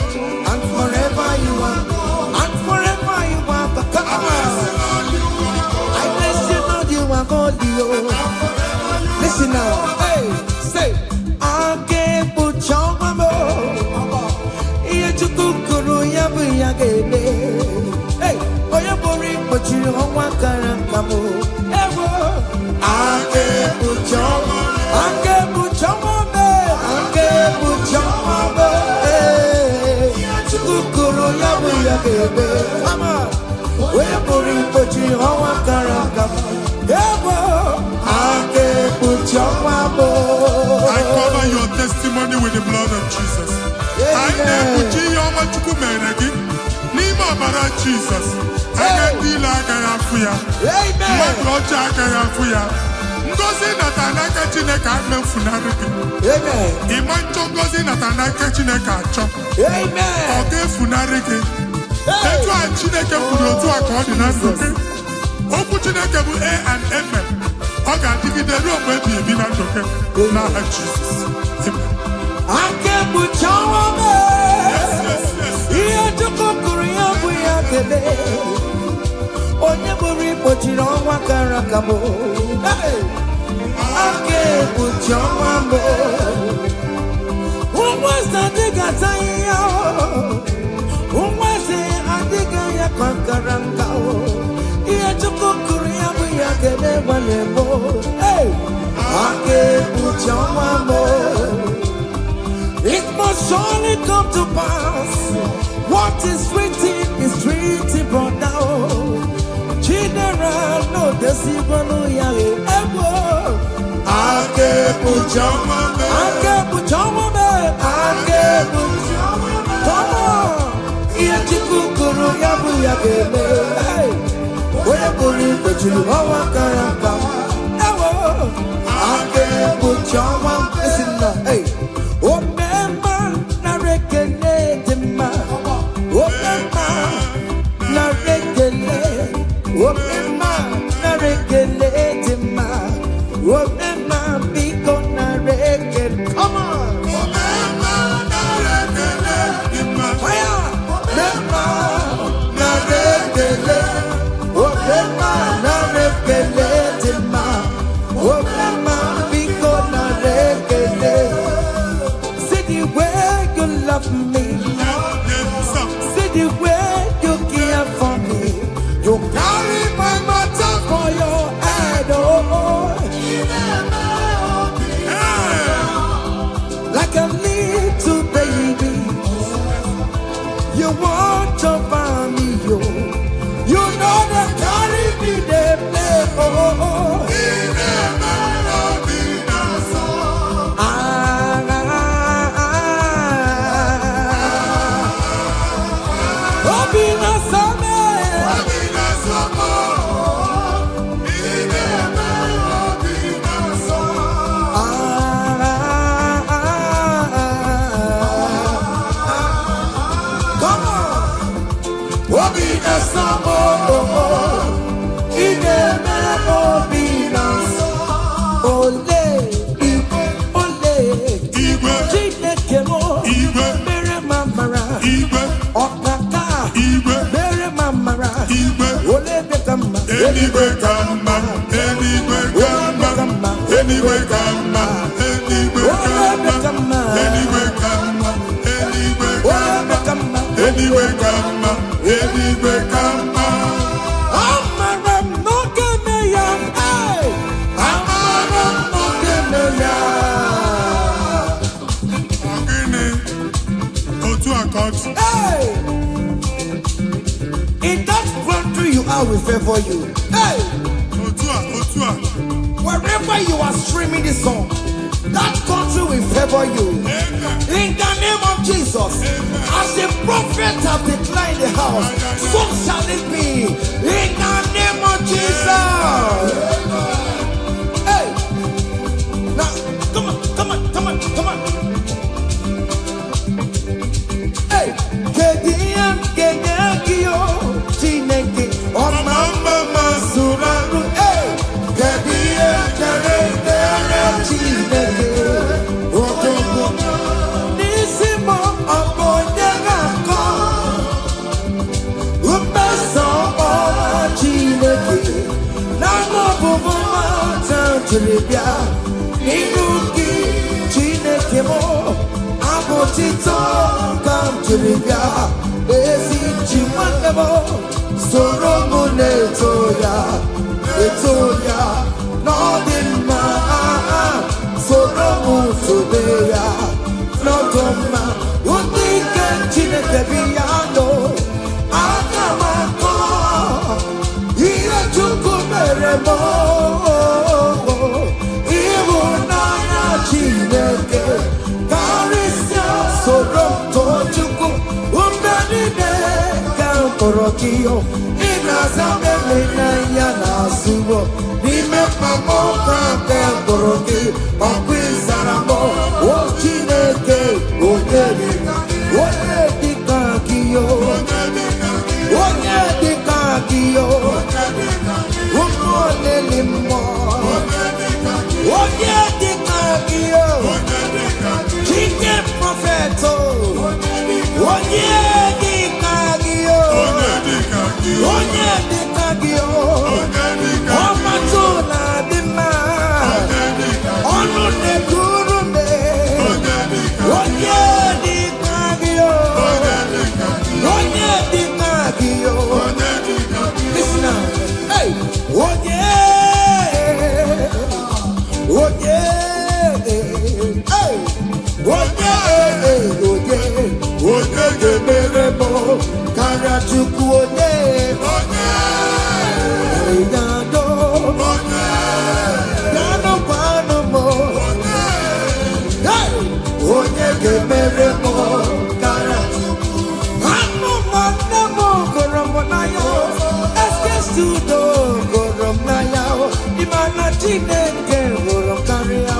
and forever you are, and forever you are. Come on, I bless you, Lord, you are holy, listen now, hey, say, I can't put your mama. Hey, oh, you're boring, but you don't want to come. I can't put your mama. I can't put your mama. I can't put your mama. Jesus. Anya ndile agaghị afụ ya. Mmadụ ọjọọ agaghị afụ ya. Ngozi nata n'aka Chineke amefunarị gị. Ịma nchọ ngozi nata n'aka Chineke achọ. Ọ ga-efunarị gị. Etu a Chineke kwuru otu a ka ọ dị na ndụ gị. Okwu Chineke bụ A and Amen. Ọ ga-adịgide ruo mgbe ebighị ebi na ndụ gị n'aha Jizọs. Ihe Chukwu kwuru ya bụ ya kele. Onye bụrụ igbochiri ọnwa kara aka m. Aka ekpuchi ọnwa m. Ụmụazị adịghị ata ya. Ụmụazị adịghị ya ka nkara nka. Ihe Chukwu kwuru ya bụ ya kele gbanye m. Aka ekpuchi ọnwa m. It must surely come to pass. What is written, brother. General, no, the Sibano Yale. I gave Pujama, come on. Yachikuru Yabu Yagame. Where believe that you are Karaka. I gave Pujama, listen now, hey. Oh, man, na rekele ma. Oh, man, na rekele. Oh, man, na rekele ma. Oh, man, biko na rekele. Come on. Oh, man, na rekele ma. Fire. Man, na rekele. Oh, man, na rekele ma. Oh, man, biko na rekele. The way you love me, see the way you care for me. You carry my matter for your head, oh. Like a little baby, you want to find me, you know that carry me there, oh. Anyway, come on, anyway, come on, anyway, come on, anyway, come on, anyway, come on, anyway, come on, anyway, come on, anyway, come on. I'm not gonna yam, hey, I'm not gonna yam. Go to a court. Hey, in that country you are, we favor you. Hey! Otua. Wherever you are streaming this song, that country will favor you. Amen. In the name of Jesus. Amen. As the prophet have declared the house, so shall it be. In the name of Jesus. Hey! Now, come on. Hey! Chineke, oh mama suraru, hey, Gadia, Chineke, oh Nisimo, Aboyagako, Upeso, oh Chineke, Namo Buma, Tantribia, Inuki, Chineke mo, Abotito, Tantribia. Esi chimanebo soromo netoya nodima soromo tobeya nodoma unike chineke biyano akamako ire chukwu meremo ibu n'anya Chineke karịsịa soro tochukwu ume korokio ina zamele na ya na subo nime pamoka ke koroki okwizaramo o chineke onye dikakio onye dikakio onye limo onye dikakio Chicken Propheto onye dikakio onye dikakio ọmatụla dị mma ọnụ na-ekuru me onye dikakio onye dikakio listen now hey onye gemere mo kara chukwu onye yado yado kwano mo onye gemere mo kara anu mwana mo korom na ya eske studo korom na ya imana chineke korom kari ya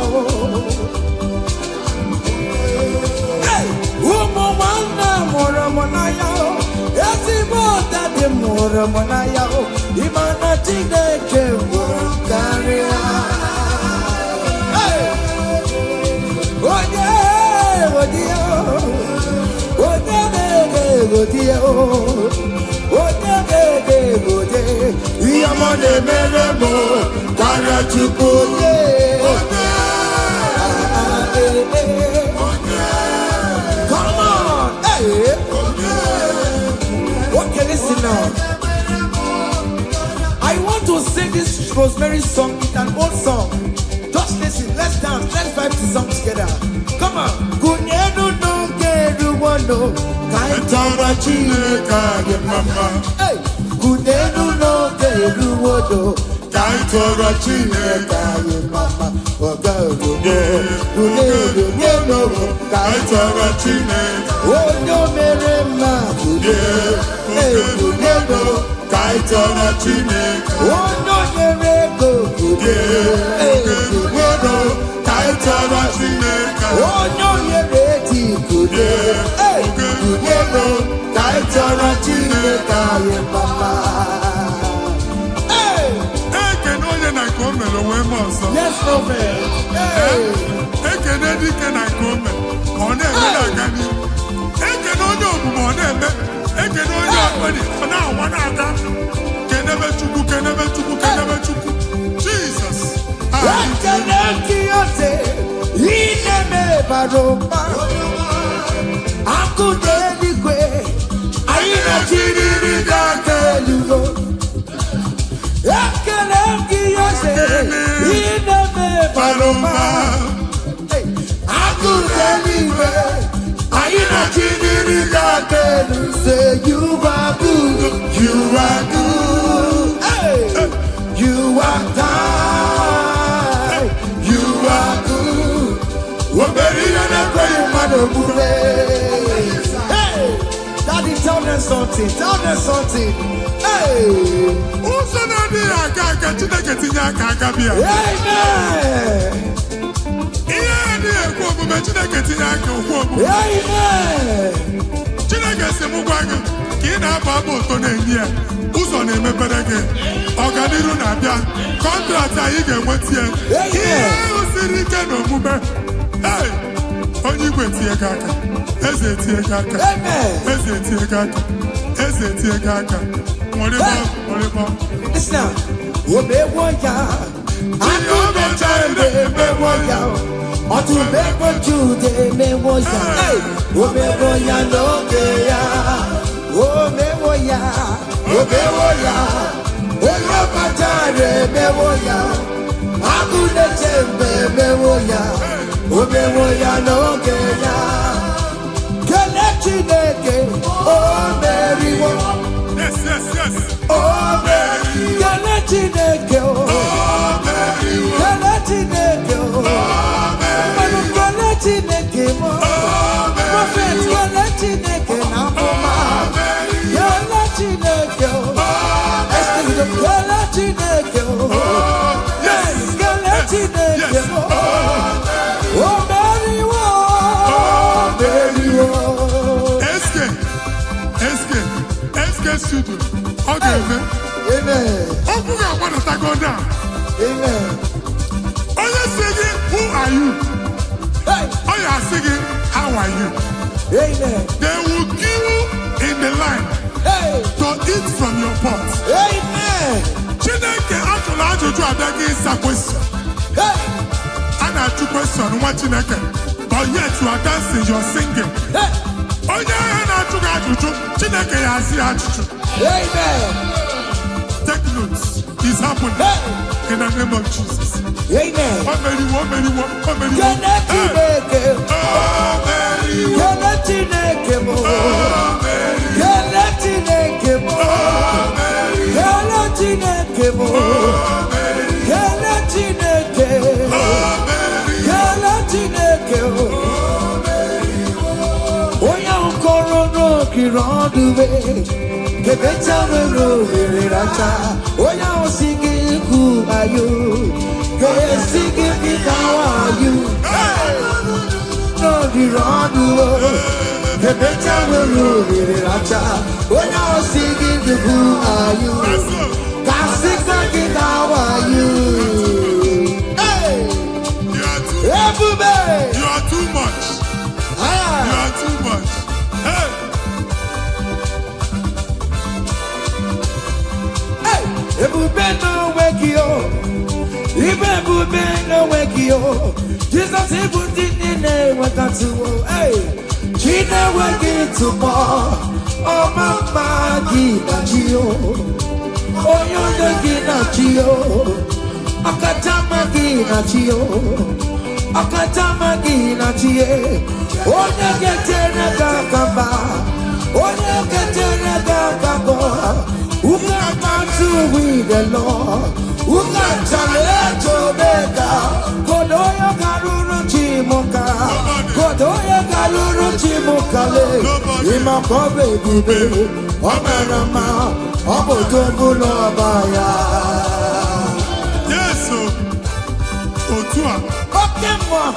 Moramanayo, Imana Tineke, Karia. Oh yeah, oh dear, oh dear, oh dear, Yamane Meremo, Kara Chukule. Come on, hey. Okay, listen now. I want to sing this Rosemary song. It's an old song. Just listen. Let's dance. Let's vibe to song together. Come on. Kunyenu no keru wano kaitara chineka ye mama. Hey. Kunyenu no keru wano kaitara chineka ye mama. Kunyenu no kaitara chineka. Oh no mere ma kunyenu kaitara chineka. Oh no mere go kunyenu kaitara chineka. Oh no mere ti kunyenu kaitara chineka ye mama. Hey, Ekene onye na nke o mere onwe m ọzọ. yes prophet. Hey, Ekene dike na nke o mere ọ na-eme na-aga n'ihu. Ekene onye omume ọ na-eme. Ekene onye akpịrị ọ na-awa na-aga. Kenebe Chukwu, kenebe Chukwu, kenebe Chukwu. Jesus. ekele kiyote ineme baroma akụda eluigwe anyị na-echiriri ga-elugo. Ekele kiyote ineme baroma akụda eluigwe anyị na-echiriri ga-elu. Say you are good, you are good, hey. You are kind, you are good. Hey, Daddy, tell them something, tell them something. Hey, Ụzọ na-adịghị aga aga Chineke tinye aka aga bịa. amen, Ihe adịghị ekwu omume Chineke tinye aka okwu omume. amen. Chineke si m gwa gị ka ị na-abụ abụ ụtọ na-enye ya ụzọ na-emepere gị ọganiru na-abịa kọntraktị anyị ga-enweta ya ihe ahụ siri ike na omume. Hey! Onye igwe tie gị aka, eze tie gị aka, eze tie gị aka, eze tie gị aka. Nwụrịbọ. Listen, omewo ya, akụ na-eche mbe emewo ya, ọtụ mewo Jude emewo ya, omewo ya n'oge ya, omewo ya, onye ọkpachara emewo ya, akụ na-eche mbe emewo ya, omewo ya n'oge ya. Kele Chineke, o meriwo. Yes. Oh, Mary, Kele Chineke, oh, Kele Chineke, oh, Kele Chineke, oh, Prophet, Kele Chineke, na mama, Kele Chineke. SK studio. Okay, man. Amen. Open your one to go down. Amen. Oh, you're singing, who are you? Hey. Oh, you're singing, how are you? Amen. They will queue in the line Hey. to eat from your pot. Amen. Chineke atụrụ ajụjụ abịaghị ịsa question. Hey. A na-ajụ question nwa Chineke, but yet you are dancing, you are singing. Hey. Onye ahịa na-ajụ gị ajụjụ, Chineke ya asị ya ajụjụ. Amen. Take notes. It's happening. Hey. In the name of Jesus. Amen. Omeriwo. Kene Chineke. Omeriwo. Kene Chineke mo. Kene Chineke mo. Kene Chineke mo. Kene Chineke. Kene Chineke mo. Oya nkoro n'okiri ọdụbe. Kebecha nwere ohere racha. Oya osigi ikwu ayo. Kesigi bikawa ayo. N'okiri ọdụbe. Kebecha nwere ohere racha. Oya osigi ikwu ayo. Kasika bikawa ayo. Ebube. You are too much. You are too much. Hey. Ebube no wake you. Ebube no wake you. Jesus ebute nine wakati wo. Hey. Chine wake to more. Oh mama gina chio. Oh yonde gina chio. Akatama gina chio. Akatama gina chie. Onye getene kakamba. Onye getene kakamba. Who can to with the Lord? Who can challenge Omega? Kodoya Karuru Chimoka. Kodoya Karuru Chimokale. Imakobe Bibe. Omerama. Obotobulo Abaya. Yes, so. Otua. Okay, moi.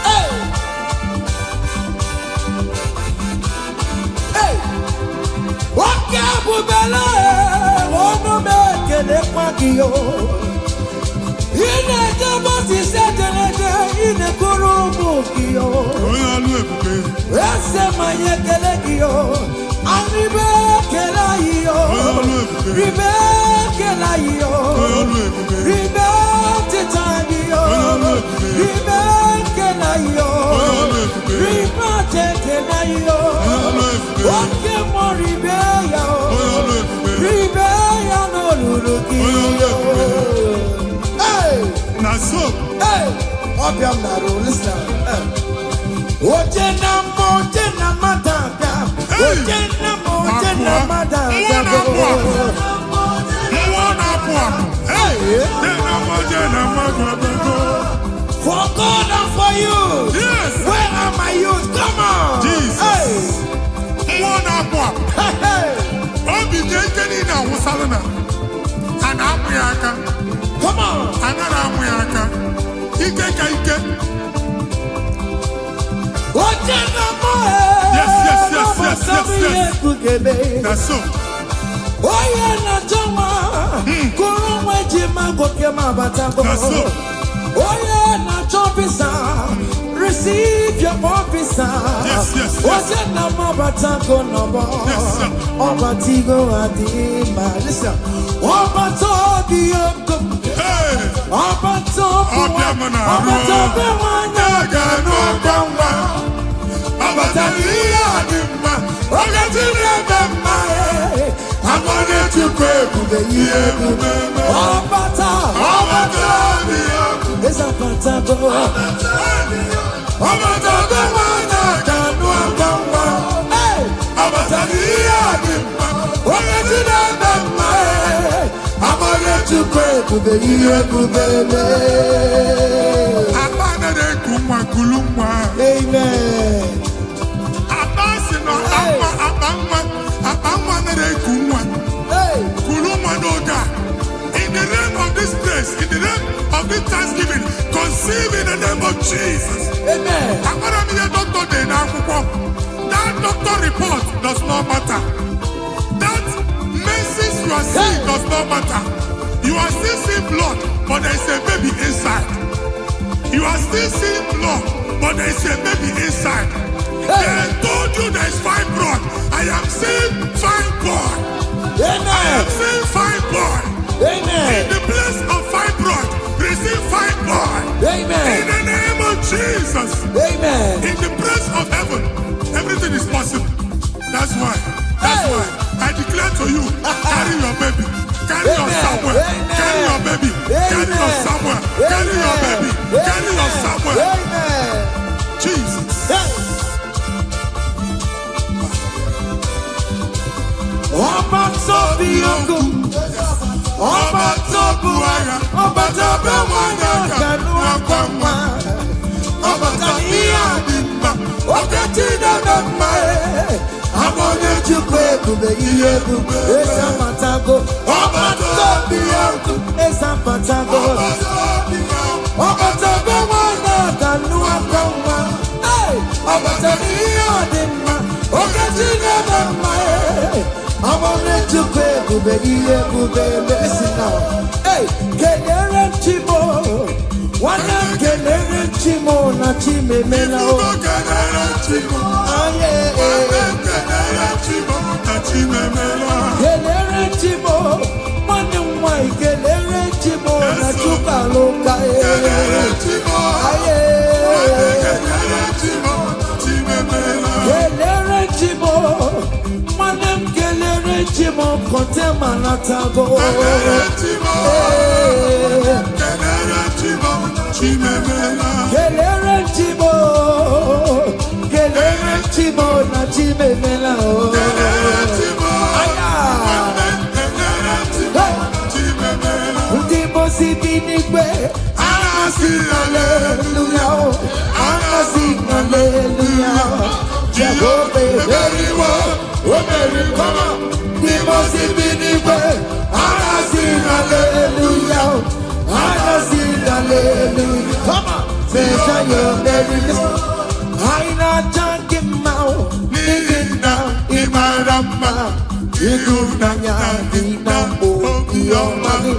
Hey. Hey. Waka bubele, ono mekele kwakio. Ine jabo si setenede, ine kurumu kio. Oya lu ebube. Ese maye kele kio, aribe kela iyo. Oya lu ebube. Ribe kela iyo. Oya lu ebube. Ribe titaniyo. Oya lu ebube. Ribe kela iyo. Oya lu ebube. Ribe tekela iyo. Oya lu ebube. Wake mo ribe ya o. Oya lu ebube. Ribe ya no luluki Oya lu yo. Hey, Na so. hey, obiam na ro listen. Oje na matanga. Oje na matanga. Hey. For God and for you. Yes. Where are my youth? Come on. Jesus. Hey, hey, hey. Obi jekeni na wusalana. Ana amuyaka. Come on. Anara amuyaka. Ike ka ike. Oje na mo. Yes. That's so. Oye na jama. Kuru mweji magoke mabatango. That's so. Oye na chopisa. Receive your officer. Yes. Oye na mabatango nobo. Yes, sir. Obatigo adima. Listen. Obatobi yoko. Hey. Obatobi Obiamana. Obatobi wanya. Gano gangwa. Abataliya dimma. Ogatire bemma. Amane tukwe kube yebube. Obata Obatobi yoko. Esa patago. Obatobi wanya. Gano gangwa. Hey. Abataliya dimma. Ogatire bemma. Amane tukwe kube yebube. Abana de kumwa kulumwa. Amen. Abasi no abangwa na de kumwa. Hey. Kulumwa noga. In the name of this place, in the name of this Thanksgiving, conceive in the name of Jesus. Amen. Agbara mi ye doctor de na akwụkwọ. That doctor report does not matter. That menses you are seeing does not matter. You are still seeing blood, but there is a baby inside. You are still seeing blood, but there is a baby inside. They told you there is fibroid. I am seeing fine boy. I am seeing fine boy. In the place of fibroid, receive fine boy. In the name of Jesus. In the place of heaven, everything is possible. That's why I declare to you, carry your baby. Carry your somewhere. Carry your baby. Carry your somewhere. Carry your baby. Carry your somewhere. Jesus. Ọba tó bí ogun, ọba tó bu ara, ọba tó bẹ wọn náà kẹnu ọkọ mọ, ọba tó yíyá bí mọ, ọkẹ tí dàgbà mọ ẹ, àwọn oníjúkọ ebùbẹ yíyẹ ebùbẹ ẹsẹ pàtàkó, ọba tó bí ogun, ẹsẹ pàtàkó, ọba tó bẹ wọn náà kẹnu ọkọ mọ, ọba tó yíyá bí mọ, ọkẹ tí dàgbà mọ ẹ. I wanna to pay to be here to be blessing now. Hey, Kenere Chimo, one of Kenere Chimo, na Chime Melo. Kenere Chimo, yeah, Kenere Chimo, na Chime Melo. Kenere Chimo, one of my Kenere Chimo, na Chuka Loka. Kenere Chimo, yeah, Kenere Chimo, Chime Melo. Kenere Chimo. Chimo kote manatago. Kenere Chimo, Chimemela. Kenere Chimo, Kenere Chimo na Chimemela. Kenere Chimo, Chimemela. Ndipo sibinigwe, anasi hallelujah, anasi hallelujah. Jehovah very well, very well. We must be the way. I sing hallelujah. I sing hallelujah. Come on, say your merry. I not junk him out. Living down in my rama. You do not need no your money.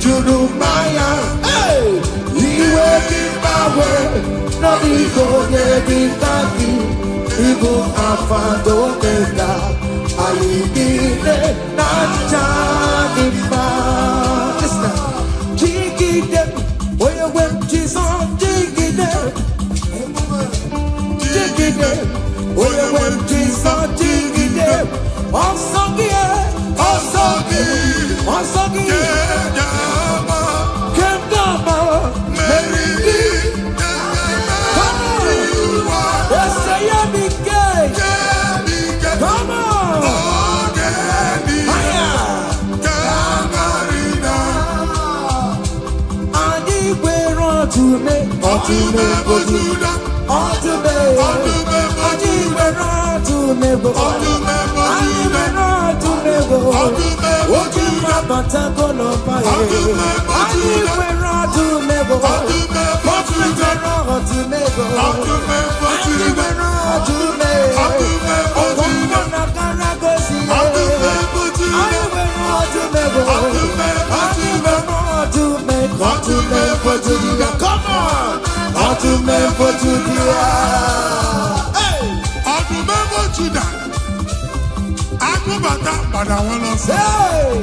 Jurumaya. Hey, he will give my way. No, he go get it back. He go up and don't Aligile Najanima. Listen, Jigide, where went Jesus? Jigide, Jigide, where went Jesus? Jigide, Osagie, Kendama, Mary, come on, let's say I'm gay, come on. Come on! For Judah. Hey! Remember Judah. I go back that, but I want to say,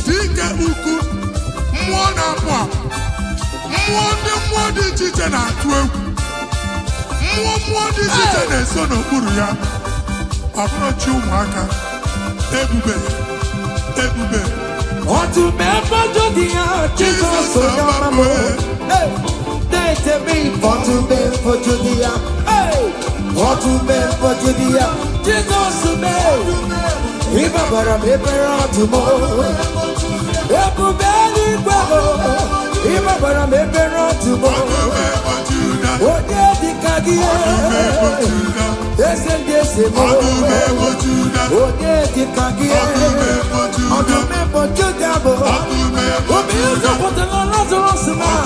Dike Uku, Mwana Pwa, Mwadi Chichen at 12, Mwadi Chichen and son of Kuruya, Approach you, Maka, Ebube. Want to remember Judah, Jesus, so hey! Tell me what to make for Judea. Hey, what to make for Judea. Jesus to me. If I got a paper tomorrow, if you barely go, if I got a paper tomorrow, what did the Kagia? Yes, and yes, what did the Kagia? On the map for Judah, what music for the Lazarus man.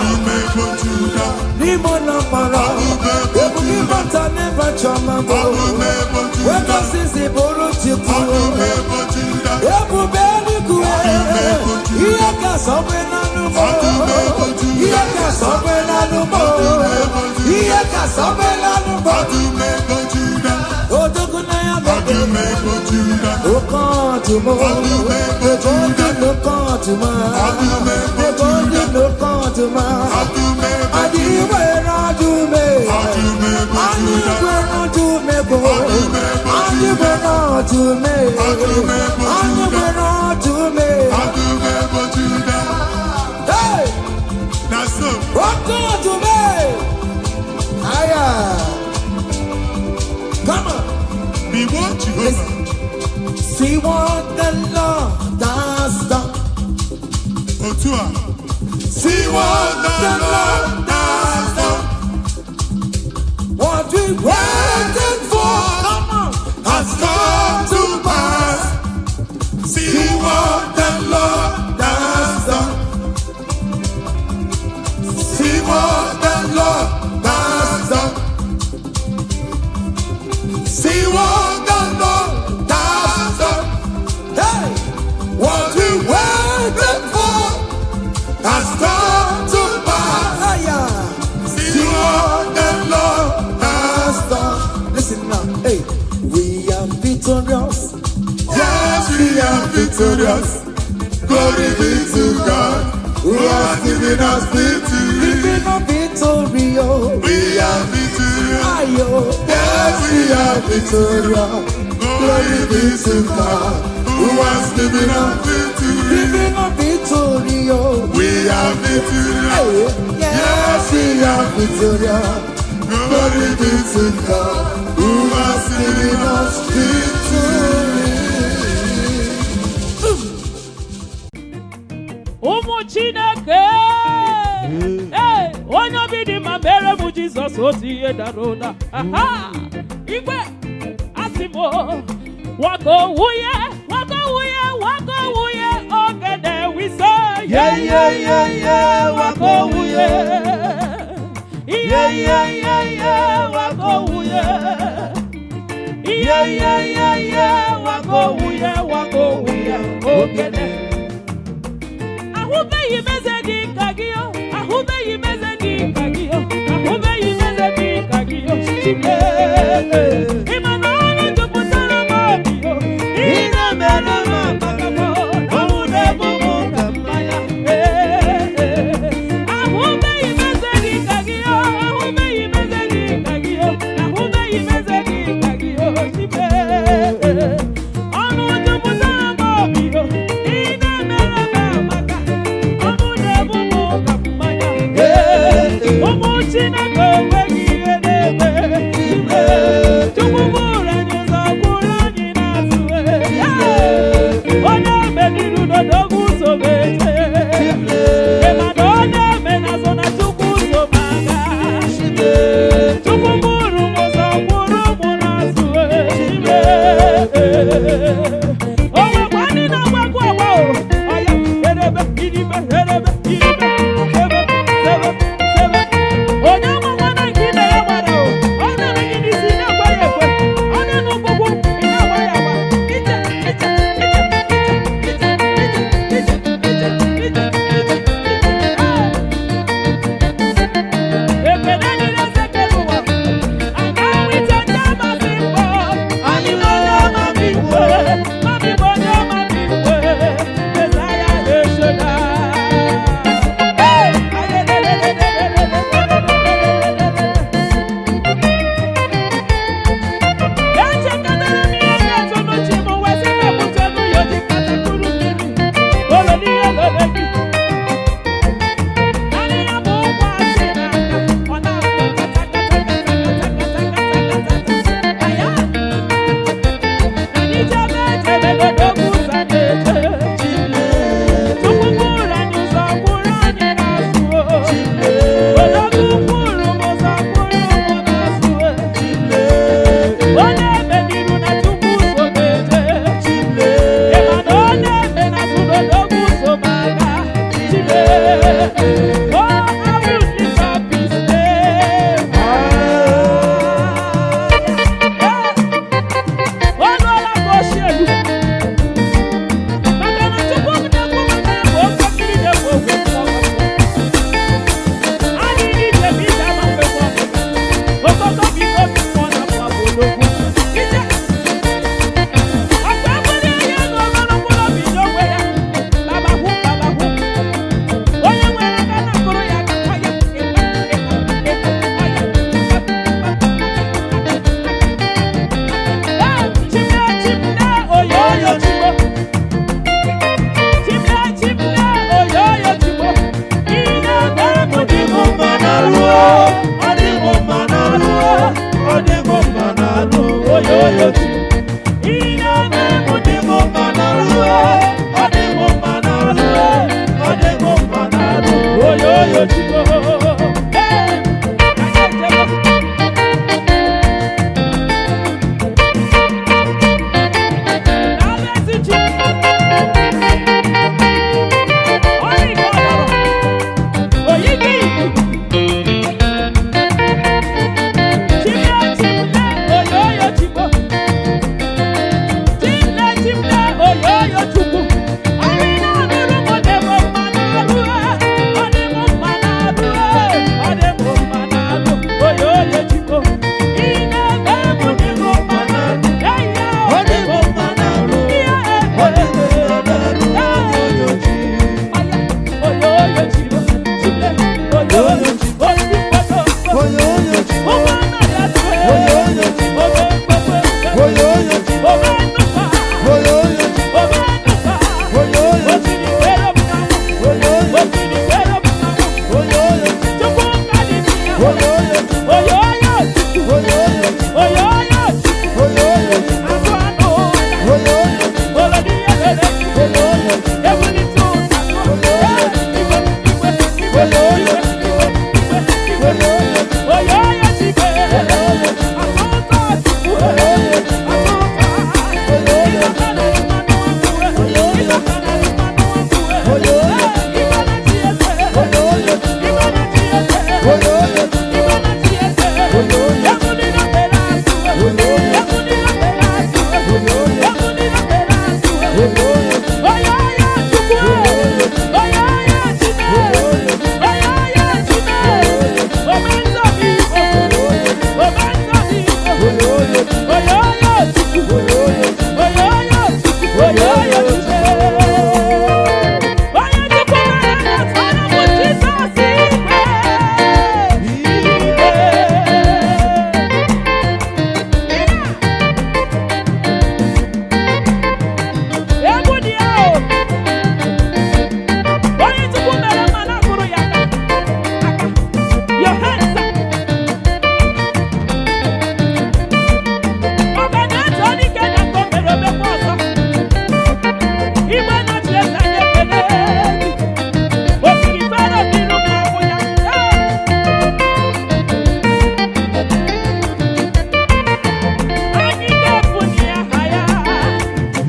Limona para, bata never chama bo. Weka sisi boro chitu. Ebu beli kue. Iyaka sobe na numo. Iyaka sobe na numo. Iyaka sobe na numo. Odoguna ya bebe. Okantumo. Okantumo. Okantumo. Adiwe na dume. Adiwe na dume bo. Adiwe na dume. Adiwe na dume. Hey! Naso. Okantume. Aya. Come on. Be what Jehovah. See what the Lord has done. Otua. See what the Lord has done. What we waited for, come on, has come to pass. See what the Lord has done. See what the Lord has done. See what the Lord has done. Hey, what we waited for has come to pass. See what the Lord has done. Listen now, hey, we are victorious. Yes, we are victorious. Glory be to God who has given us victory. Living a victory, oh. We are victorious. Ayo. Yes, we are victorious. Glory be to God who has given us victory. Living a victory, oh. We are victorious. Yes, we are victorious. Glory be to God who has given us victory. Ụmụ Chineke, onye obi dị mma mere m Jizọs otu ihe dara ụda. Igwe asị m wako wuye ogede wise wako wuye wako wuye wako wuye ogede. Ahụbeghị meze dị ka gị o, ahụbeghị meze dị ka gị o, ahụbeghị meze dị ka gị o, Chineke. Ị ma na ọnụ jupụtara m obi o, ị na-emere m amaka m o, na mụ na-ebu m ka mmanya. Ahụbeghị meze dị ka gị o, ahụbeghị meze dị ka gị o, ahụbeghị meze dị ka gị o, Chineke. Ọnụ jupụtara m obi o, ị na-emere m amaka. Ụmụ Chineke onweghị ihe na-eme. Chukwu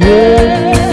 Yeah.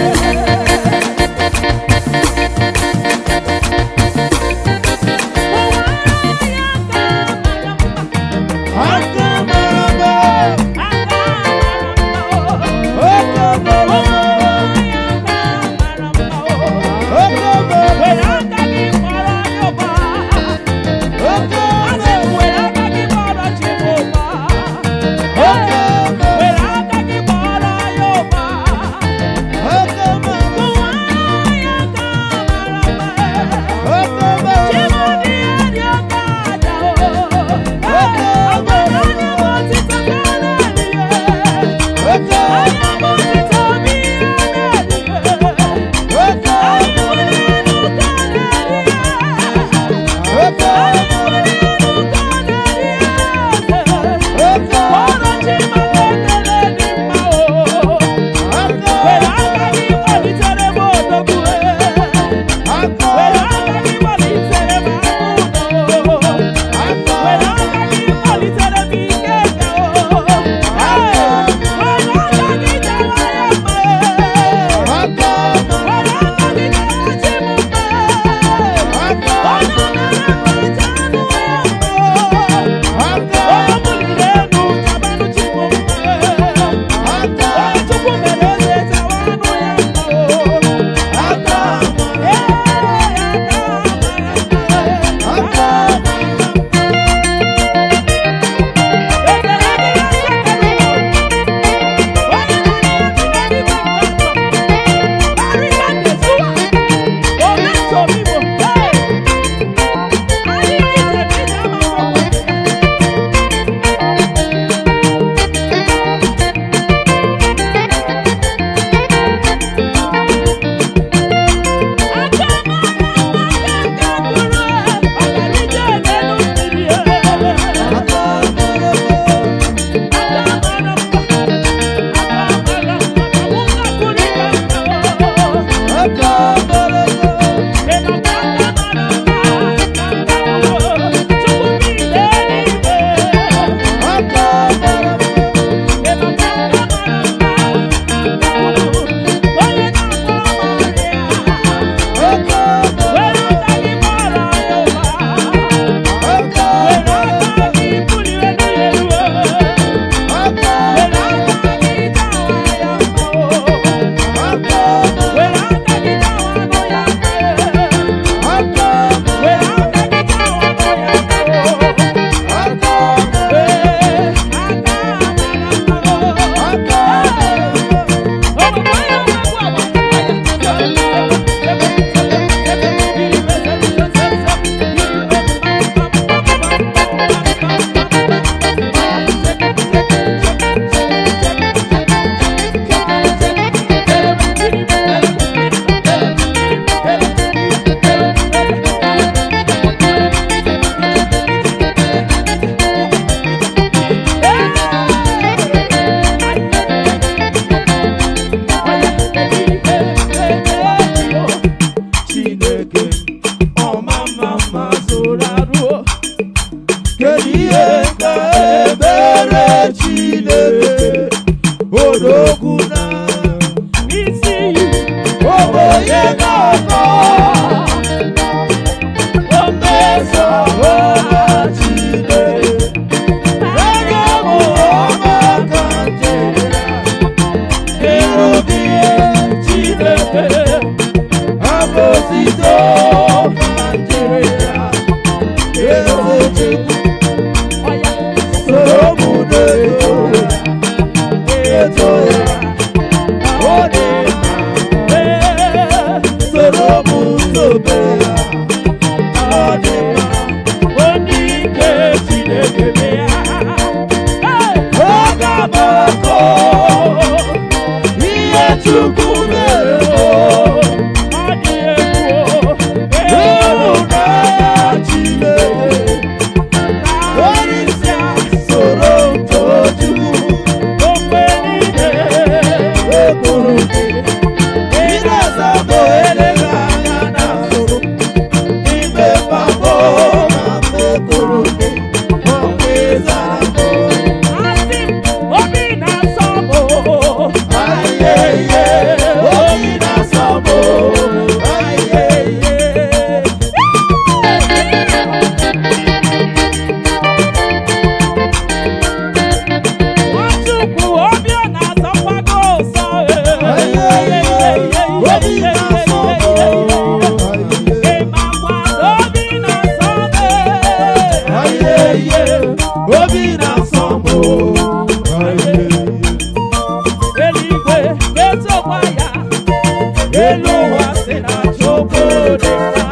elu ụwa si na Chukwu dị mma.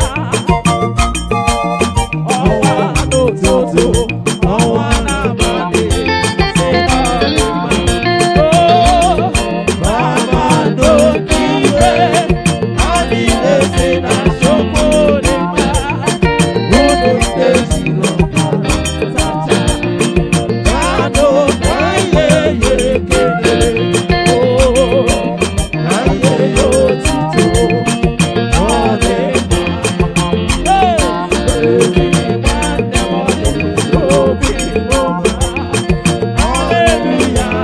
Ọnwa n'ụtụtụ, ọnwa n'abalị si na ọ dị mma. Oh, kpakpando n'igwe, ha niile si na Chukwu dị mma. Unu steziri ọbara nzacha, kpakpando na ihe ya ekele. Oh, na ihe ya otito, ọ dị mma. Ezi nwanne m, ọ dị obi m mma. Hallelujah.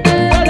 Yeah.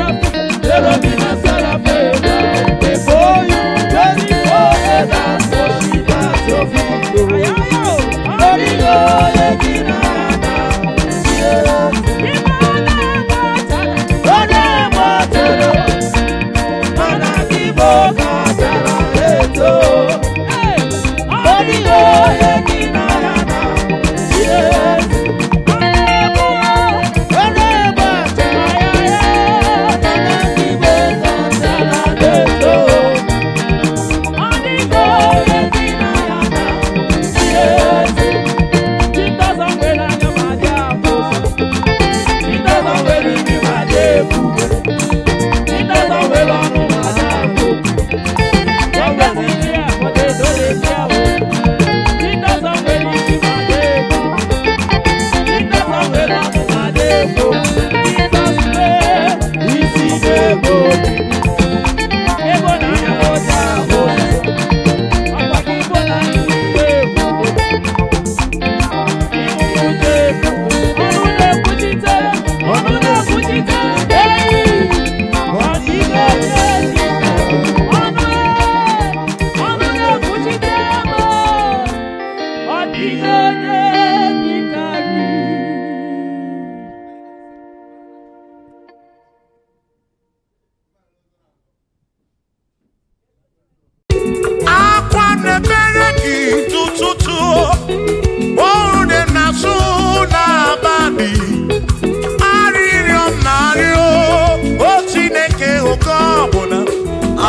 onye na-asụ n'abalị arịrịọ m na-arịọ o Chineke oke ọbụla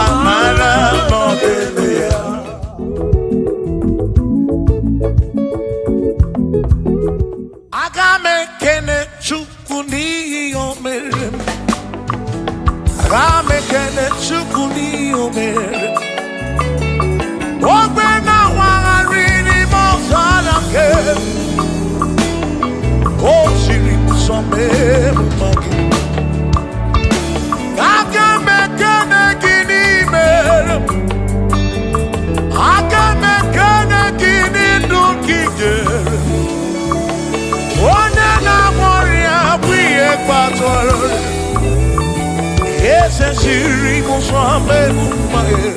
amara n'ọdịnihu ya. Aga m ekene Chukwu n'ihi o mere m. Aga m ekene Chukwu n'ihi o mere m. Ogbe na-awagharị n'ime ọzara nke o jiri nsọ mee mma gị. Aga m ekene gị n'ime m. Aga m ekene gị n'ndụ gị nyere m. Onye na-agwọ ọrịa bụ ihe kpatara eze jiri nsọ mee mma gị.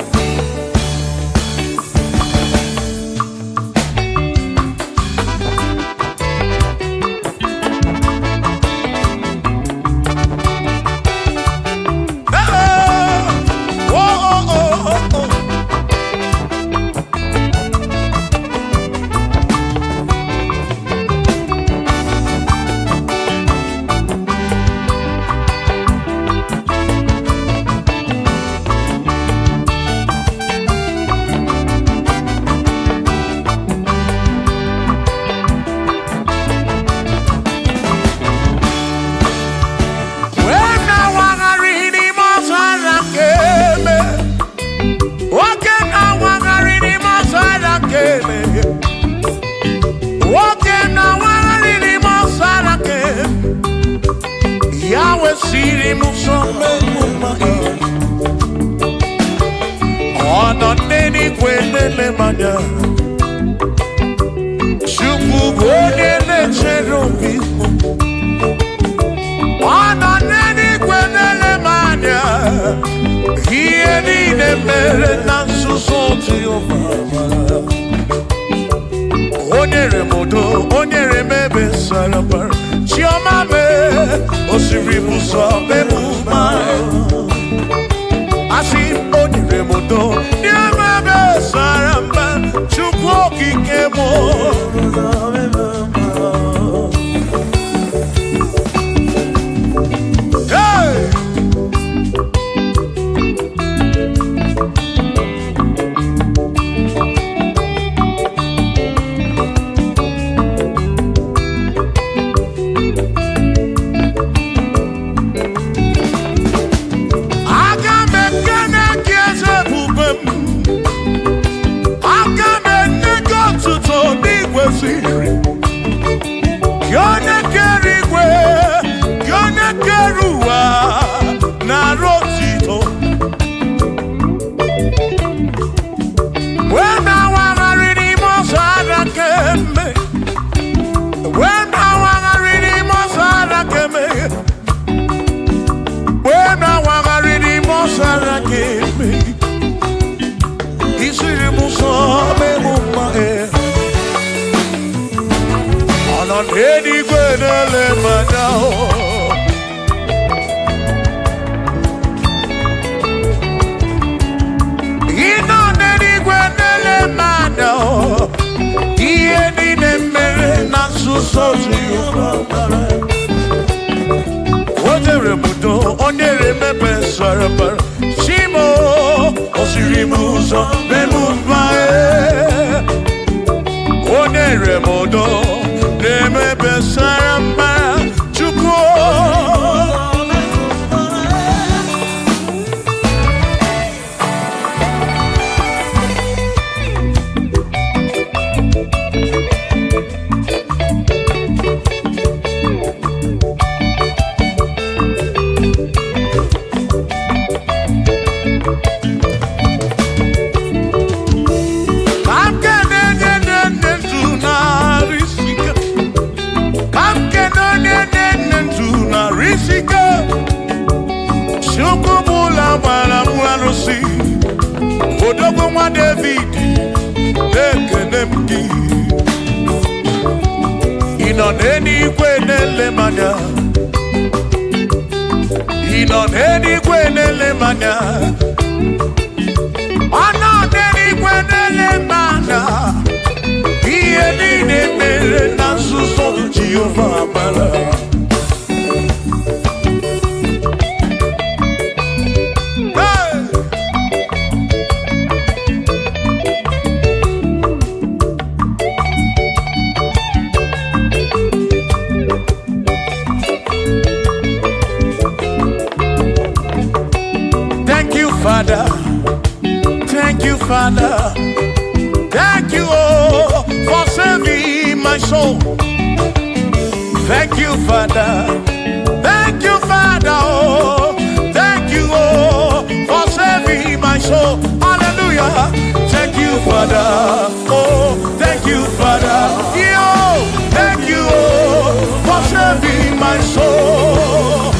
Ihe Thank you, Father. Thank you, Father. Thank you, oh, for saving my soul. Thank you, Father. Thank you, Father. Oh, thank you, oh, for saving my soul. Hallelujah. Thank you, Father. Oh, thank you, Father. Yo, thank you, oh, for saving my soul.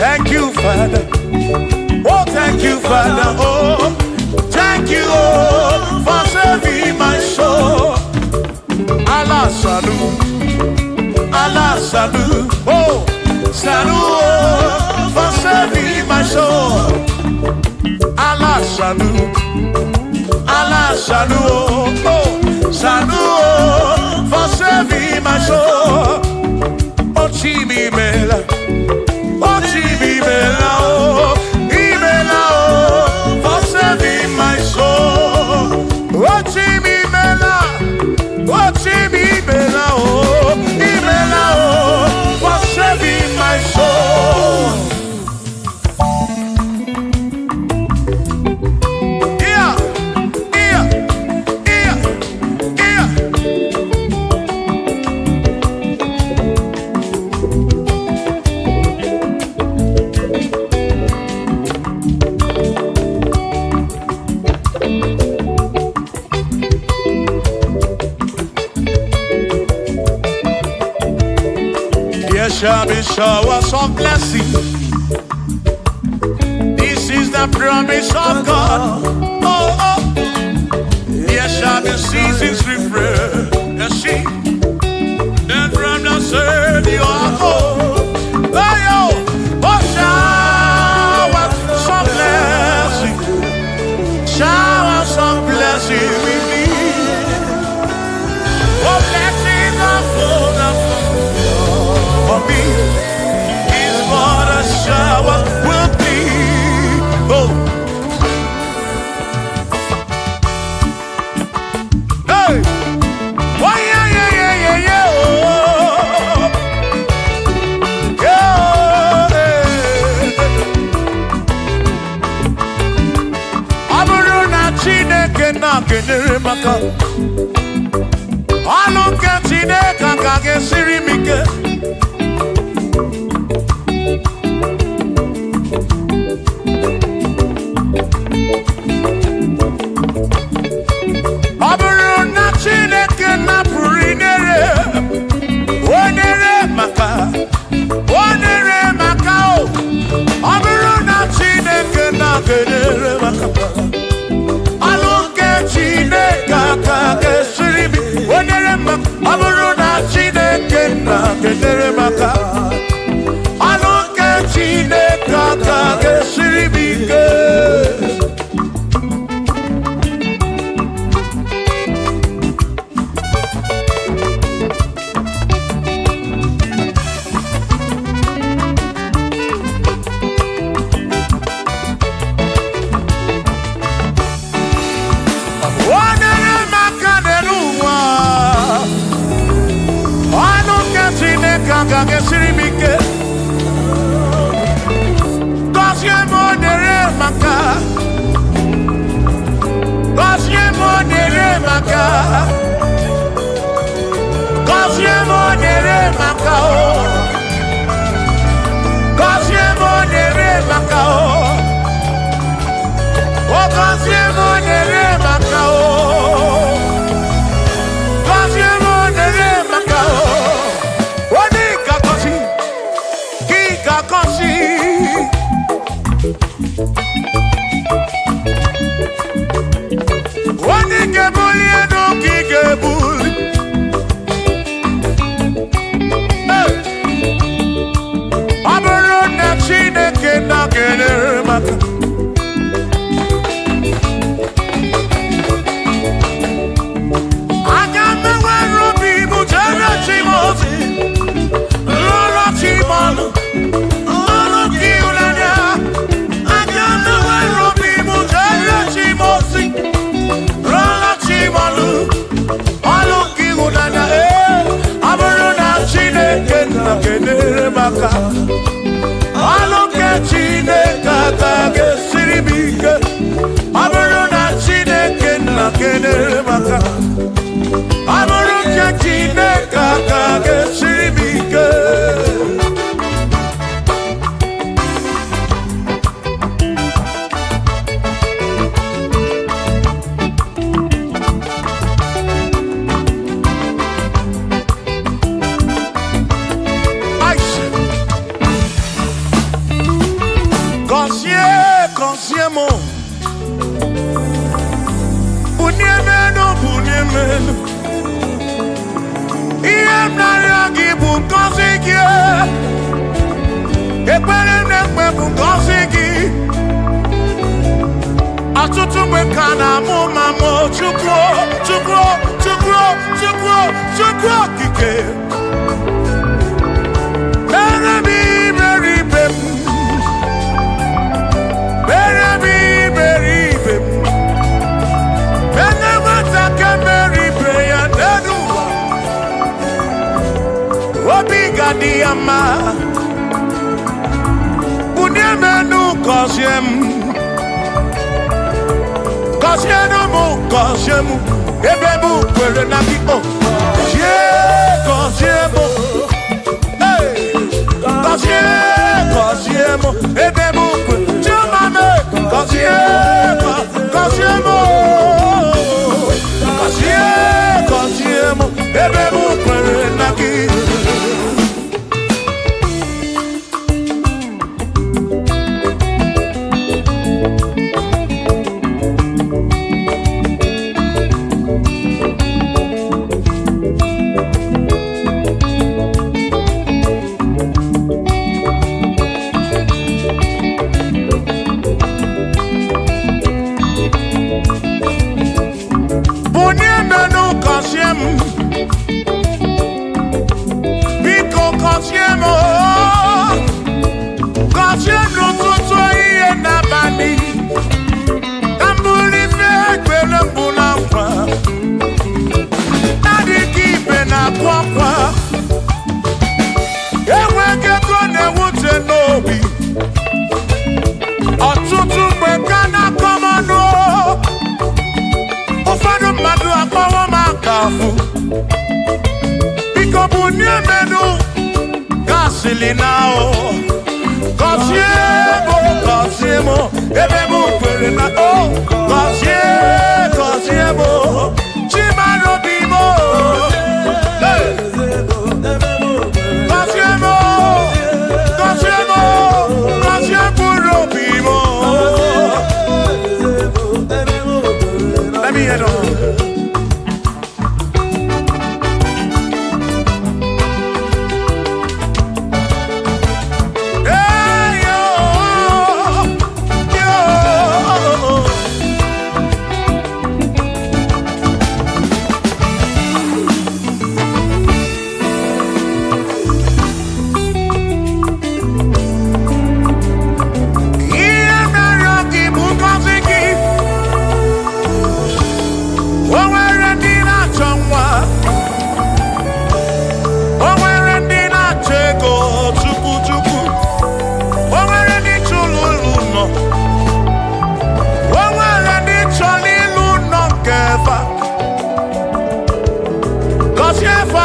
Thank you, Father. Oh, thank you, Father. Oh, thank you, oh, for saving my soul. Allah salut, Allah salut. Oh, salut, oh, for saving my soul. Allah salut, Allah salut. Oh, salut, oh, for saving my soul. Oh, Chibi Mela. Oh, Chibi Mela. Oh, Imela. Oh, for saving my soul. Oh, Chibi Mela. Oh, Chibi Mela. Oh, Imela. Oh, for saving my soul. Yeah, yeah, yeah, yeah. There shall be showers of blessing. This is the promise of God. Oh, oh. There shall be seasons refreshing. And from the sun you are home. Oh, yo. Oh, showers of blessing. Showers of blessing we need. Oh, blessings of fullness. For me, is what a shower will be. Oh, hey, oh yeah, yeah, yeah, yeah, yeah. Oh, yeah. Aburu na Chineke na kenere maka. Alu ke Chineke ka gesiri mike. Get maka. Gọzie m nyere maka o. Gọzie m nyere maka o. O gọzie m nyere maka o. Gọzie m nyere maka o. O dị ka gọzi, gị ka gọzi. Onye ga-ebuli elu ka ị ga-ebuli. Ọ bụrụ na Chineke na-enyere maka. Aga m enwere obi m jere chi m ozi, lụrụ chi m ọnụ, lụrụ gị ụlanya. Aga m enwere obi m jere chi m ozi, lụrụ chi m ọnụ, ọnụ gị ụlanya. Ọ bụrụ na Chineke na-enyere maka, ọnụ nke Chineke aka ga-esiri m ike. Ọ bụrụ na Chineke na-enyere maka, ọ bụrụ nke Chineke aka ga-esiri m ike. Gọzie m, bunie menu, bunie menu. Ihe m na-arịọ gị bụ ngọzi gị. Ekpere m na-ekpe bụ ngọzi gị. Ọtụtụ mgbe ka na-amụ ma mụ Chukwu, Chukwu, Chukwu, Chukwu, Chukwu okike. Mere m iberibe m. Mere m iberibe m. Mere nwata ka meribe ya n'elu ụwa. Obi ga-adị ya mma. Bunie m enu, gọzie m. Gọzie m, gọzie m. Ebe m kwere na gị, o. Gọzie m. Gọzie, gọzie m. Ebe m kwere. Gọzie, gọzie m. Gọzie, gọzie m. Ebe m kwere na gị. Biko gọzie m, gọzie n'ụtụtụ ihe n'abalị. Ka m bụrụ ife ekpere mbụ na nkwa. Adịghị ibe na-akwa akwa. Enweghị ego na-ewute n'obi. Ọtụtụ mgbe ka na-akọ m ọnụ. Ụfọdụ mmadụ akpọwo m aka afụ. Biko bunie menu, gasili na o. Gọzie m, gọzie m. Ebe m kwere na o. Gọzie, gọzie m. Chimano bi m. Gọzie m, gọzie m. Gọzie mkpụrụ obi m. Let me hear it.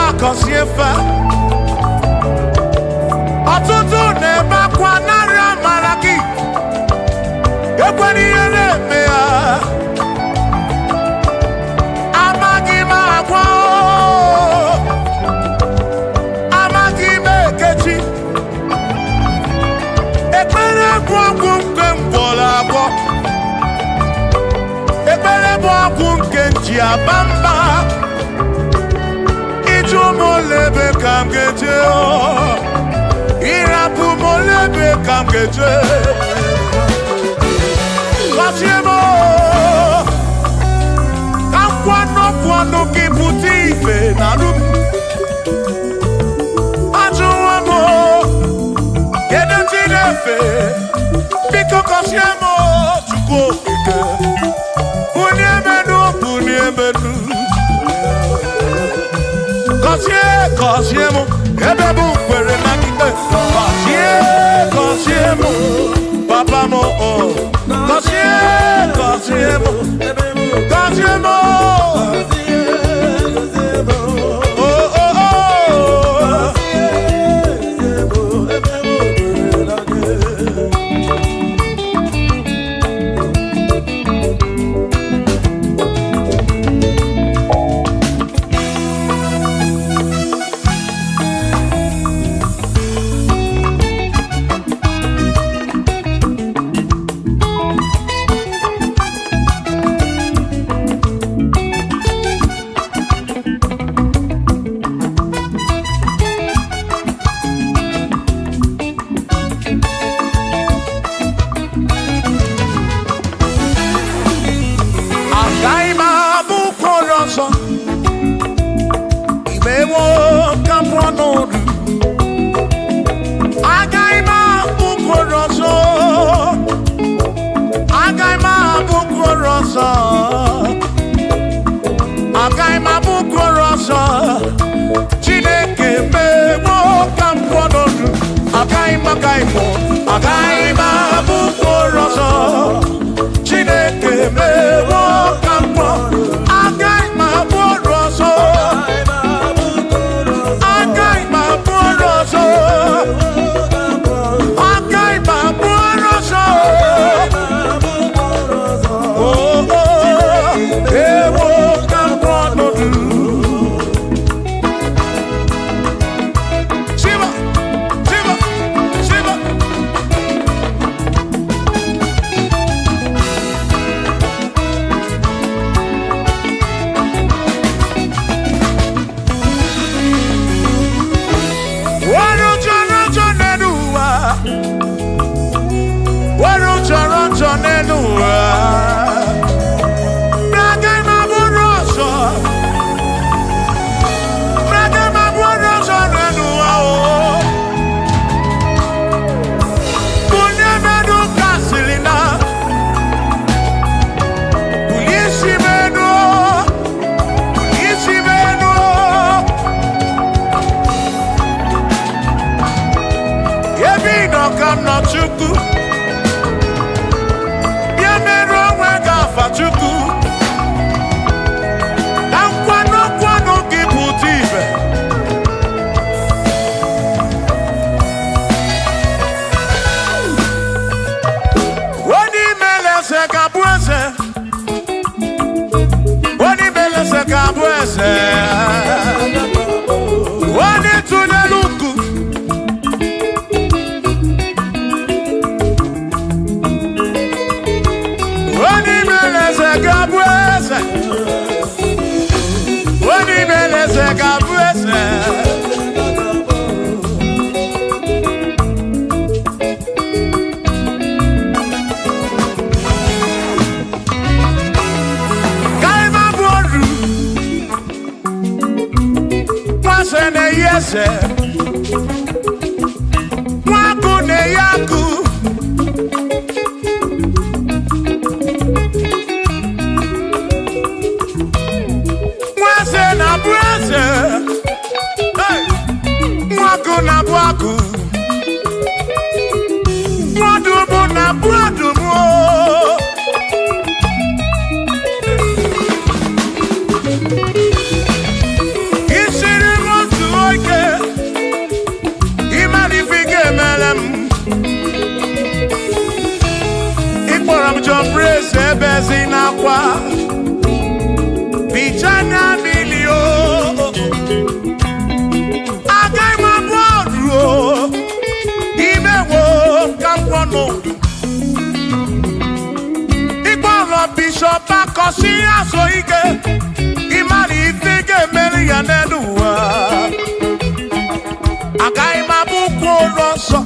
akọsi efe ọtụtụ na-ebe akwa narị amara gị ekwere ihe na-eme ya amaghị m agwa amaghị m ekechi ekpere bụ ọgwụ nke ngwọrọ agwọ ekpere bụ ọgwụ nke nji aba mba ịjụ m olebe ka m ga-eje ịrapụ m olebe ka m ga-eje gọzie m ka nkwọnụ gị pụta ife na rum ajụwa m kedu chi na-efe biko gọzie m Chukwu okike bunye menu gọzie m ebe bụ kwere na ikpe gọzie m papa m gọzie m Chineke mewo ka m pụọ n'ọdụ agaghị m abụ mkpụrụ ọzọ Chineke mewo ka m pụọ agaghị m abụ ọrụ ọzọ agaghị m abụ ọrụ ọzọ agaghị m abụ ọrụ ọzọ ewo ka m pụọ n'ọdụ Isiri mo so ike ịmara ife ga-emeri ya n'elu ụwa agaghị m abụkwa ụlọ nsọ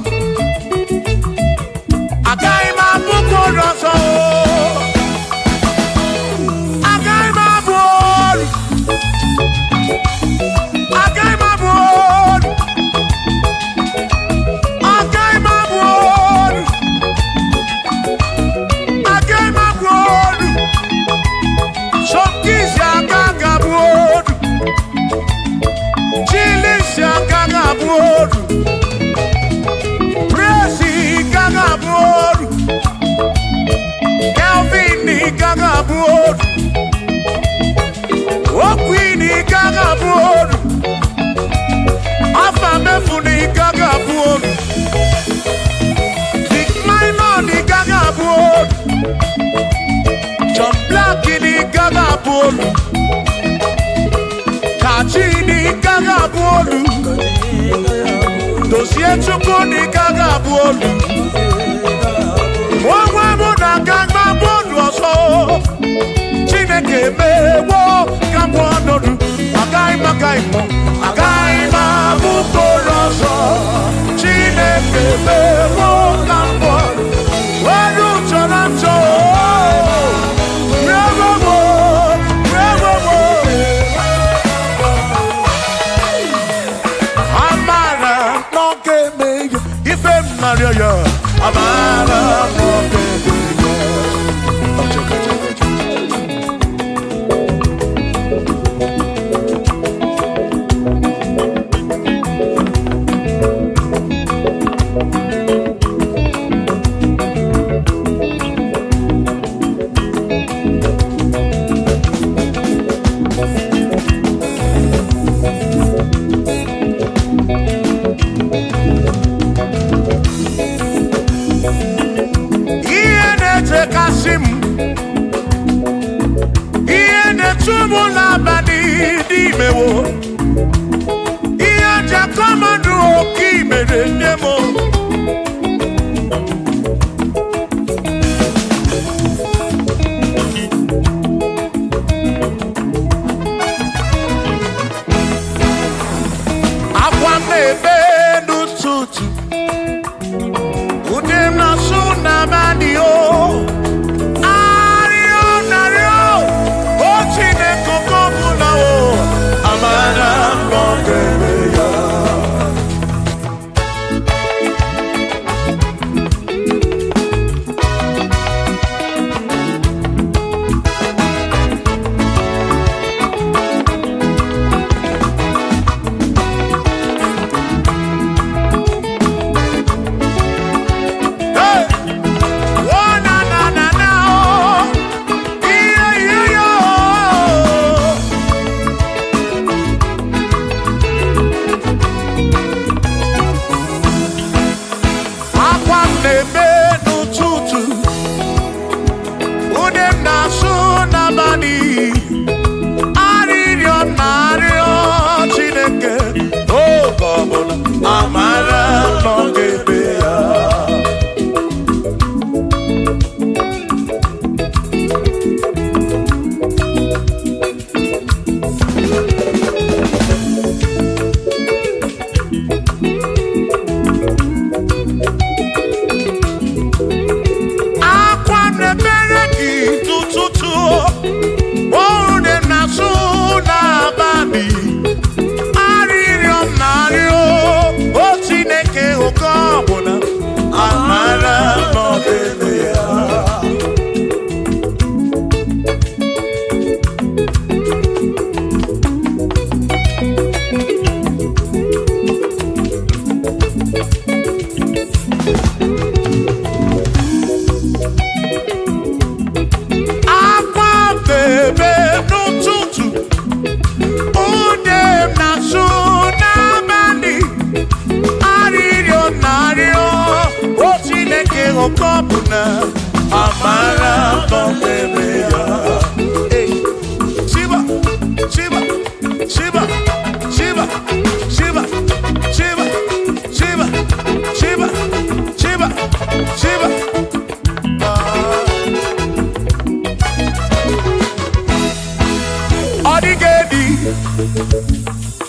agaghị m abụkwa ụlọ nsọ agaghị m abụ ọrụ agaghị m abụ ọrụ agaghị m abụ ọrụ agaghị m abụ ọrụ sọkisi agaghị abụ ọrụ chilisi agaghị abụ ọrụ presi agaghị abụ ọrụ Kelvin agaghị abụ ọrụ Okwin agaghị abụ ọrụ Afamefu agaghị abụ ọrụ Big Minor agaghị abụ ọrụ John Black agaghị abụ ọrụ Kachi agaghị abụ ọrụ Dozie Chukwu agaghị abụ ọrụ onwe m na-agaghị abụ ọrụ ọzọ Chineke emewo ka m ọnọdụ agaghị m abụ ụlọ ọzọ Chineke emewo ka m ọnọdụ were ụjọ na njọ amara n'oge eme ife mmarịọ ya amara n'oge eme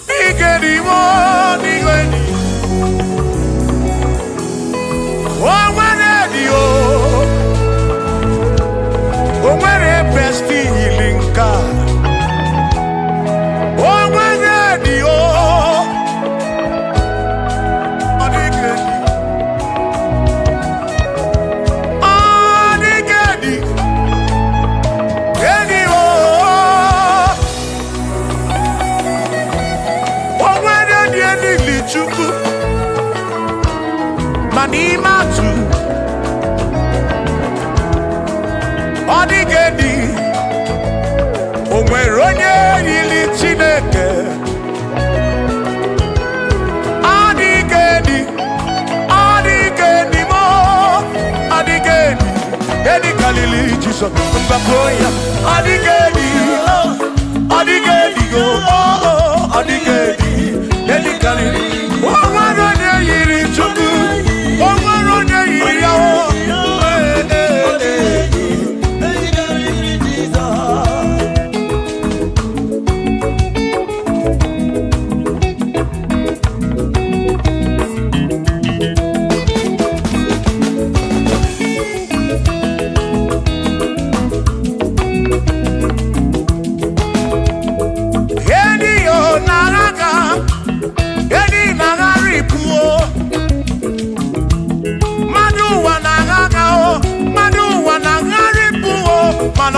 Nigeri mo nigeri. Onwere di o. Onwere best healing God. Onwere di o. Onigeri. Onigeri. Eni o. Onwere di eni lichuku. Manimatu. Odigedi. Onwere onye yili Chineke. Odigedi. Odigedi mo. Odigedi. Edi kalili Jesus. Mbapoya. Odigedi. Odigedi go. Odigedi. Edi kalili. Onwere onye yili Chukwu. Onwere onye yili yawo.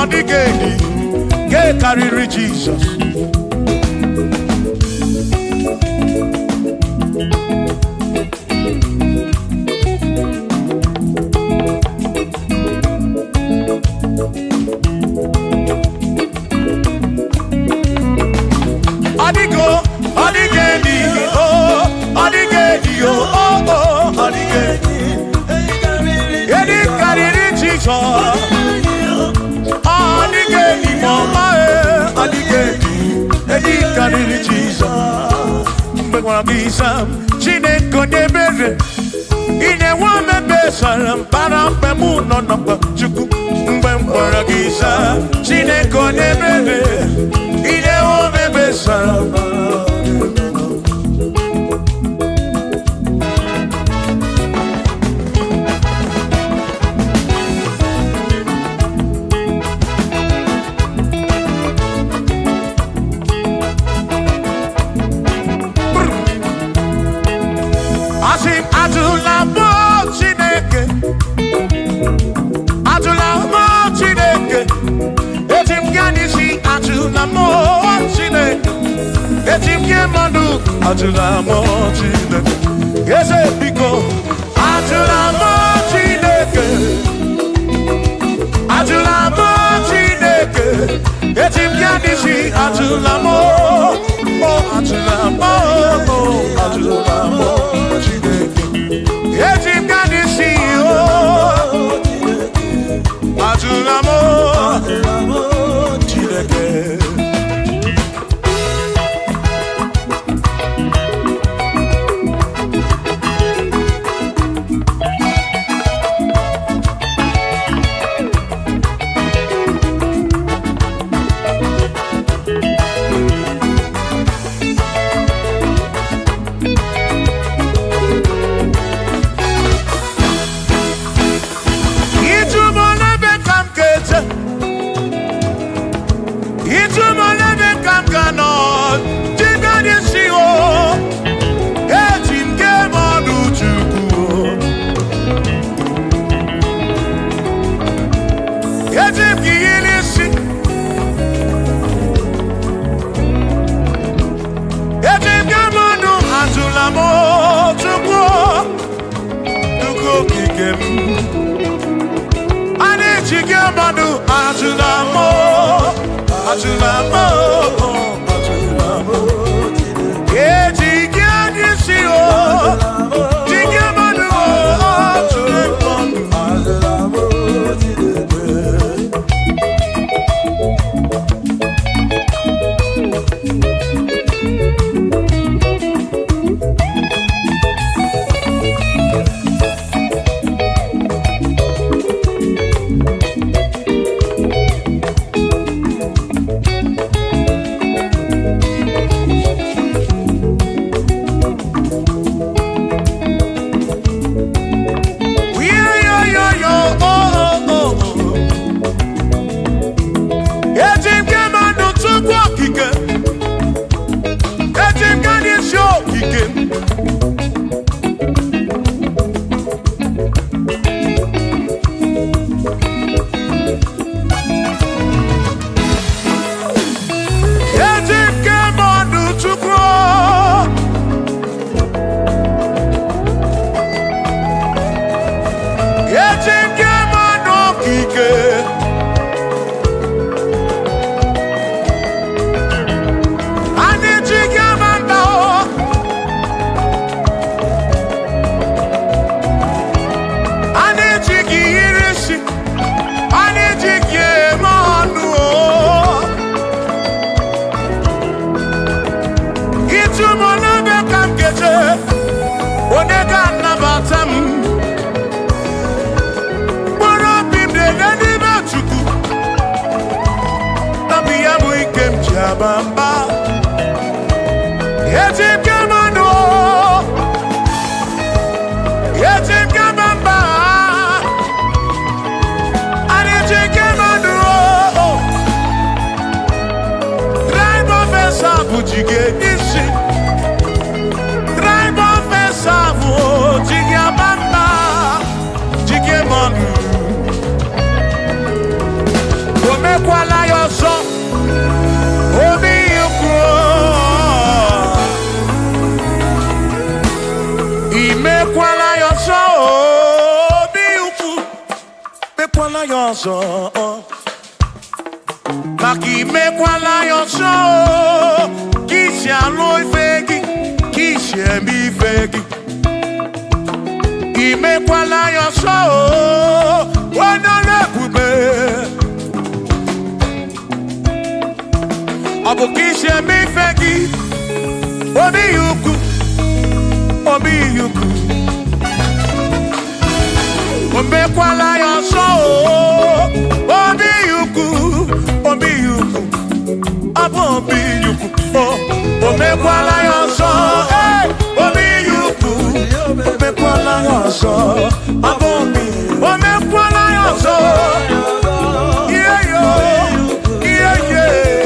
Odigedi, get carry Jesus. Odigo, Odigedi, oh, Odigedi, oh, Odigedi, get carry Jesus. Odigedi mama odigedi edi kariri Jesus mgbe gwara gị Sam Chineke onye ebere ine nwa mebe sara mpara mgbe mụ nọ n'ọkpa Chukwu mgbe m gwara gị Sam Chineke onye ebere ine nwa mebe sara Ajulamo Chineke, eze biko. Ajulamo Chineke, Ajulamo Chineke, etim yanisi Ajulamo, oh Ajulamo, oh Ajulamo Chineke, etim yanisi oh Ajulamo Chineke. ike. Bamba, yetim kamano, yetim kamamba, yetim kamano. Drive officer bujige isi, drive officer bujige bamba, jige manu. Ome kwala yoso. Imekwala yoso, obi ukwu. Mekwala yoso, maki mekwala yoso. Kishi alo ifegi, kishi emi ifegi. Imekwala yoso, wana lebube. Abu kishi emi ifegi, obi ukwu. Obi yuku, omekwala yoso. Obi yuku, abo obi yuku. Omekwala yoso, obi yuku. Omekwala yoso, abo obi. Omekwala yoso, yeah yo, yeah yeah.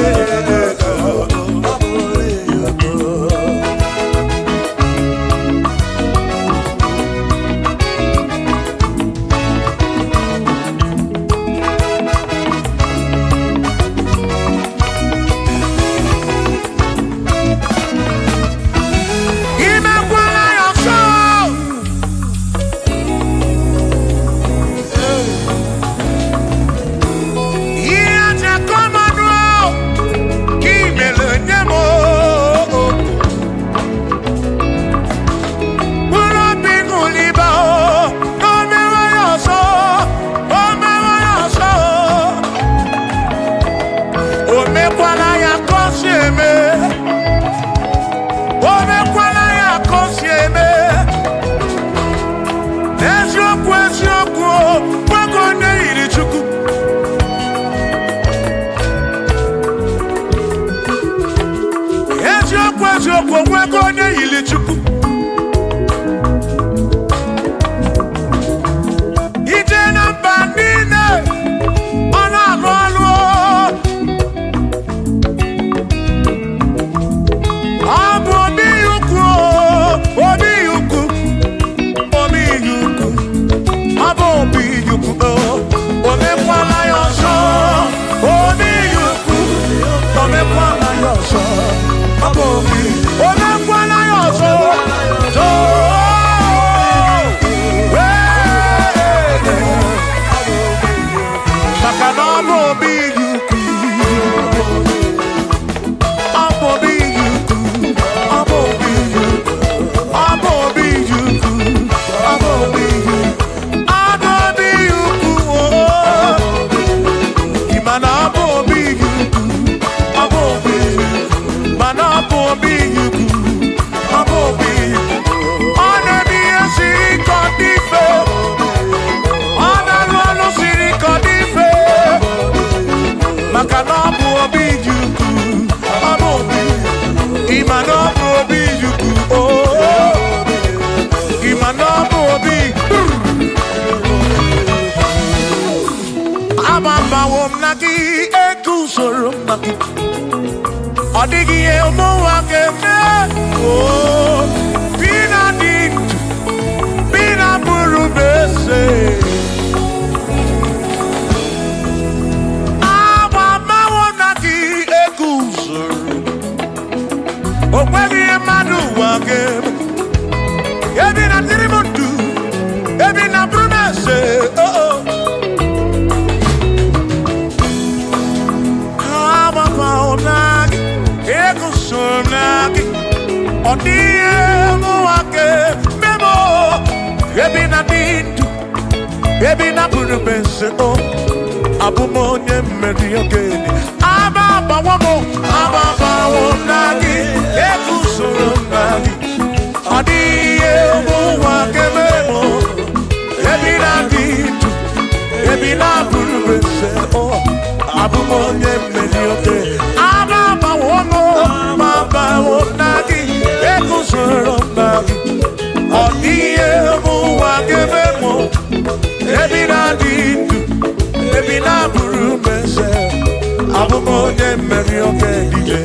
Odigi e mo wa ke me, oh. Odie muake memo ebi na dindu ebi na buru bense o abumonye mmeri ogene ababa wamo nagi ekusoro nagi Odie muake memo ebi na dindu ebi na buru bense o abumonye mmeri ogene ababa wamo nagi ekusoro nagi Odie muake memo ebi na dindu ebi na buru bense abumonye mmeri ogene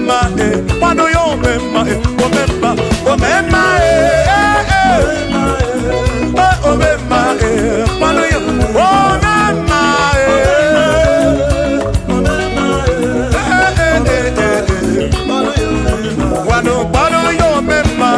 omemma, kwano yo omemma, omemma, omemma, omemma, kwano yo omemma, kwano yo omemma, kwano yo omemma,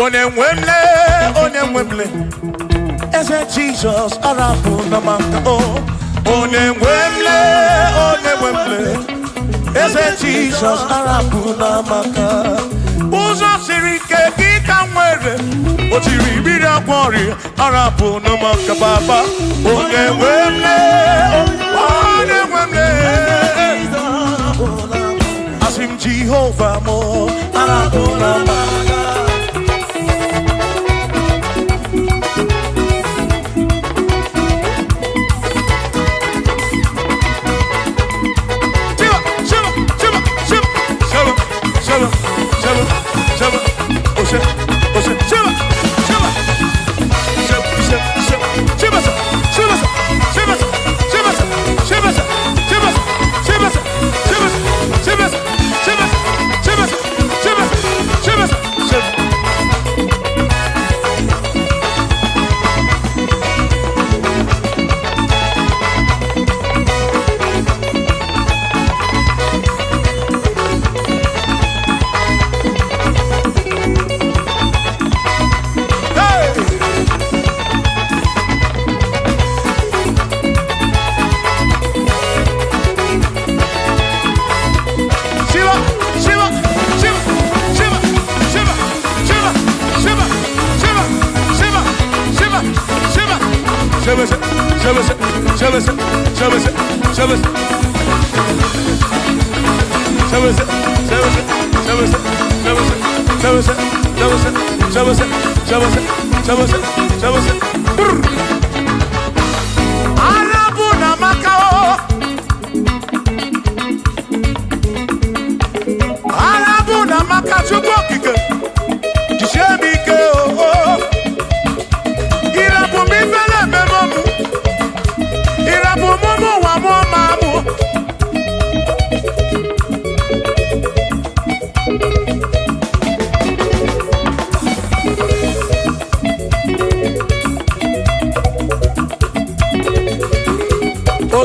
Onemwemle, Eze Jesus, Arabu Namaka, Onemwemle, Eze Jesus, Arabu Namaka, Uzo Sirike, Kikamwere, Otiri Bida Kwari, Arabu Namaka Baba, Onemwemle, Asim Jehovah Mo, Arabu Namaka.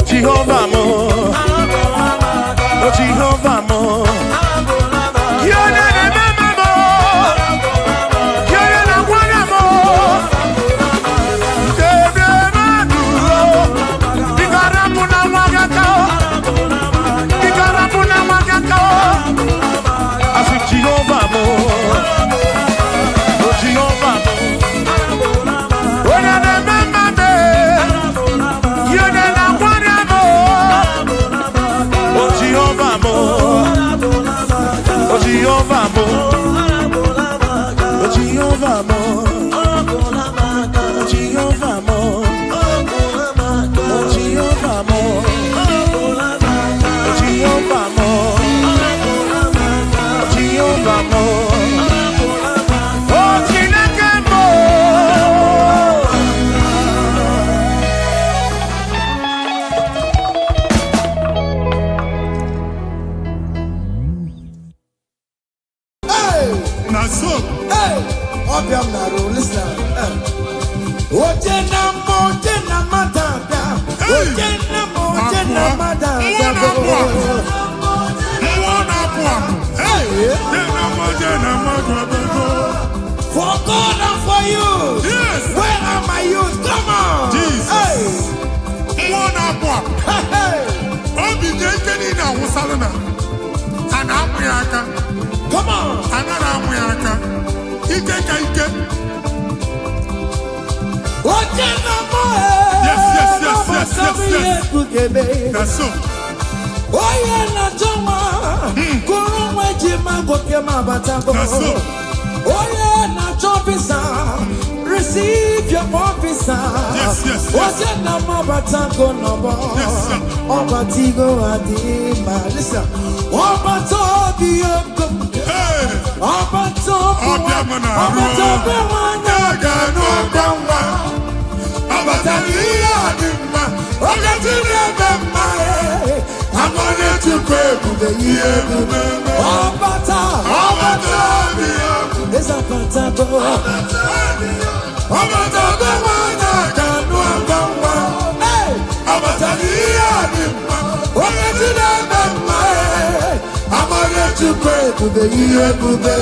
Jehovah mo, Jehovah mo, Yona na mama mo, Yona na wana mo, Dede maduro, Bigarabu na wagakao, Bigarabu na wagakao, Asu Jehovah mo, Jehovah mo, Yona na mama me, Yona na Jehovah mo, Jehovah mo, Jehovah mo, Jehovah mo, Jehovah mo, Jehovah mo, oh Chineke mo. So, hey, Obiam Naro, listen. Ojena Madada, Ojena Madada, for God and for you. Yes. Where are my youth? Come on. Jesus. Hey. Come on. Yes. That's so. That's so. Receive your officer. Yes. Yes, sir. Obatigo Adima. Listen. Hey. To pray for the year. There's a patago. chukwu ebube ihe ebube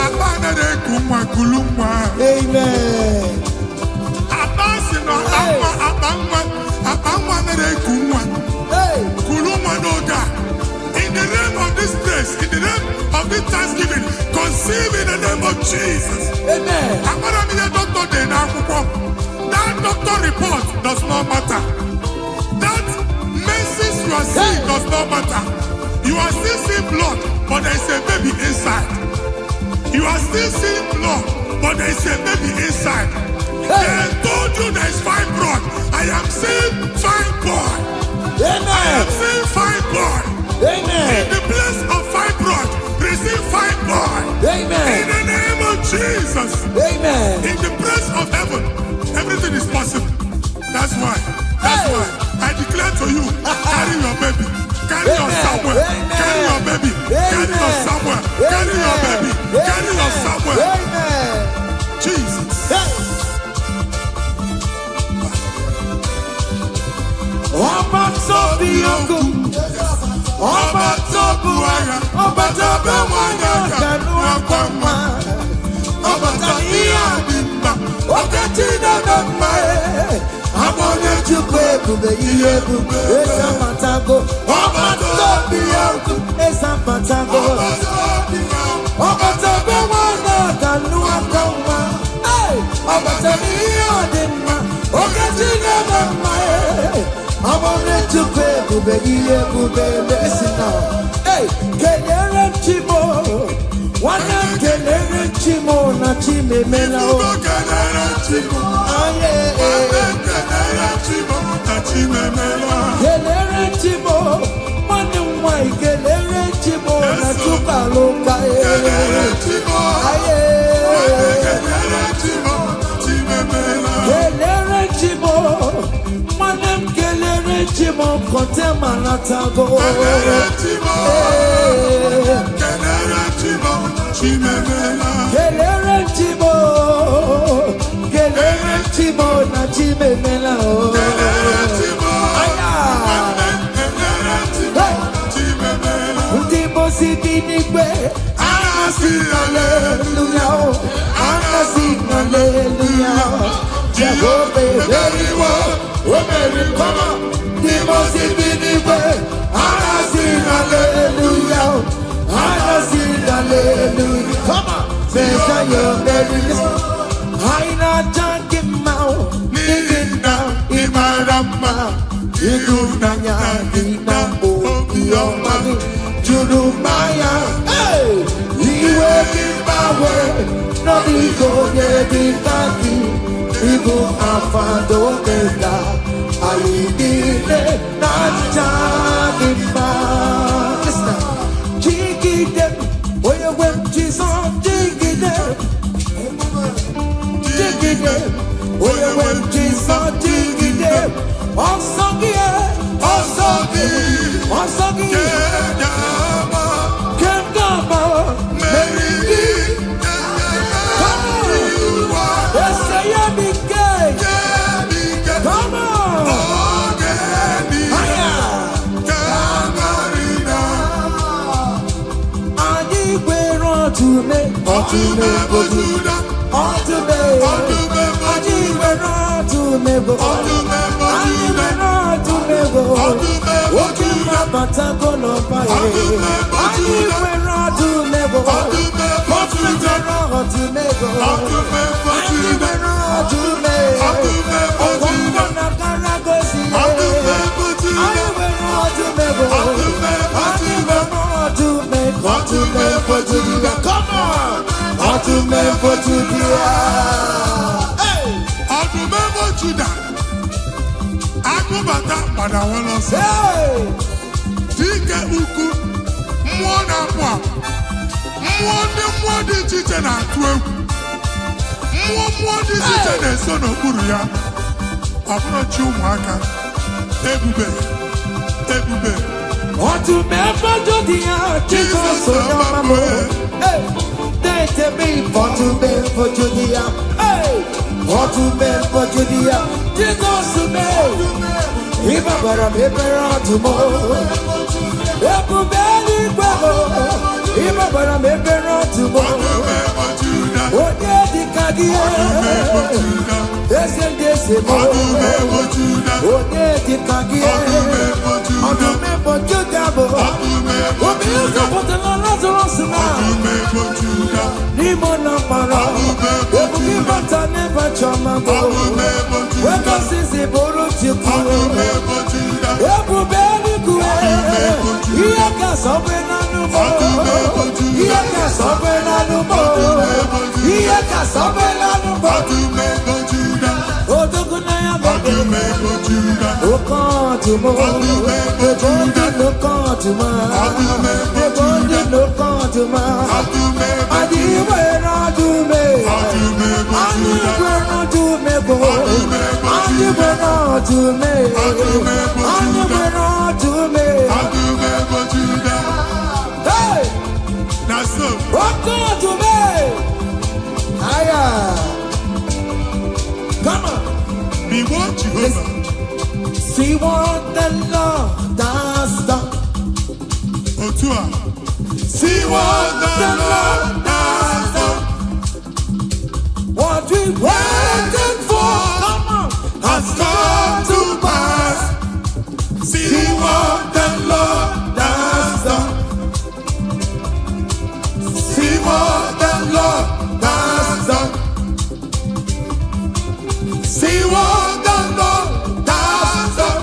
Abana de kumwa kulumwa. Amen. Abasi no abangwa de kumwa. Kulumwa no da. In the name of this place, in the name of this Thanksgiving, conceive in the name of Jesus. Amen. Abana mi de doctor de na akwụkwọ. That doctor report does not matter. That message you are seeing does not matter. You are still seeing blood, but there is a baby inside. You are still seeing blood, but there is a baby inside. They told you there is fine blood. I am seeing fine boy. I am seeing fine boy. In the place of fine blood, receive fine boy. In the name of Jesus. In the place of heaven, everything is possible. That's why I declare to you, carry your baby. Carry your somewhere. Carry your baby. Carry your somewhere. Carry your baby. Carry your somewhere. Jesus. Ọba tóbi ogun, ọba tóbi wáyà, ọba tóbi wáyà kanú ọgbọ̀nmá, ọba tóbi àdìmbà, ọkẹ́ tí dàgbà mbà ẹ̀. Amọ̀nyẹ chukwu ebube ihe ebube ezapatago, ọba tóbi ogun ezapatago, ọba tóbi wáyà kanú ọgbọ̀nmá, ọba tóbi àdìmbà, ọkẹ́ tí dàgbà mbà ẹ̀. Amọ̀nyẹ chukwu ebube ihe ebube mesina, kelere chimo, nwanne m kelere chimo na chimemela o. Kelere chimo na chimemela. Kelere chimo, nwanne m nwanyị kelere chimo na chukwaloka Kelere chimo chimemela. Kelere chimo, nwanne m kelere chimo kote manatago. Kelere chimo chimemela. Kelere chimo, kelere chimo na chimemela o. Kelere chimo chimemela. Ndị bosi bi n'igwe, Anasi hallelujah o, anasi hallelujah o. Jehovah emeriwo, o merikọrọ. Ndị bosi bi n'igwe, anasi hallelujah o, anasi hallelujah. Come on, say your merits. Anyị na-aja gị mma o, n'ihi na ị mara mma. Ịhụnanya gị na obiọma gị juru m anya. Iwe gị gbanwee n'ọdịgo onye dị ka gị. Ịbụ Alfa na Omega, anyị niile na-aja gị mma. Jigide m, onye nwe m Jizọs, jigide m. Jigide m, onye nwe m Jizọs, jigide m. Ọsọ gị, ọsọ gị, ọsọ gị. Kengama, meri gị. Come on, ese ya mi ke. Come on, aya. Anyị nwere ọtụme, ọtụme bojuda, ọtụme. Anyị nwere ọtụme bo. Anyị nwere ọtụme bo. Oke mmapatago n'ọba ya. Anyị nwere ọtụme bo. Ọtụmetara ọtụme bo. Anyị nwere ọtụme. Ọkụkọ na karagosi ya. Anyị nwere ọtụme bo. Anyị nwere ọtụme. Ọtụme bojuda. Come on! Ọtụme bojuda. Ọdụme bojuda. Agụbata gbada wọn ọsọ. Dike ukwu, mmụọ na-apụ apụ. Mmụọ dị iche iche na-atụ egwu. Mmụọ dị iche iche na-eso n'okpuru ya. Ọ bụrụ chi ụmụaka. Ebube. Ọtụme bojuda, Jizọs onye ọma m. Dete mi ọtụme bojuda. Ọtụme bojuda, Jizọs mee. Ịba bara m ebere ọtụmọ. Ebubeli kwebo, imabara mebere otubo. Onye dikagie, desebo. Onye dikagie, odumebo judabo. Omi uzapotela Lazarus na. Nimo na para, ebuki bata neba chamago. Weka sisi boro chikuro. Ebubeli kwe, iyaka sobe na numo. Iyaka sobe na numo. Iyaka sobe na numo. Odoguna ya babe. Okantumo. Ebondi no kantuma. Ebondi no kantuma. Adiwe na dume. Adiwe na dume go. Adiwe na dume. Adiwe na dume. Hey! That's so. Welcome to me. Aya. Come on. Be what Jehovah. See what the Lord has done. Otua. See what the Lord has done. What we waited for, come on, has come to pass. See what the Lord has done. See what the Lord has done. See what the Lord has done.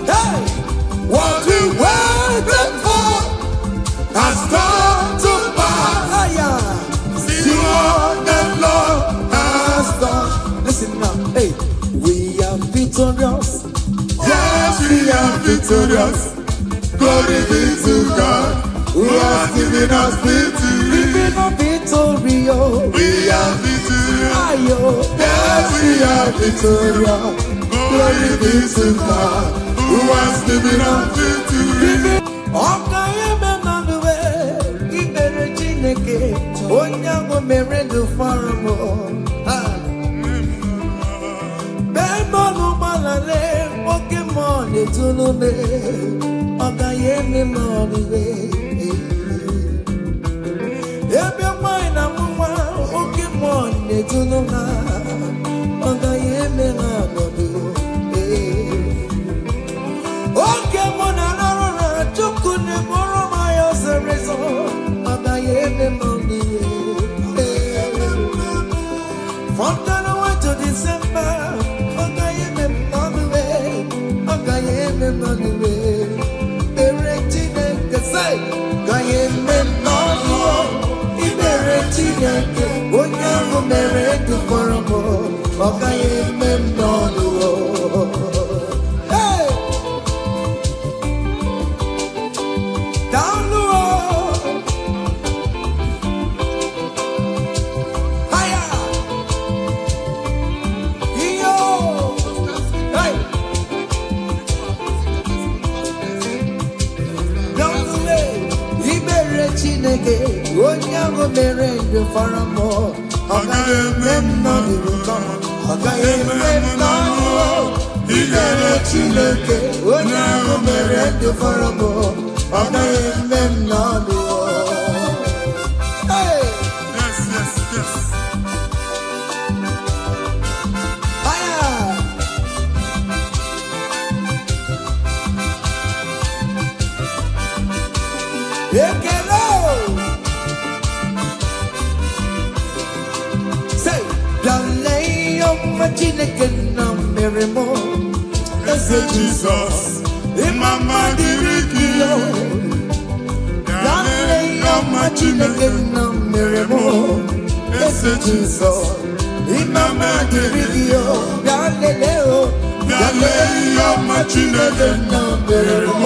Hey, what we waited for has come to pass. See what the Lord has done. Listen now, hey, we are victorious. Yes, we are victorious. Glory be to God who has given us victory. Living a victory, oh. We are victorious. Ayo, Yes, we are victorious. Glory be to God who has given us victory. Ọka eme na nwe ikpere Chineke onye ahụ mere ndụ fara m. Bẹ́ẹ̀ni ọlụgbalale oke mmụọ na-etulu me ọ gaghị eme m ọrịre. Ebe nwanyị na nwa oke mmụọ na-etulu ha ọ gaghị eme ha ọnọdụ. Oke mụ na narụ na Chukwu na-eburu m ya ọsịrịsọ ọ gaghị eme m ọrịre. From January to December, ọ gaghị eme m ọrịre. Ọ gaghị eme m ọrịre. Ikpere Chineke say, gaghị eme m ọrịre. Ikpere Chineke onye ahụ mere ndụ fọrọ m ọ gaghị eme m ọrịre. Hey! Down the road. Higher. Yo. Hey. Down the way. Ibere Chineke onye ahụ mere ndụ fara m ọ gaghị eme m n'ọdịrị kọma ọ gaghị eme m n'ọrụ. Ibere Chineke onye ahụ mere ndụ fara m ọ gaghị eme m n'ọdịrị. Hey! Yes, yes, yes. Higher. Ekele. Say, Dale ọma Chineke na mere m eze Jizọs ịmama dịrị gị o. Dale ọma Chineke na mere m eze Jizọs ịmama dịrị gị o. Dale o. Dale ọma Chineke na mere m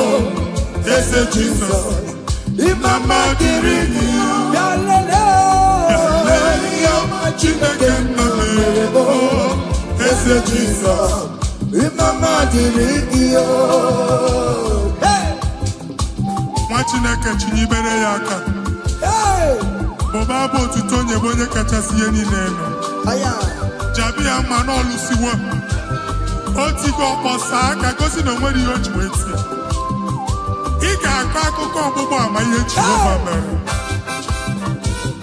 eze Jizọs ịmama dịrị gị o. Dale ọma Chineke na mere m eze Jizọs ịmama dịrị gị o. Hey! Nwa Chineke chinyibere ya aka. Hey! Bụba bụ otuto onye bụ onye kachasị ihe niile elu. Aya! Jabi ya mma n'ọlụsiwo. O tigo ọkpọ saa aka gosi na o nwere ihe o ji wee tie. ị ga-akọ akụkọ ọgbụgbọ ama ihe Jehova mere.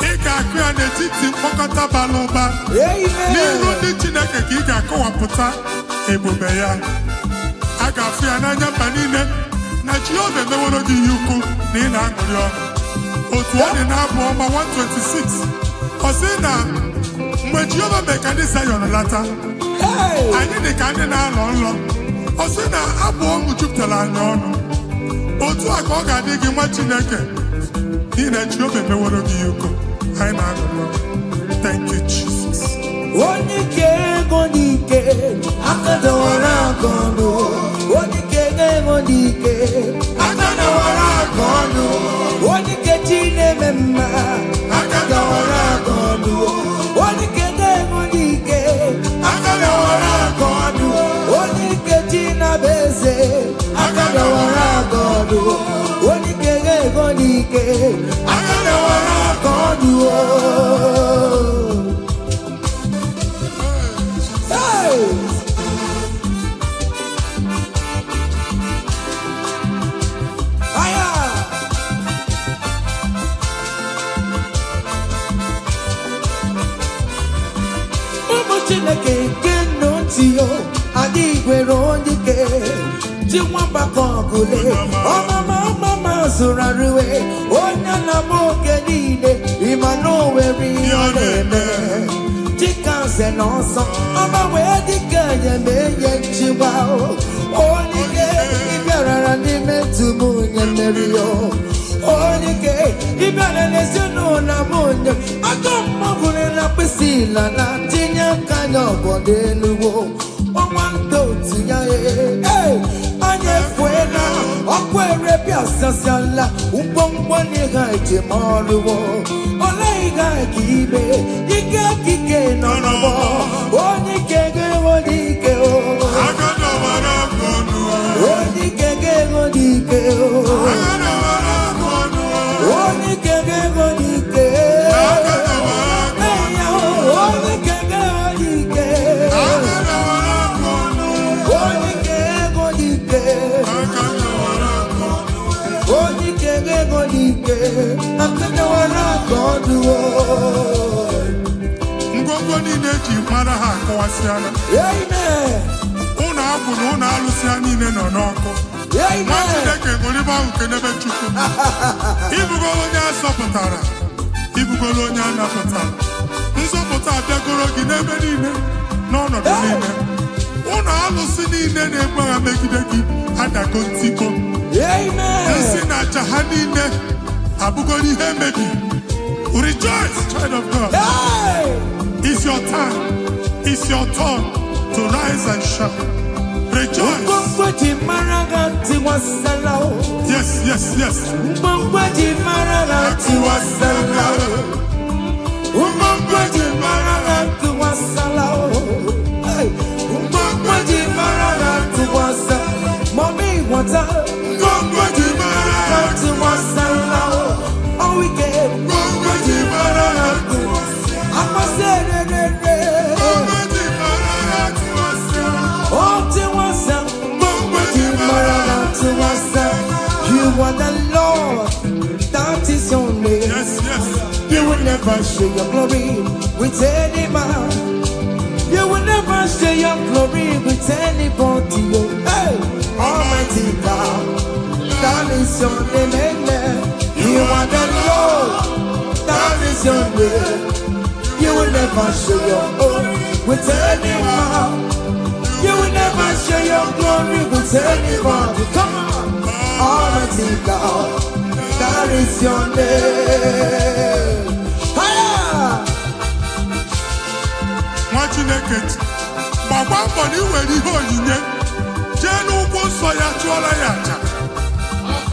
Ị ga-akụ ya n'etiti mkpọkọta bara ụba. N'iru ndị Chineke ka ị ga-akọwapụta ebube ya. A ga-afụ ya n'anya mba niile na Jehova emeworo gị ihe ukwu na ị na-aṅụrị ọṅụ. Otu ọ dị n'abụ ọma 126 ọ sị na mgbe Jehova mere ka ndị Zayọn lata, anyị dị ka ndị na-alọ nlọ. Ọ sị na abụ ọṅụ jupụtara anyị ọnụ. Otu a ka ọ ga-adị gị nwa Chineke n'ihi na Jehova emeworo gị ihe ukwu. Anyị na-aṅụrị ọṅụ. Thank you, Jesus. Onye ike ego n'ike aka dọwara aka ọnụ. Onye ike ego n'ike aka dọwara aka ọnụ. Onye ike chi na-eme mma aka dọwara aka ọnụ. Onye ike ego n'ike aka dọwara aka ọnụ. Onye ike chi na-abụ eze aka dọwara aka ọnụ. Onye ike ego n'ike aka dọwara aka ọnụ. Chineke nke nnọtio adịghị nwere onye ike ji nwamba ka ọgụle ọmama zụrụ arụwe onye na-ama oge niile ịma na o nwere ihe ọ na-eme dịka nze na ọzọ ọma wee dịka enyemeye nchịgba onye ike ịbịarara n'ime tum onye mmeri ya onye ike ịbịara n'ezinụlọ m onye aka mmagụrụ na mkpịsị ila na tinye aka anya ọgọdọ eluwo ọnwa ndị otu ya anya efuela ọkụ erebịa sasiala ngwongwo n'ihe ejem ọrụwo ole ihe ka ibe ike kike nọ n'ọgbọ onye ike ga-enwe n'ike onye ike ga-enwe n'ike onye ike ga-enwe n'ike ngwongwo niile eji mara ha akọwasịala. Ụlọ abụ na ụlọ alụsị ha niile nọ n'ọkụ. Nwa Chineke ṅụrịba ahụ nke n'ebe Chukwu. Ibugolo onye azọpụtara, ibugolo onye a napụtara. Nzọpụta abịagoro gị n'ebe niile n'ọnọdụ niile. Ụlọ alụsị niile na-egbu agha megide gị adago ntikọ. Nsị na aja ha niile abụgoro ihe emebi. Rejoice, child of God. It's your time. It's your turn to rise and shine. Rejoice. Yes, yes, yes. Mommy, what's up? You are the Lord, that is your name. Yes, yes. You will never share your glory with any man. You will never share your glory with anybody. Hey, Almighty God, that is your name. Amen. You are the Lord, that is your name. You will never share your glory with any man. You will never share your glory with anybody. Come on. Almighty God, that is your name. Nwa Chineke gbagba mbọ na iwere ihe onyinye jee n'ugwu nsọ ya chụọrọ ya aja.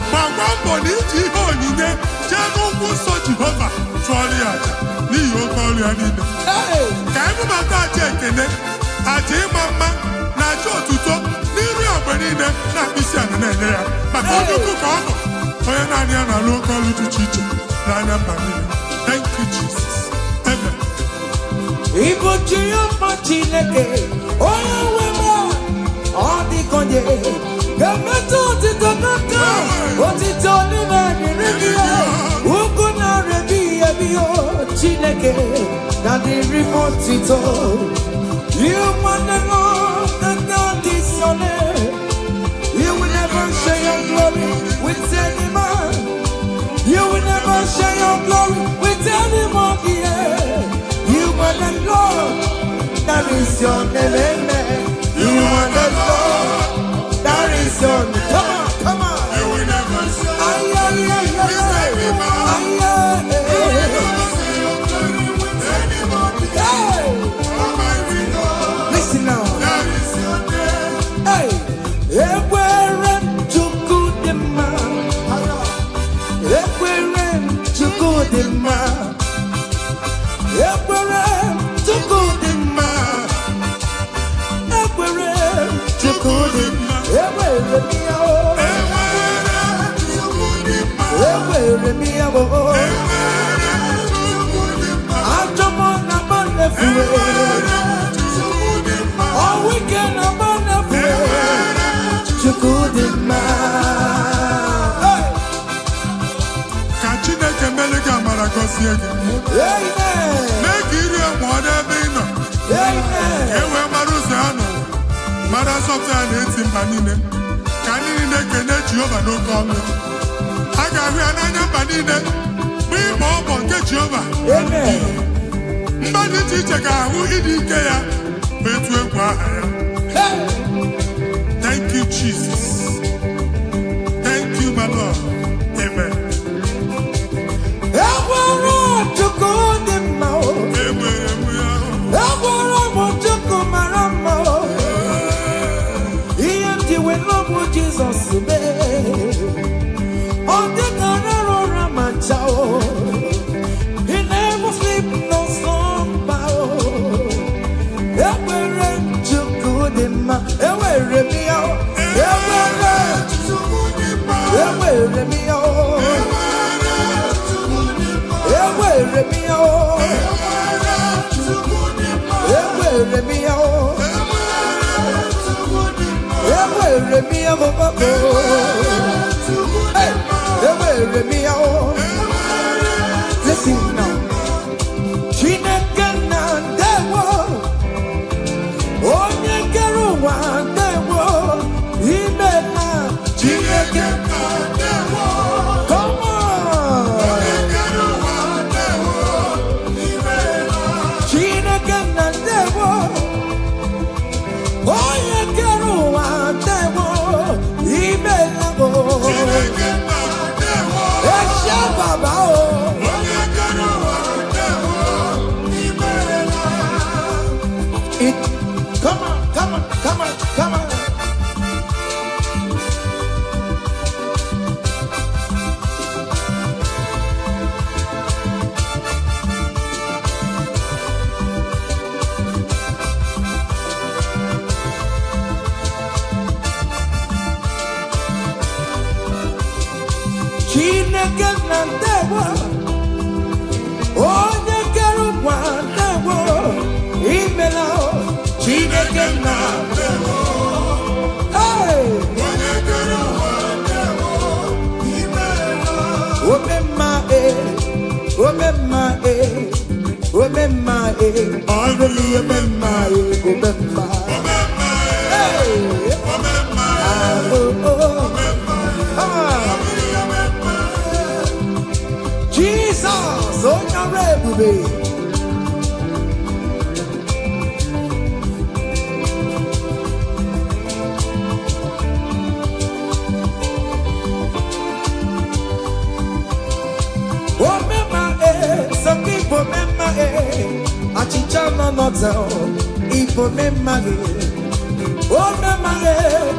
Gbagba mbọ na iji ihe onyinye jee n'ugwu nsọ Jehova chụọrọ ya aja n'ihi oke ọrụ ya niile. Ka ebubata aja ekene, aja ịma mma na aja otuto n'iru ya mgbe niile na mkpịsị ala na-enye ya maka onye ukwu ka ọ bụ onye naanị ya na-alụ oke ọrụ dị iche iche n'anya mba niile. Thank you, Jesus. Amen. Ibu Jehova Chineke onye nwe m ọ dịkonye Gameto tito kaka, otito nina niribia, ukuna rebia bio, chineke, nadi ripotito. You want the Lord, the God is your name. You will never share your glory with any man. You will never share your glory with anyone here. You are the Lord, that is your name, amen. You are the Lord, that is your name. Come on, come on. You will never share. Ay, ay, ay, ay, With any man. ay, ay, You will ay. never share your glory with anybody. Hey, Almighty God, listen now. that is your name. Hey, ekwere Chukwu dị mma. Ekwere Chukwu dị mma. Ekwere Chukwu dị mma. Ekwere Chukwu dị mma. Ekwere m ya o. Ekwere m ya o. Ajọ m na mma na-efuwe. All weekend na mma na-efuwe. Chukwu dị mma. Hey! Ka Chineke mere gị amara gọzie gị. Amen. Mee ka iri mụọ n'ebe ị nọ. Amen. Ka e wee mara ụzọ ya nọ. Mara asọpụta ya na-eti mba niile. Ka anyị niile kene Jehova n'oke ọnụ. A ga-ahụ ya n'anya mba niile. Mgbe ịgba ọgbọ nke Jehova. Amen. Mba dị iche iche ga-ahụ ịdị ike ya ma etu egwu aha ya. Hey! Thank you, Jesus. Thank you, my Lord. Amen. Ekwere Chukwu dị mma o. Enwere m ya. Ekwere m Chukwu mara mma o. Ihe m ji wee lọbụ Jizọs mee. Ọ dịka rara ụra ma ncha o. He never sleep no slumber o. Ekwere Chukwu dị mma. Enwere m ya o. Ekwere Enwere m ya o. Enwere m ya o. Enwere m ya o. Enwere m ya o. Hey, enwere m ya o. Listen now. Chineke na ndewo. Onye kere ụwa ndewo. Imela Chineke na ndewo. Come on. Chineke na ndewo. Onye kere ụwa ndewo. Imela o. Eshe baba o. Come on, come on, come on, come on. Chineke na ndewo. Onye kere ụwa ndewo. Imela o. Chineke na ndewo. Hey! Omemma omemma omemma ọrụli omemma omemma. Hey! Ah, oh, oh. Ah. Jesus, onye ọrụ ebube. Achịcha nọ n'ọta ibo memma gị. Omemma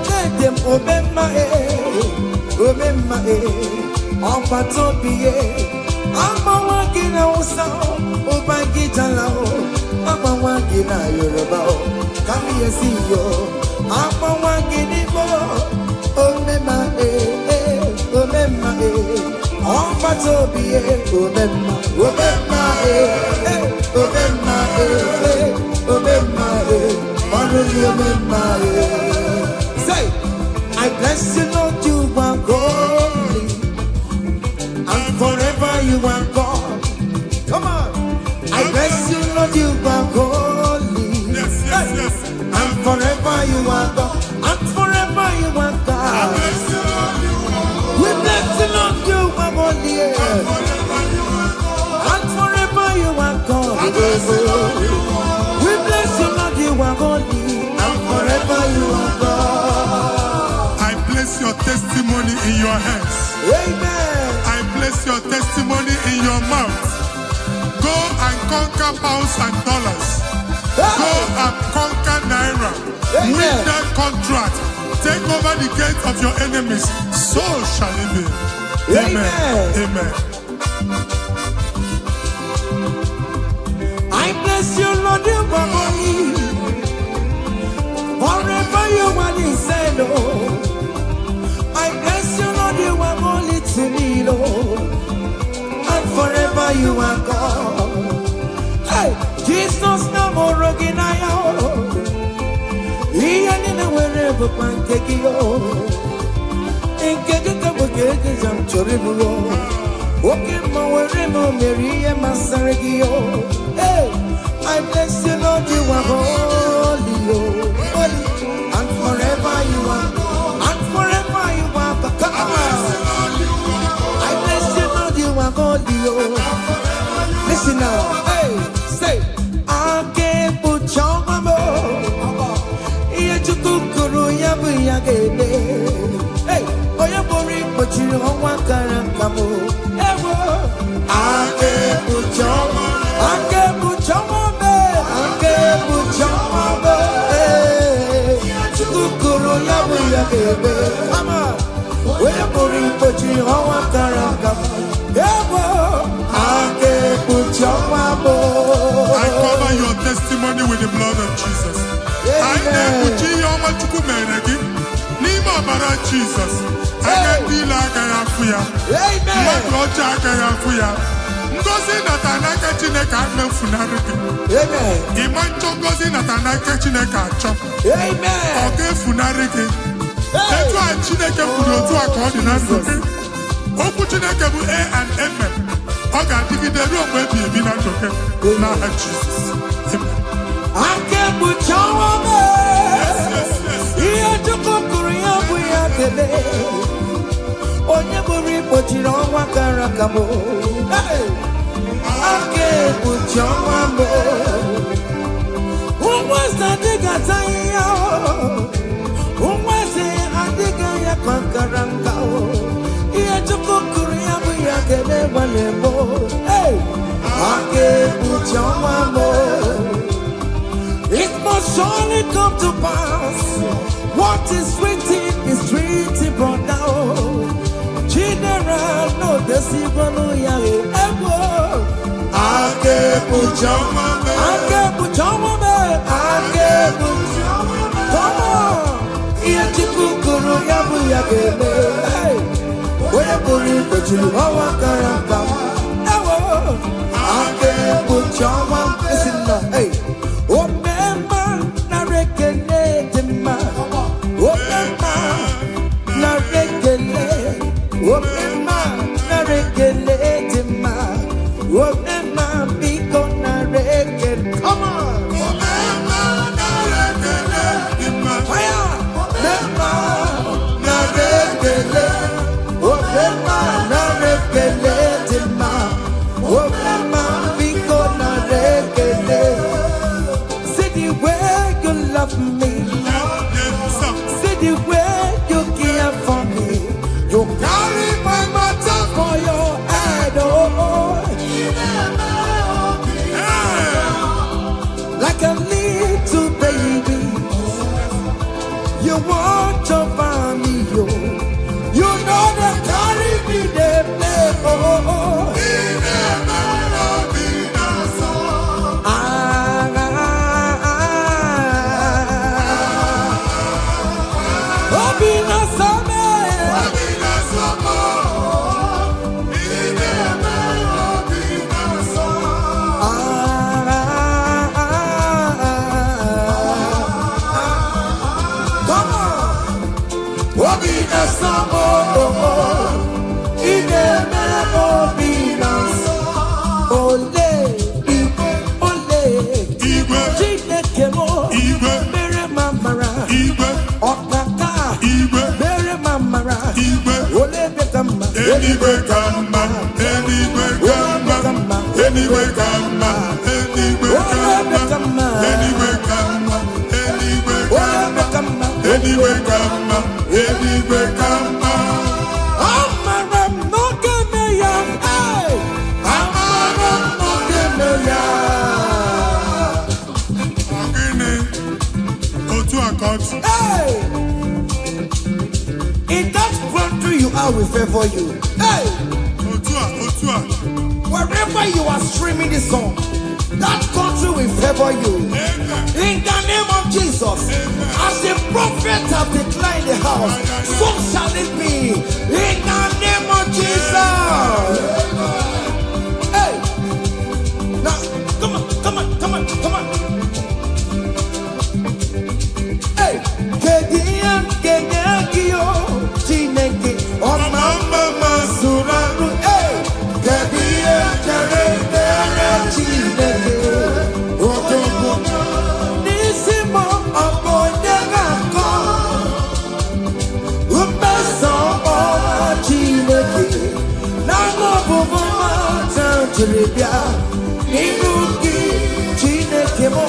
dede m omemma omemma ọgbata obi agbanwa gị na Hausa ụba gị jala agbanwa gị na Yoruba ka m esi yo agbanwa gị n'Igbo omemma omemma ọgbata obi omemma omemma omemma omemma ọrụli omemma. Say, I bless you, Lord, you are holy, and forever you are God. Come on. I bless you, Lord, you are holy. Yes, yes, yes. And forever you are God. And forever you are God. We bless you, Lord, you are holy. And forever you are God. We bless you, Lord, you are holy. And forever you are God. I place your testimony in your hands. Amen. I place your testimony in your mouth. Go and conquer pounds and dollars. Go and conquer naira. Amen. Win that contract. Take over the gates of your enemies. So shall it be. Amen. Amen. I bless you, Lord, you are holy. Forever you are the same, Lord. I bless you, Lord, you are holy to me, Lord. And forever you are God. Hey, Jesus, no more Roginaya. He ain't wherever pancake yo. In Kekaka, jam choribulo. Okay, wherever Mary and Masaragio. Hey, I bless you, Lord, you are holy, holy. And forever you are God. And forever you are God. Come on. I bless you, Lord, you are holy, listen now. Hey, say, I can't put your mama. Hey, oh, you're boring, but you don't want to come. I can't put your mama. I can't put your mama. I can't put your mama. Come on. Oh, you're boring, but you don't want to come. I can't put your mama. I cover your testimony with the blood of Jesus. I never Jesus. I can be like I am for you. Amen. Ngozi natanaka Chineke ame funariki. Amen. Imancho ngozi natanaka Chineke achọ. Amen. Oge funariki. Etu a Chineke kwuru otu a ka ọ dị na ndụ gị. Okwu Chineke bụ A and Amen. Ọ ga-adịgide ruo mgbe ebi ebi na ndụ gị. N'aha Jizọs. Amen. Ihe Chukwu kwuru ya bụ ya kele. Onye bụrụ ikpochiri ọnwa kara aka m. Aka ekpuchi ọnwa m. Ụmụeze adịghị ata ya. Ụmụeze adịghị ya ka nkara nka. Ihe Chukwu kwuru ya bụ ya kele gbalị m. Aka ekpuchi ọnwa m. It must surely come to pass. What is written brought down. General, no decibel, Yahweh, ever. I can't put your mama. I can't put your mama. I can't put your mama. Come on. Yet you could go, Yahweh, Yahweh. Where put it, but you are a caramba. I can't put your mama. Listen now, hey. Oh, come on. See the way you love me. See the way you care for me. You carry my matter for your head, oh. Anyway, come on. Anyway, come on. Anyway, come on. Anyway, come on. Anyway, come on. Anyway, come on. Anyway, come on. Anyway, come on. Amaram no kemeya. Hey. Amaram no kemeya. Ogini. Otu akọtụ. Hey. In that country you are, we favor you. Hey. Otu a. Wherever you are streaming this song, that country will favor you. In the name of Jesus, as the prophet have declared the house, so shall it be. In the name of Jesus. Hey, now come on. Hey, Kediyo, Chineke, Omama Masuraru. Hey, Kediyo, Chineke, Otomo, Nisimo, Oponegako, Umeso, Chineke, Namo Bumama, Tantribia, Nibuki, Chineke mo,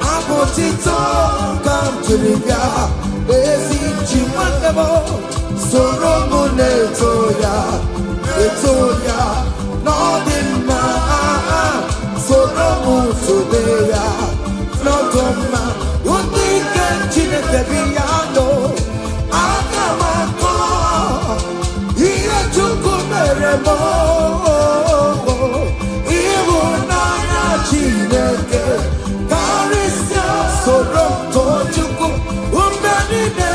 Abotito, Tantribia, Ezi Chimandemo, Soromone Etoya, Nodima, Soromu Tobeya, Nodoma, Undike Chineke Biyano, Akamako, Iya Chukumeremo, Iwunaya Chineke, Karisia, Sorom Tochuku, Umbenine,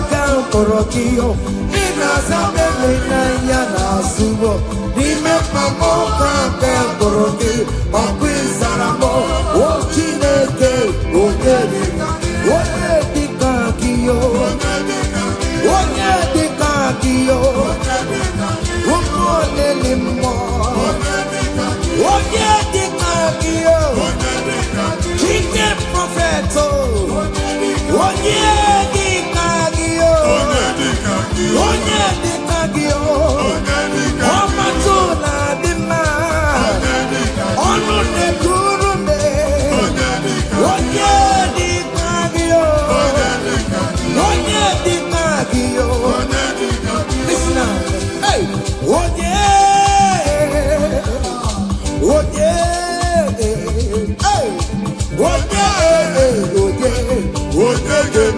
Kamporokio, Inazamele Nayana Subo, Nime Pamoka, Kamporoki, Okwizaramo, O Chineke, Onyedikakio, Onyedikakio, Umonelimo, Onyedikakio, Chicken Propheto, Onyedikakio, Onyedikakio, Omatuna Dima, Onune Kurume, Onyedikakio, Onyedikakio. Listen now, hey, hey,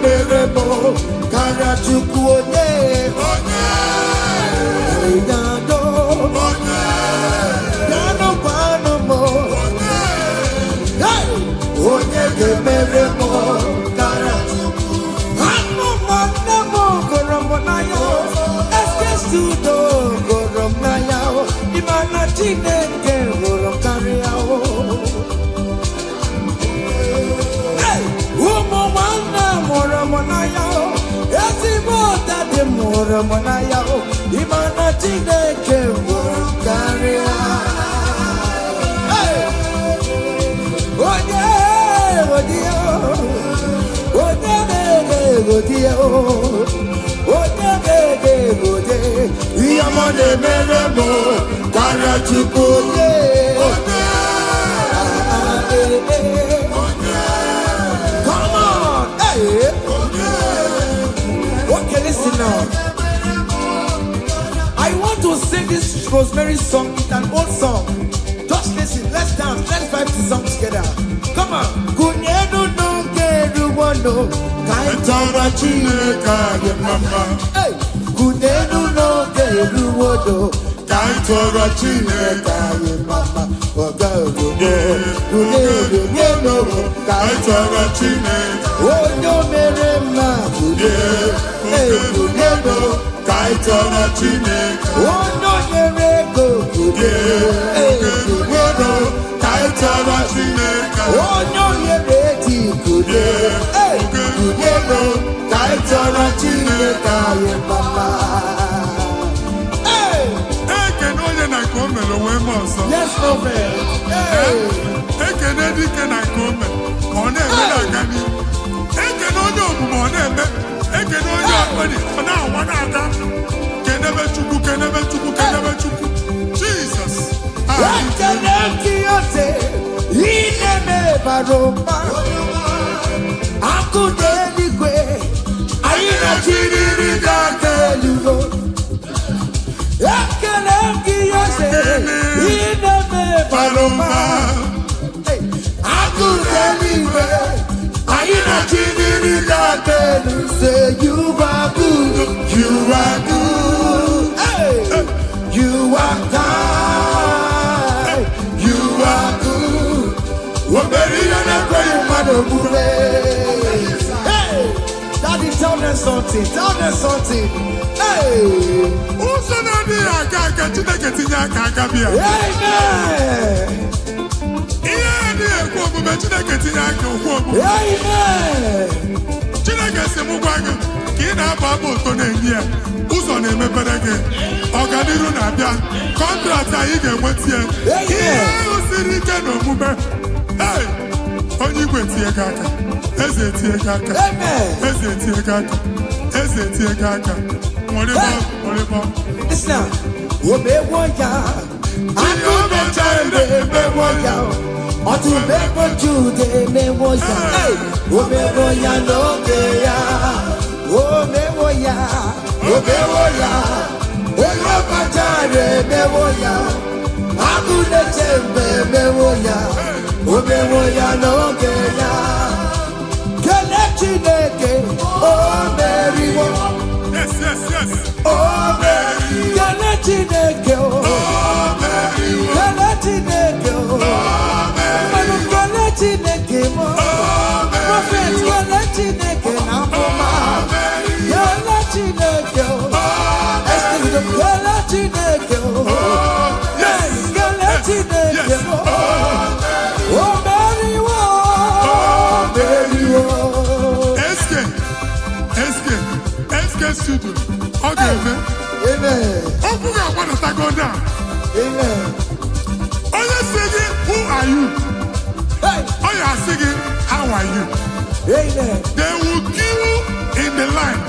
Meremo, Karachuku, Nado, Nano Panomo, hey, Meremo, Karachuku, Hano Goromonayo, Eskestudo, Goromonayo, Imana Chineke, Goromkariao. Moramonaya, Imana Chineke, Karia. Hey, oh yeah, Yamane Meremo, Karachuku, come on, hey. Okay, listen now. I want to sing this Rosemary song. It's an old song. Just listen. Let's dance. Let's vibe the song together. Come on. Kunyedu no kedu wano kaitara chineka ye mama. Hey. Kunyedu no kedu wano kaitara chineka ye mama. Kunyedu no kaitara chineka. Onyo merema kunyedu. Kaitana Chineke, Ono Yereko, Kaitana Chineke, Ono Yereti, Kaitana Chineke, Papa. Hey, can only I come and away more. Yes, no man. Hey, can I come on a minute? Hey, can only on a minute. Eke no ya kwani ona wana aka kene Jesus. Say you are good, you are good, hey. You are kind, you are good. Hey, Daddy, tell them something, Hey, who's on the Chineke si mụ gwa gị ka ị na-aba abụ ụtọ na-enye ya ụzọ na-emepere gị ọganiru na-abịa kọntraktị anyị ga-enweta ya ihe ahụ siri ike n'omume onye igwe tie gị aka eze tie gị aka eze tie gị aka eze tie gị aka nwere omegwo ya akụ mechara emegwo ya ọtụmegwo Jude emegwo ya omegwo ya n'oge ya omegwo ya onye ọkpachara emegwo ya akụ mechara emegwo ya omegwo ya n'oge ya kele Chineke o meriwo. Yes. Oh, Mary, Kele Chineke, Kele Chineke, Kele Chineke, Prophet, Kele Chineke, Namoma, Kele Chineke, Kele Chineke, yes, Kele Chineke, oh, Mary, studio. Okay, amen. Open your water to go down. Amen. Oh, you're singing, who are you? Hey. Oh, you are singing, how are you? Amen. They will queue in the line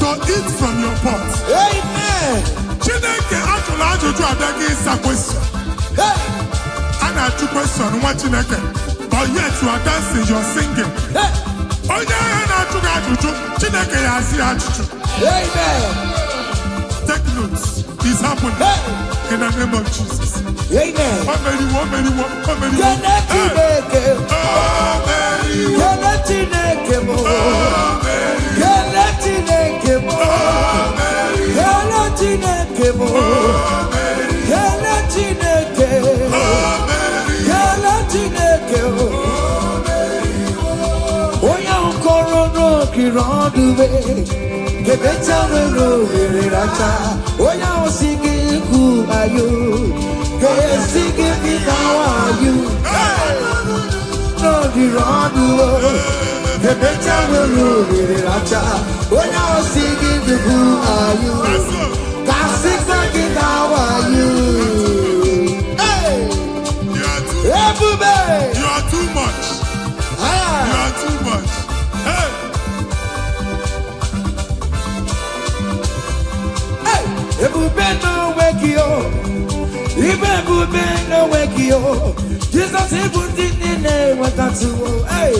to eat from your pot. Amen. Chineke actually ajụjụ abịaghị ịsa question. A na-ajụ question nwa Chineke, but yet you are dancing, you are singing. Onye ahịa na-ajụ gị ajụjụ, Chineke ya asị ajụjụ. Amen. Take notes. It's happening in the name of Jesus. Amen. Who are you? How are you? No, the wrong the better will when I was singing the who are you? How are you? Hey! You are too much. You are too much. Hey! Jesus even didn't want to hey,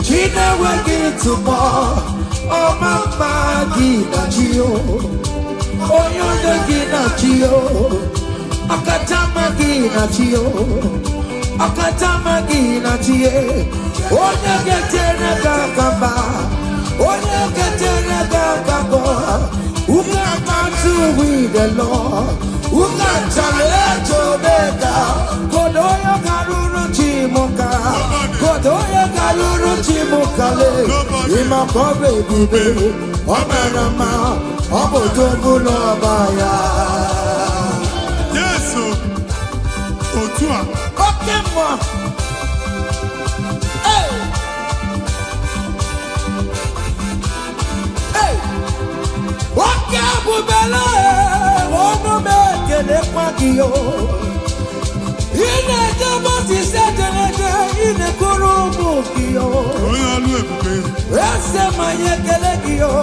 she never get to more. Oh, Mama, Gina Gio. Oh, you're the Gina Gio. Akatama Gina Gio. Akatama Gina Gio. Oh, you get in a gamba. Oh, you get in a gamba. Who got to with the Lord? Who got to let you better? Kodoya Karuru Chimoka. Kodoya Karuru Chimokale. Imakobe Bibe. Omerama. Obodobulo Baya. Yes, Otua. Okay, ma. Hey. Hey. Okay, Bubela. Ono mekele kwakio. Ine jamoti seteleke. Ine kurumu kio. Oya lu ebube. Ese manye kele kio.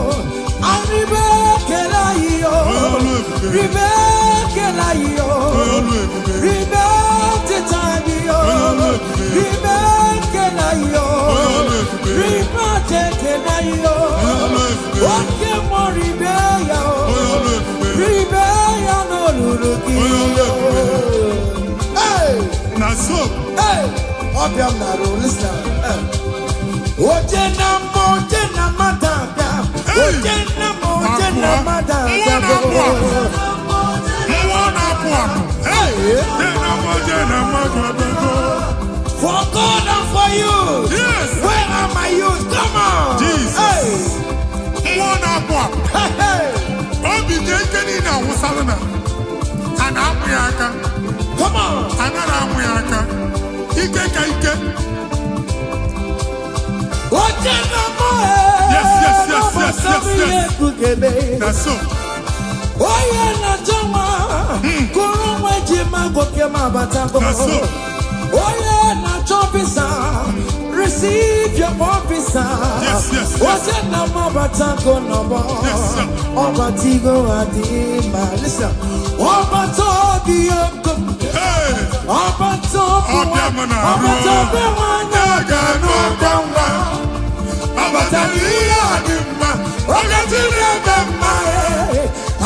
Anibe kele iyo. For God and for you. Yes. Where are my youth? Come on. Jesus. Hey. Come on. Yes. That's so. That's so. Receive your officer. Yes. Yes. Listen.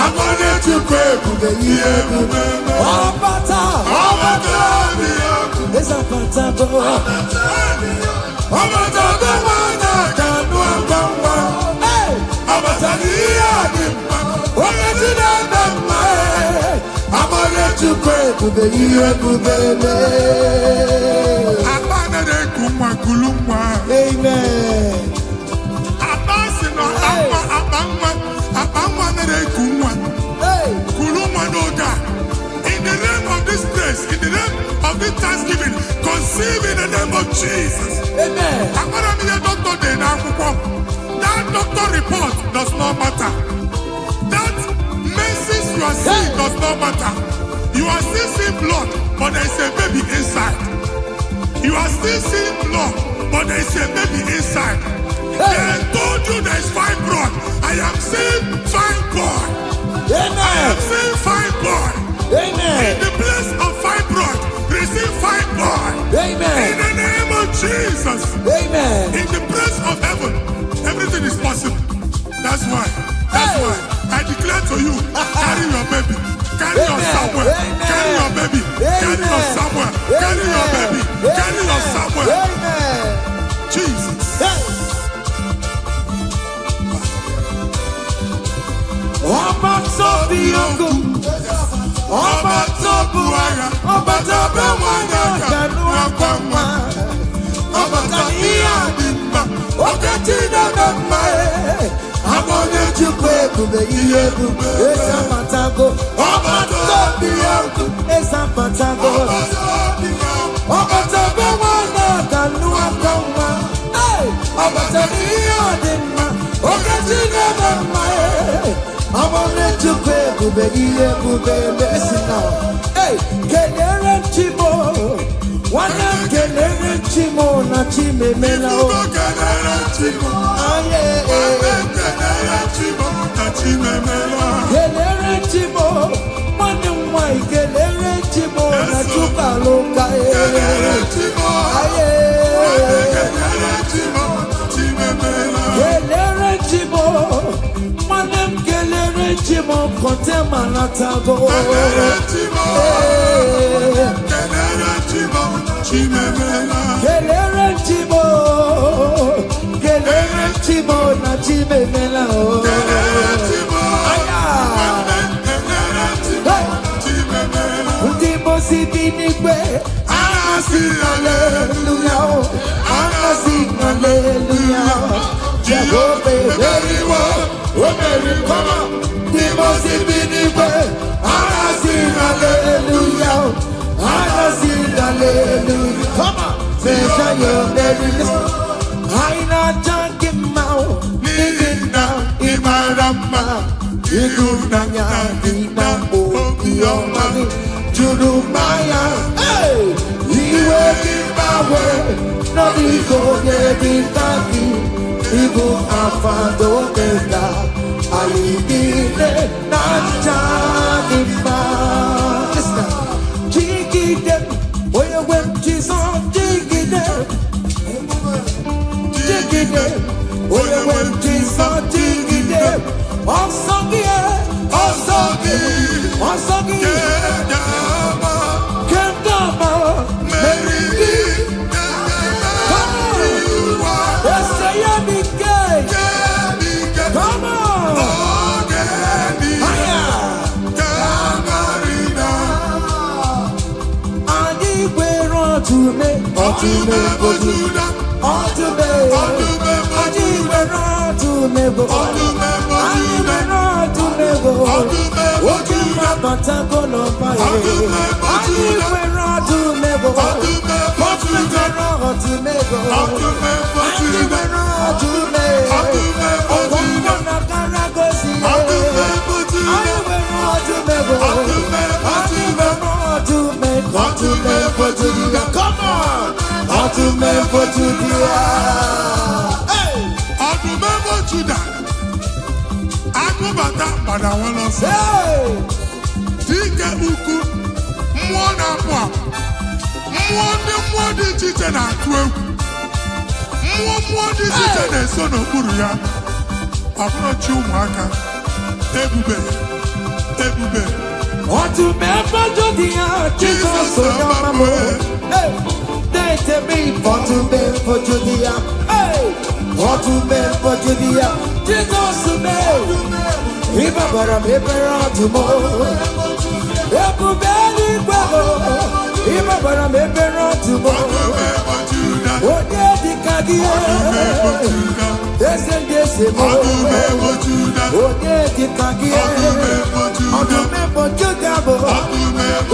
I'm gonna to pray for the year. It's a fantastic. To pray to the year, amen. In the name of this place, in the name of this Thanksgiving, conceive in the name of Jesus. Amen. That doctor report does not matter. That message you are seeing does not matter. You are still seeing blood, but there is a baby inside. You are still seeing blood, but there is a baby inside. They told you there is fibroid. I am seeing fine boy. Amen. I am seeing fine boy. Amen. In the place of fibroid, receive fine boy. Amen. In the name of Jesus. Amen. In the place of heaven, everything is possible. That's why. I declare to you, carry your baby. Carry your somewhere. Carry your baby. Carry your somewhere. Carry your baby. Carry your somewhere. Amen. Jesus. I'm on to pray, listen now. Hey, Kenere Chimo, one of Kenere Chimo, Nachime Melo. Kenere Chimo, one of my Kenere Chimo, Nachuka Loka. Kenere Chimo. Chimo kontema natago. Kelere chimo na chimemela. Ndimo sibinigwe. Hallelujah. Hallelujah. Jehovah very well. Come on. Hallelujah. Hallelujah. Come on. Say your name. I not talking about living down in my rama. You know Dina Okiomani. Jurumaya. Hey, he will give my way. No, he go get it back. He go afando benda. I need it. Jesus, jigide, jigide. Onye nwe Jesus, jigide. Ọsọgị, ọsọgị, ọsọgị. Kedama, meriri. Come on! Come on! Ọdúnmẹ́fọ́ Júdíà. Ọdúnmẹ́fọ́ Júdà. Agụbata gbada wọn lọ sí. Dike ukwu, mmụọ na-apụ apụ. Mmụọ dị iche iche na-atụ egwu. Mmụọ dị iche iche na-eso n'okpuru ya. Ọ bụrụ chi ụmụaka. Ebube, ebube. Ọdúnmẹ́fọ́ Júdíà. Jizọs onye ọma m. Ọdúnmẹ́fọ́ Júdíà. Ọdúnmẹ́fọ́ Júdíà. Jizọs mee. Ịbabara m ebere ọdụm. Ebube eluigwe. Ịbabara m ebere ọdụm. Onye dịka gị. Eze ndị eze m. Onye dịka gị. Ọdúnmẹ́fọ́ Júdà bụ.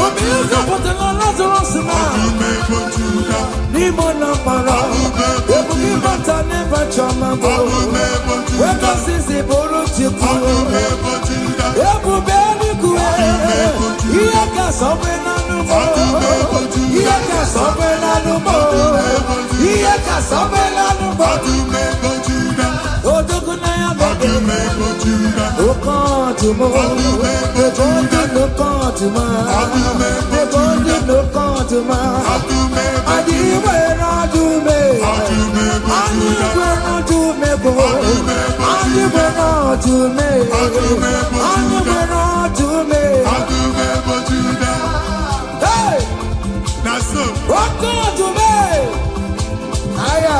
Omi ụzọ pụtara Lazarus na. N'ime na mara. Ebube ịbata n'ebe chọma bụ. Wekọsịsị bụrụ Chukwu. Ebube eluigwe. Ihe ga-asọgbe n'anụmọ. Ihe ga-asọgbe n'anụmọ. Ihe ga-asọgbe n'anụmọ. Odogwu na ya bebe. Oke ọdụmọ. Ebe ndị n'oke ọdụmọ. Ebe ndị n'oke ọdụmọ. Anyị nwere ọdụme. Anyị nwere ọdụme bụ. Anyị nwere ọdụme. Anyị nwere ọdụme. Hey! Oke ọdụme. Aya.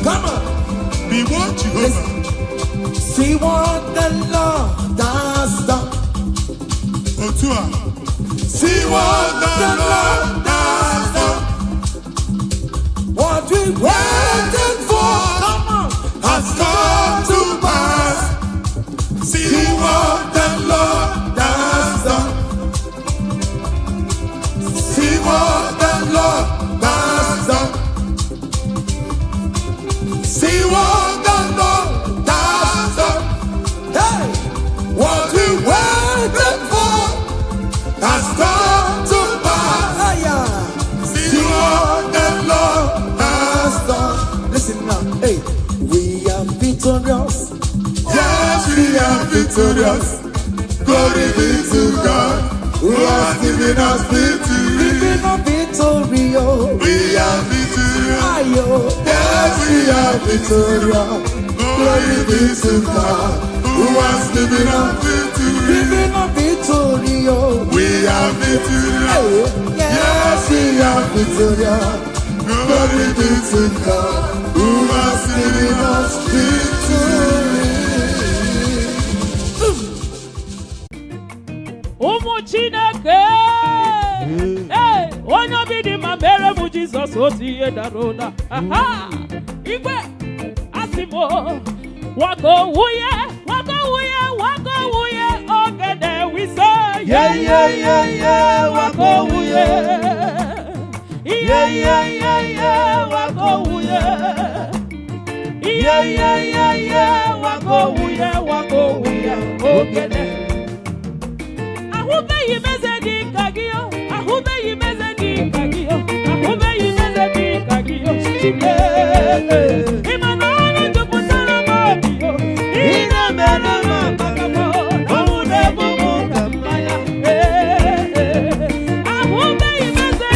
Come on. Be what Jehovah. See what the Lord has done. Otua. See what the Lord has done. What we waited for, come on, has come to pass. See what the Lord has done. See what the Lord has done. See what the Lord has done. Hey, what we waited for has come to pass. See what the Lord has done. Listen now, hey, we are victorious. Yes, we are victorious. Glory be to God who has given us victory. Giving us victory, oh. We are victorious. Ayo. Yes, we are victorious. Glory be to God who has given us victory. Giving us victory, oh. We are victorious. Hey, Yes, we are victorious. Glory be to God who has given us victory. Ụmụ Chineke. Onye obi dị ma mere m Jizọs otu ihe dara ụda. Igwe asị m waka owuye ogede wise waka owuye waka owuye waka owuye ogede. Ahụbeghị m eze dị ka gị, ahụbeghị m eze dị ka gị, ahụbeghị m eze dị ka gị, Chineke. Ị ma na ọnụ jupụtara m obi, ị na-emere m akpakọ, ọnwụ na-egbu m ka mmanya. Ahụbeghị m eze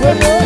Oh,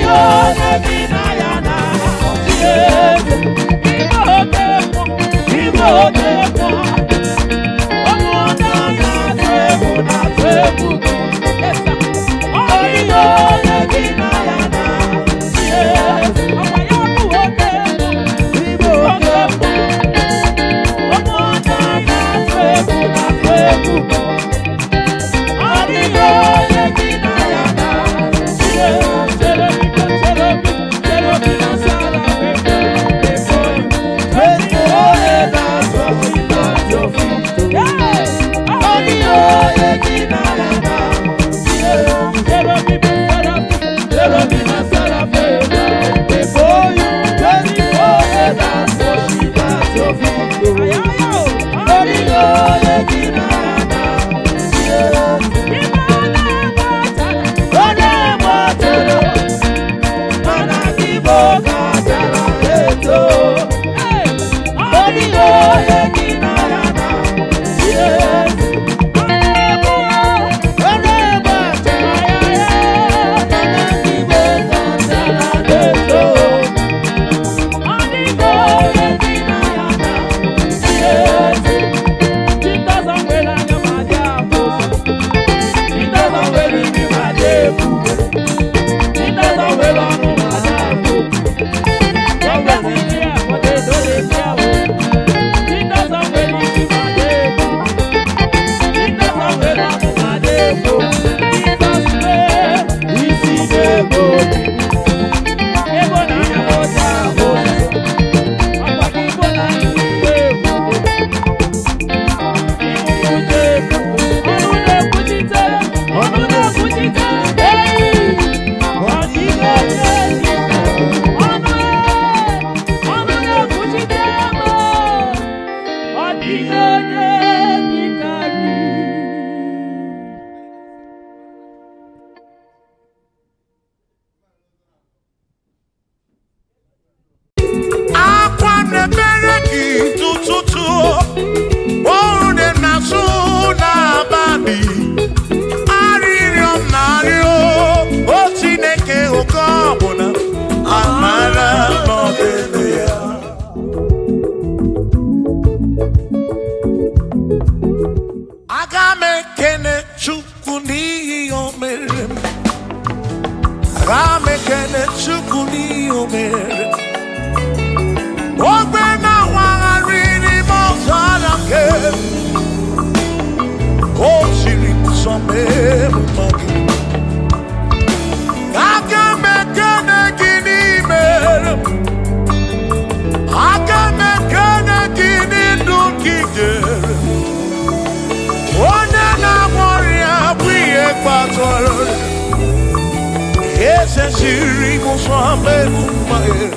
Onye bi na ya na Chieze, Igbo oke Aga m ekene Chukwu n'ihi o mere m. Aga m ekene Chukwu n'ihi o mere m. Ogbe na-awagharị n'ime ọzara nke m. O siri m nsọ mee m mma gị. Aga m ekene gị n'imere m. Aga m ekene gị n'ndụ gị nyere m. Onye na-agwọ ọrịa bụ ihe kpatara eze siri m nsọ mee m mma gị.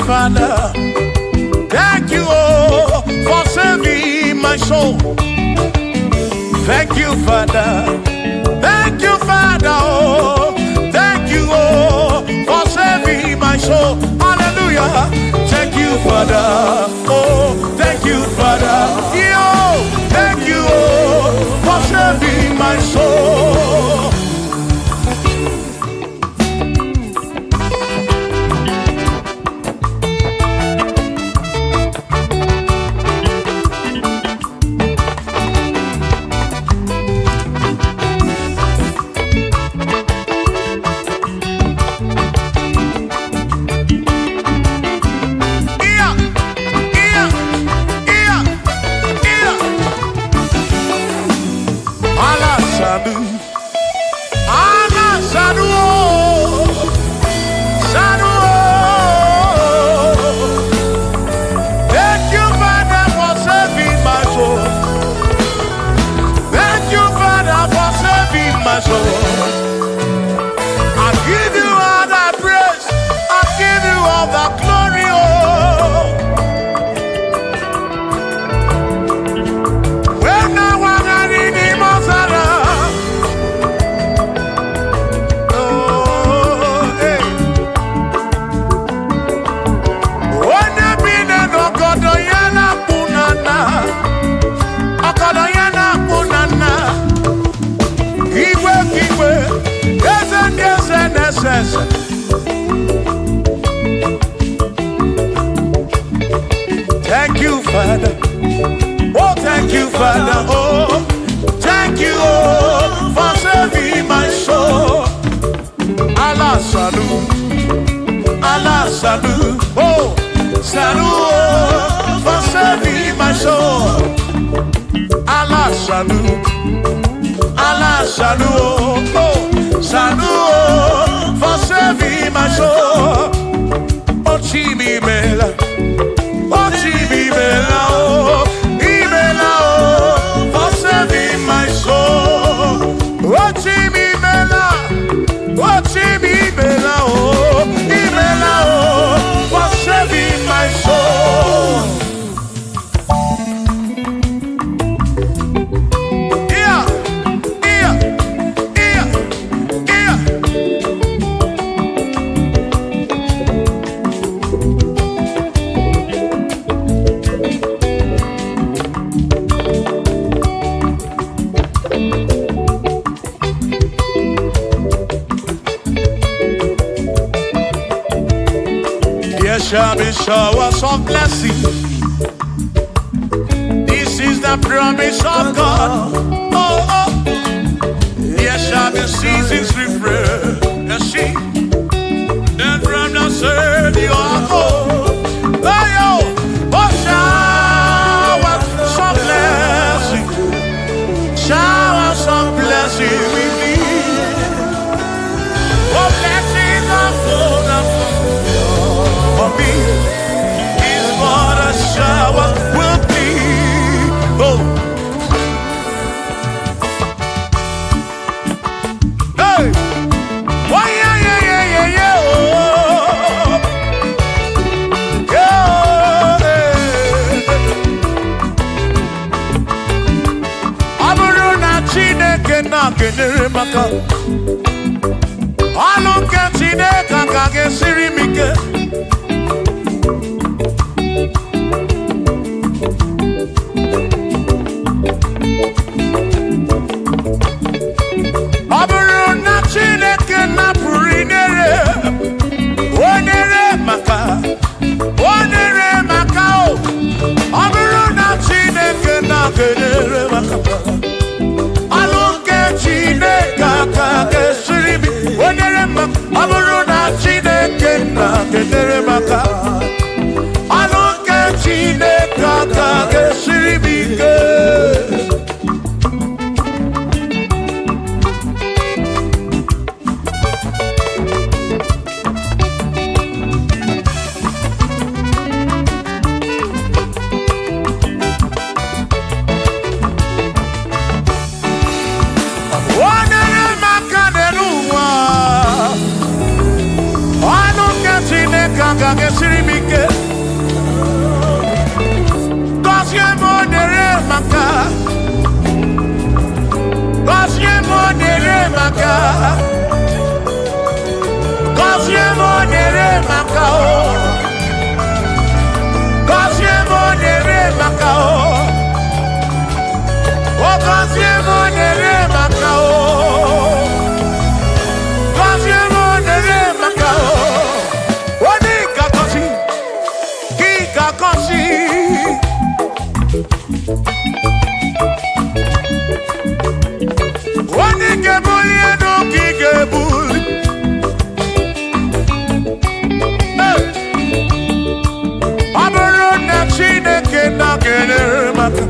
Father. Thank you, oh, for saving my soul. Thank you, Father. Thank you, Father. Oh, thank you, oh, for saving my soul. Hallelujah. Thank you, Father. Oh, thank you, Father. Yo, thank you, oh, for saving my soul. Thank you, Father. Oh, thank you, Father. Oh, thank you, oh, for saving my soul. Allah salut, Allah salut. Oh, salut, oh, for saving my soul. Allah salut, Allah salut. Oh, salut, oh, for saving my soul. Oh, Chimi Mela. Oh, Chibibela, oh, Ibela, oh, for saving my soul. Oh, Chibibela, oh, Chibibela, oh, Ibela, oh, for saving my soul. Yeah, yeah, yeah, yeah. There shall be showers of blessing. This is the promise of God. Oh, oh. There shall be seasons refreshing. Then from the earth you are home. Oh, yo. Oh, showers of blessing. Showers of blessing we need. Oh, blessings of gold and for me is what a shower will be. Oh, hey, why, yeah, yeah, yeah, yeah, yeah, oh, yeah, aburu na Chineke na kenere maka, alu nke Chineke ka ga-esiri m ike. Chineke agaghị esiri m ike. gọzie m onyere maka gọzie m onyere maka gọzie m onyere maka onye ga-agọzi gị ga-agọzi onye ga-ebuli elu ka ị ga-ebuli ọ bụrụ na Chineke na-enyere maka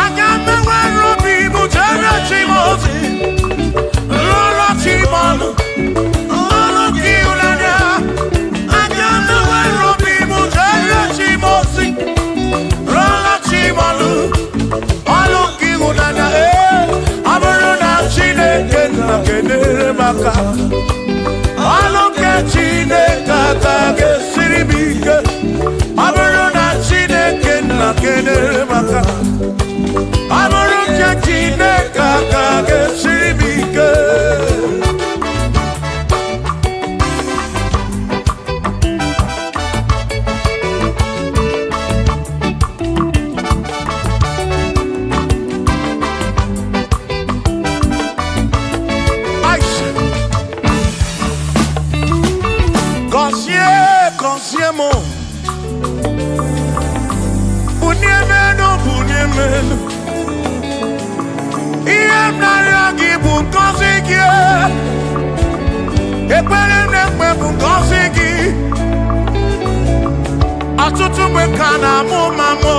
aga m enwere obi bụ jere Chimozi lụrụ Chimọnụ ọrụ gị ụlanya aga m enwere obi bụ jere Chimozi lụrụ Chimọnụ ọrụ gị ụlanya ọ bụrụ na Chineke na-enyere maka ọrụ nke Chineke ga-esiri m ike ọ bụrụ na Chineke na-enyere maka ọ bụrụ nke Chineke ga-esiri m ike Consiamo Bunyemeno Iem naragi bunkosiki Ekpere nekpe bunkosiki Atutu mekana mumamo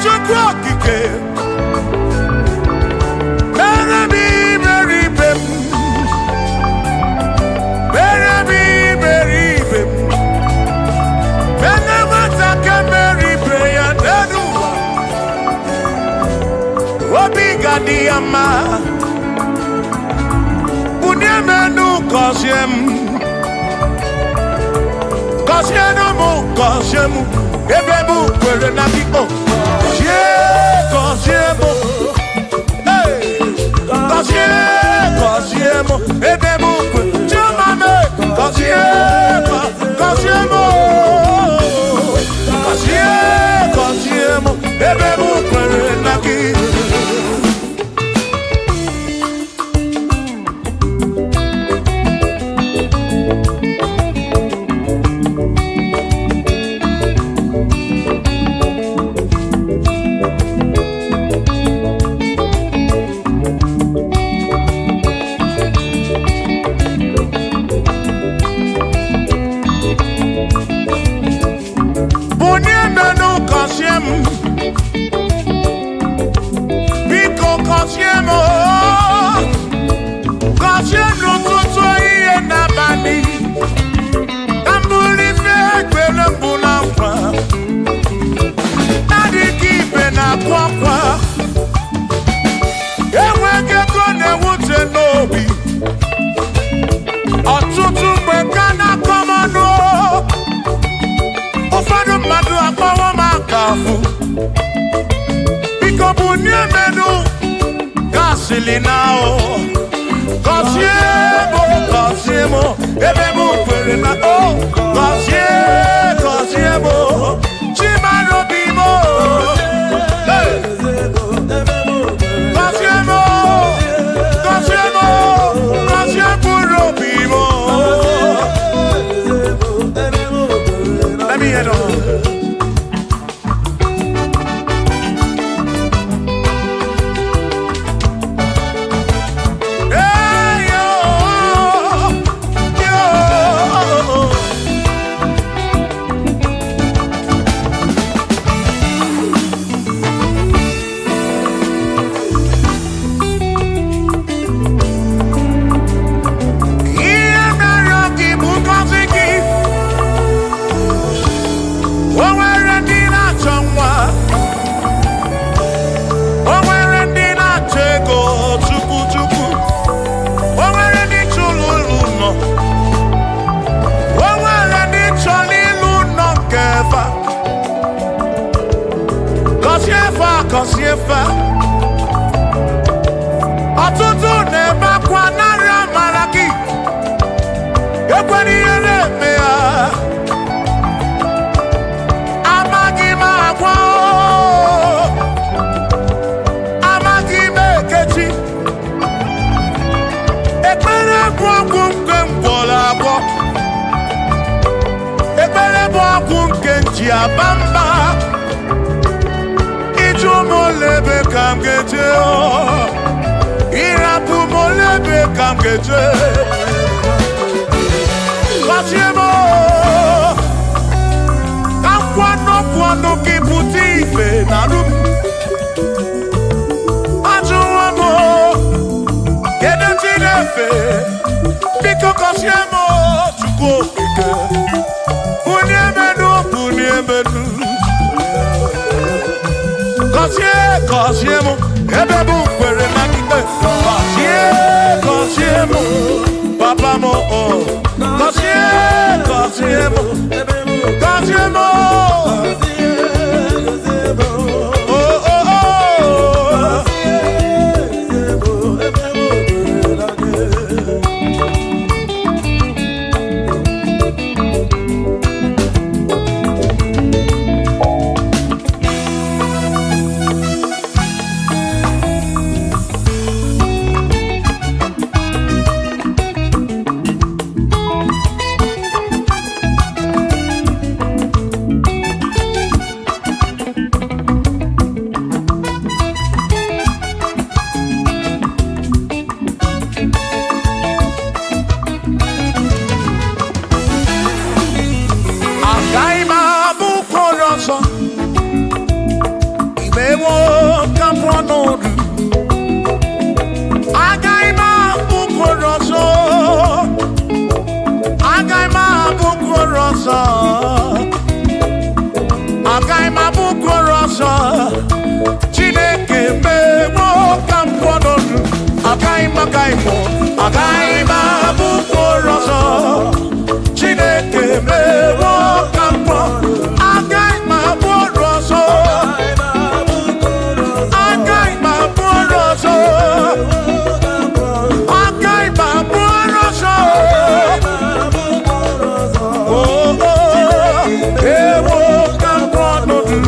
Chukwo kike Merebi meribem Diama Bunyemenu Kosiem Kosiemu Ebemu Kwere Nabiko Kosiemu Kosiemu Ebemu Kwere Chumame Kosiemu Ebemu Kwere Nabiko ọtụtụ mgbe ka na-akọmọnụ ụfọdụ mmadụ akpọwọ m akafụ biko bunyemenu gasịlị na gọzie m ebe m kwere na gọzie m chimarobi m let me head on. Cosiefa bụ ọgwụ nke mgbọrọ agwọ. Ekpere bụ ọgwụ nke nji aba mba. Ịjụ m olebe ka m ga-eje, ịrapụ m olebe ka m ga-eje. Gọzie m ka ọnụ gị pụta ife n'arụ m. Ajụwa m kedu chi na-efe, biko gọzie m Chukwu okike. Bunye menu, bunye menu. Gọzie m ebe bụ kwere na ikpe. Gọzie m papa m. Gọzie m Chineke mewo ka m pụọ n'ọdụ. Agaghị m abụ mkpụrụ ọzọ. Chineke mewo ka m pụọ. Agaghị m abụ ọrụ ọzọ. Agaghị m abụ ọrụ ọzọ. Agaghị m abụ ọrụ ọzọ. Ewo ka m pụọ n'ọdụ.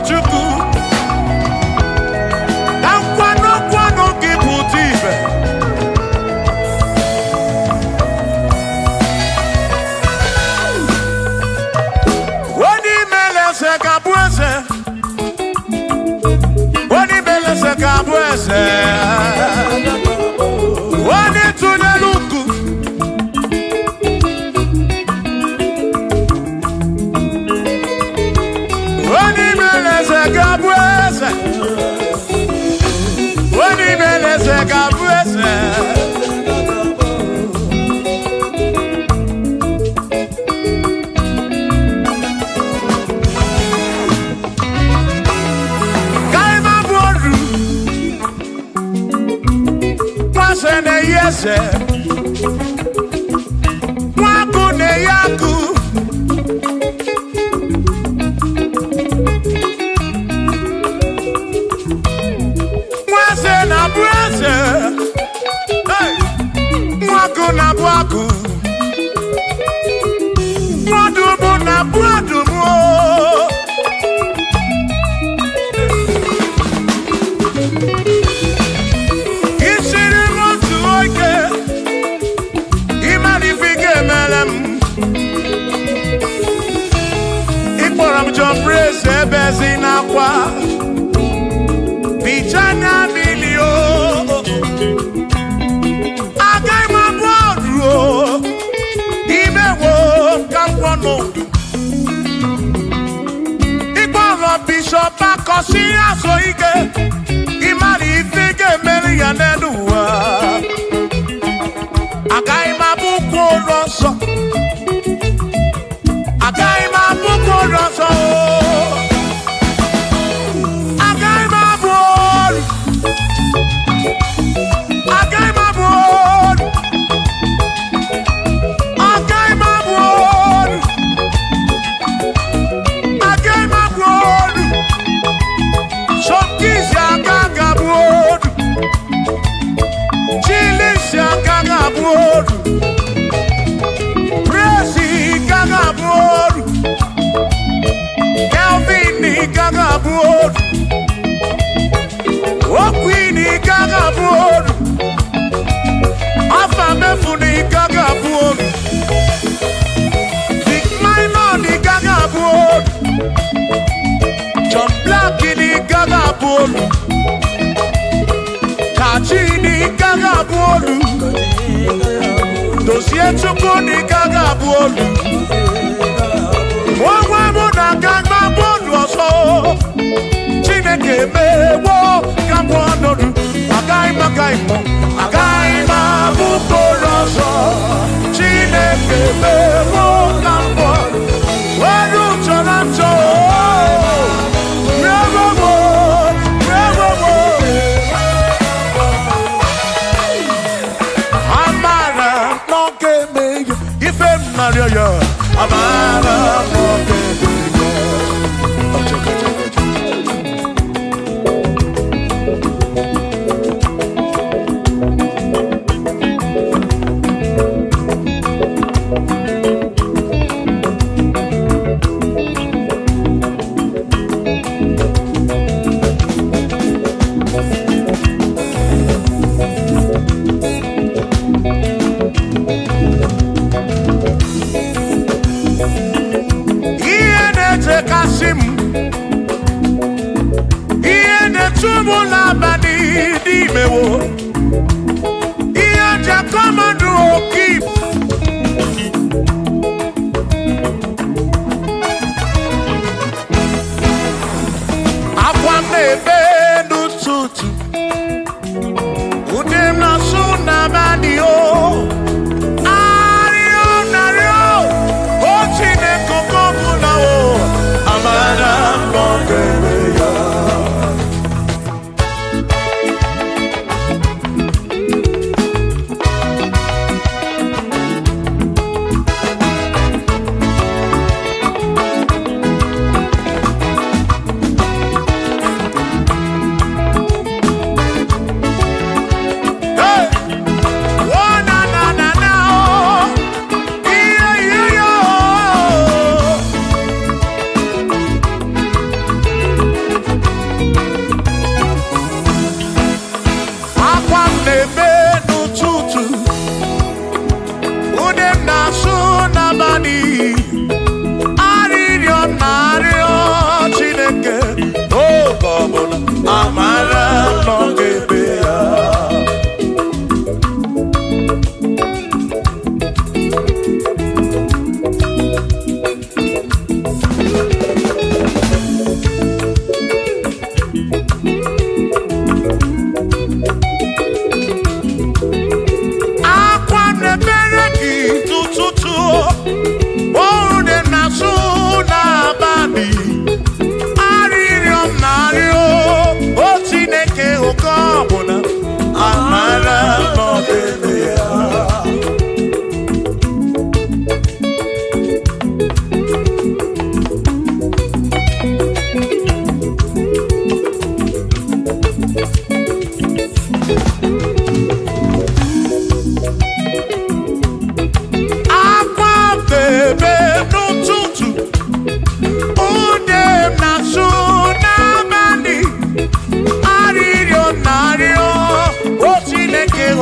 Chukwu na nkwanụ gị pụta ibe. Onye imele eze ga-abụ eze. Onye imele eze ga-abụ eze. Onye tụnyere ukwu eze nwaku na-eyi akụ. Nwaze na-abụ eze, nwaku na-abụ akụ, nwadumu na-abụ adumu. Praise ebezi nakwa bichana milio. Agaghị m abụ ọrụ imewo ka m kwọ n'ọdụ. Bishop akọsi aso ike imari ife ga-emeri ya n'elu ụwa agaghị m abụkwa ụlọ nsọ agaghị m abụkwa ụlọ nsọ agaghị m abụ olu agaghị m abụ olu agaghị m abụ olu agaghị m abụ olu Shopkins agaghị abụ olu Chilisi agaghị abụ olu Praise agaghị abụ olu Kelvin agaghị abụ olu Okwin agaghị abụ olu Afamefu agaghị abụ olu Big Minor agaghị abụ olu John Black agaghị abụ olu Kachi agaghị abụ olu Dozie Chukwu agaghị abụ olu Onwe mụ na agaghị abụ olu ọzọ Chineke emewo ka mbụ ọnọdụ agaghị m abụ olu ọzọ Chineke emewo ka mbụ ọnọdụ chọrọ njọ Amara n'oge emeghe ife m narịọ ya Amara n'oge emeghe Ihe na-etu m n'abalị n'imewo ihe ji akọmadụ oke akwa m na-ebe n'ụtụtụ ude m na-asụ n'abalị arịọ narịọ o Chineke oke ọbụla Amara n'oge emeghe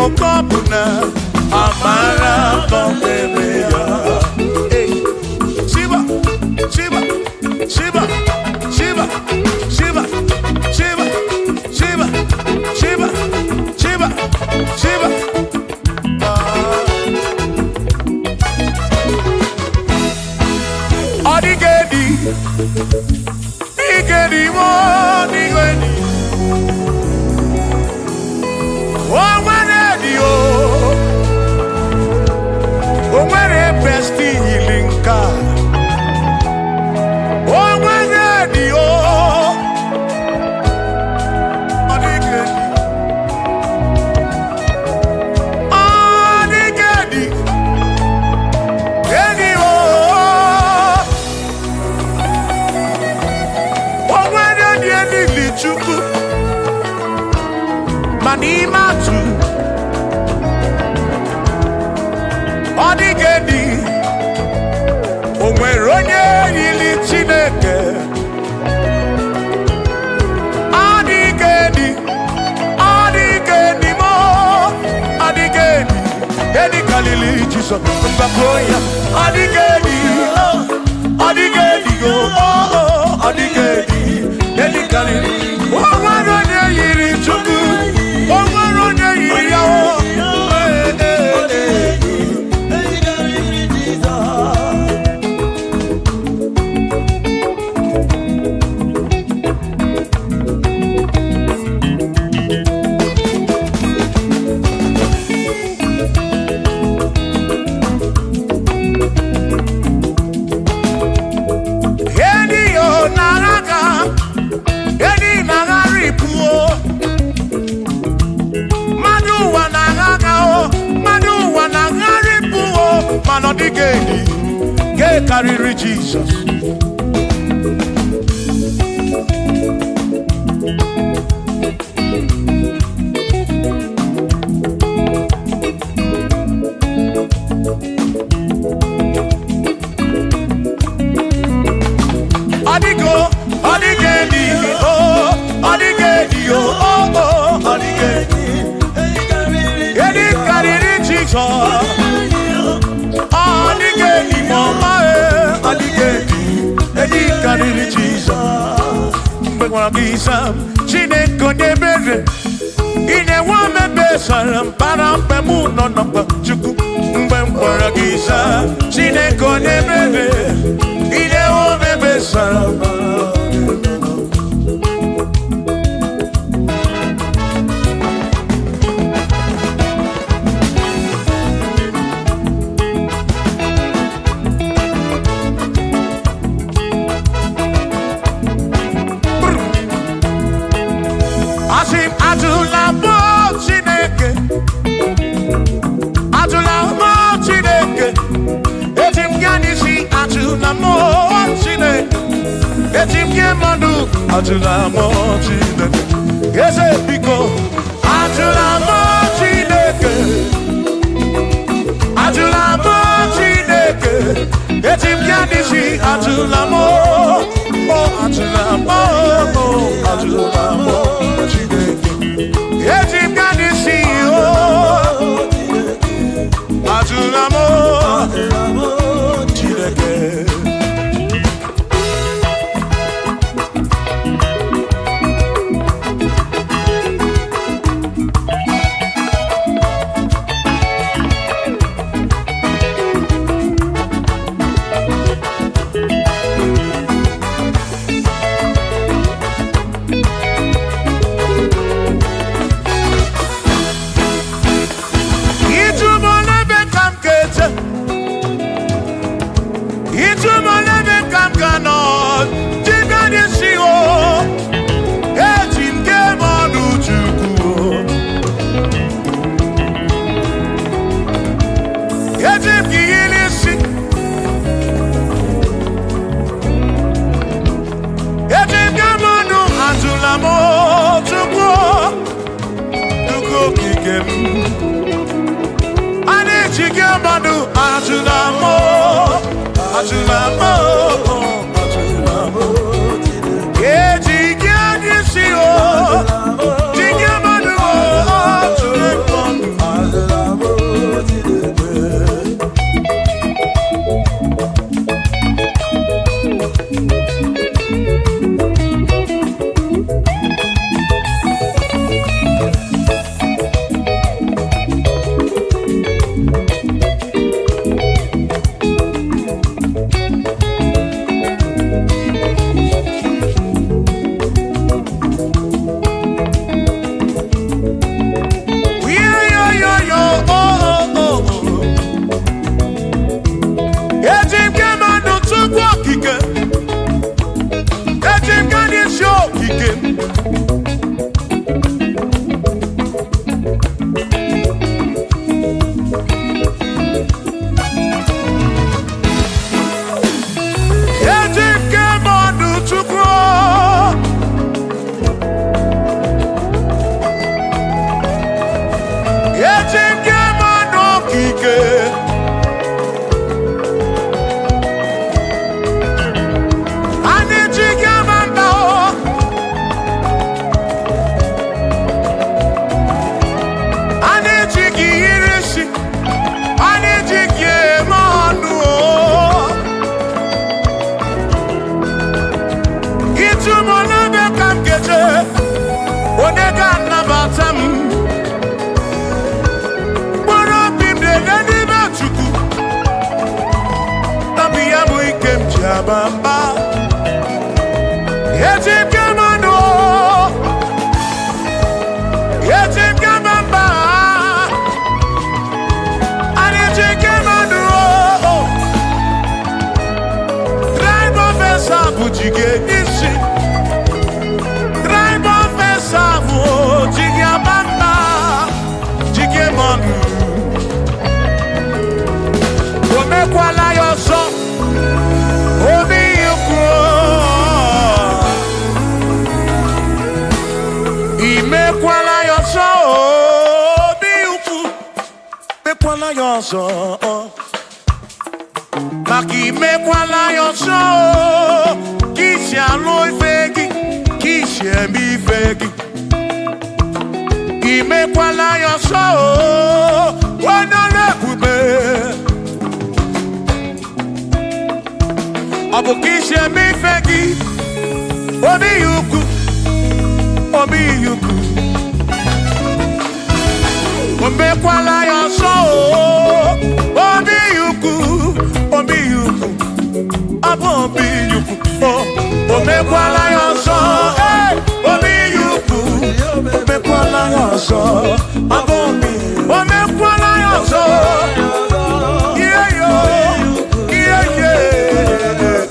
ọkọbụna amara n'ọmeme ya. Shiba, Shiba, Shiba, Shiba, Shiba, Shiba, Shiba, Shiba, Shiba, Shiba. Odigedi, Adigedi mo digedi. Onwere di o. Onwere besti linka. Onwere di o. Adigedi. Adigedi. Edi o. Onwere di elili chukwu. Manimatu. Adigedi. Onwere onye yili Chineke. Adigedi. Adigedi mo. Adigedi. Edi kalili Jesus. Mbaboya. Adigedi. Adigedi go. Adigedi. Edi kalili. Onwere onye yili Chukwu. Onwere onye yili yawo. Adigedi, get carry Jesus. Adigo, Adigedi, oh, Adigedi, oh, Adigedi, get carry Jesus. Adigedi mama adigedi edi kariri Jesus mbegwa bisa Chineke onye bere ine wa mebe sara para mpemu no no chukwu mgbe mkwara gisa Chineke onye bere ine wa mebe sara Atula mo Chineke, ese biko. Atula mo Chineke, atula mo Chineke. Etim yanisi atula mo, oh atula mo, oh atula mo Chineke. Etim yanisi oh, atula mo Chineke. Ejumona kam keje onega nabatam Boro bimde neni bachuku Nabiya mu ikem jabamba Yetim kamano Yetim kamamba Yetim kamano Drive officer bujige isi Savu jigia bamba jige monu Ome kwala yoso Obi yuku Ime kwala yoso Obi yuku Me kwala yoso Maki me kwala yoso Kishi aloi fegi Kishi emi fegi Imekwala yoso wana lekube Abukishe mifegi Obi yuku Imekwala yoso Obi yuku Abo obi yuku Imekwala yoso Obi yuku Omekwala yoso, abomi. Omekwala yoso, yeah yo, yeah yeah.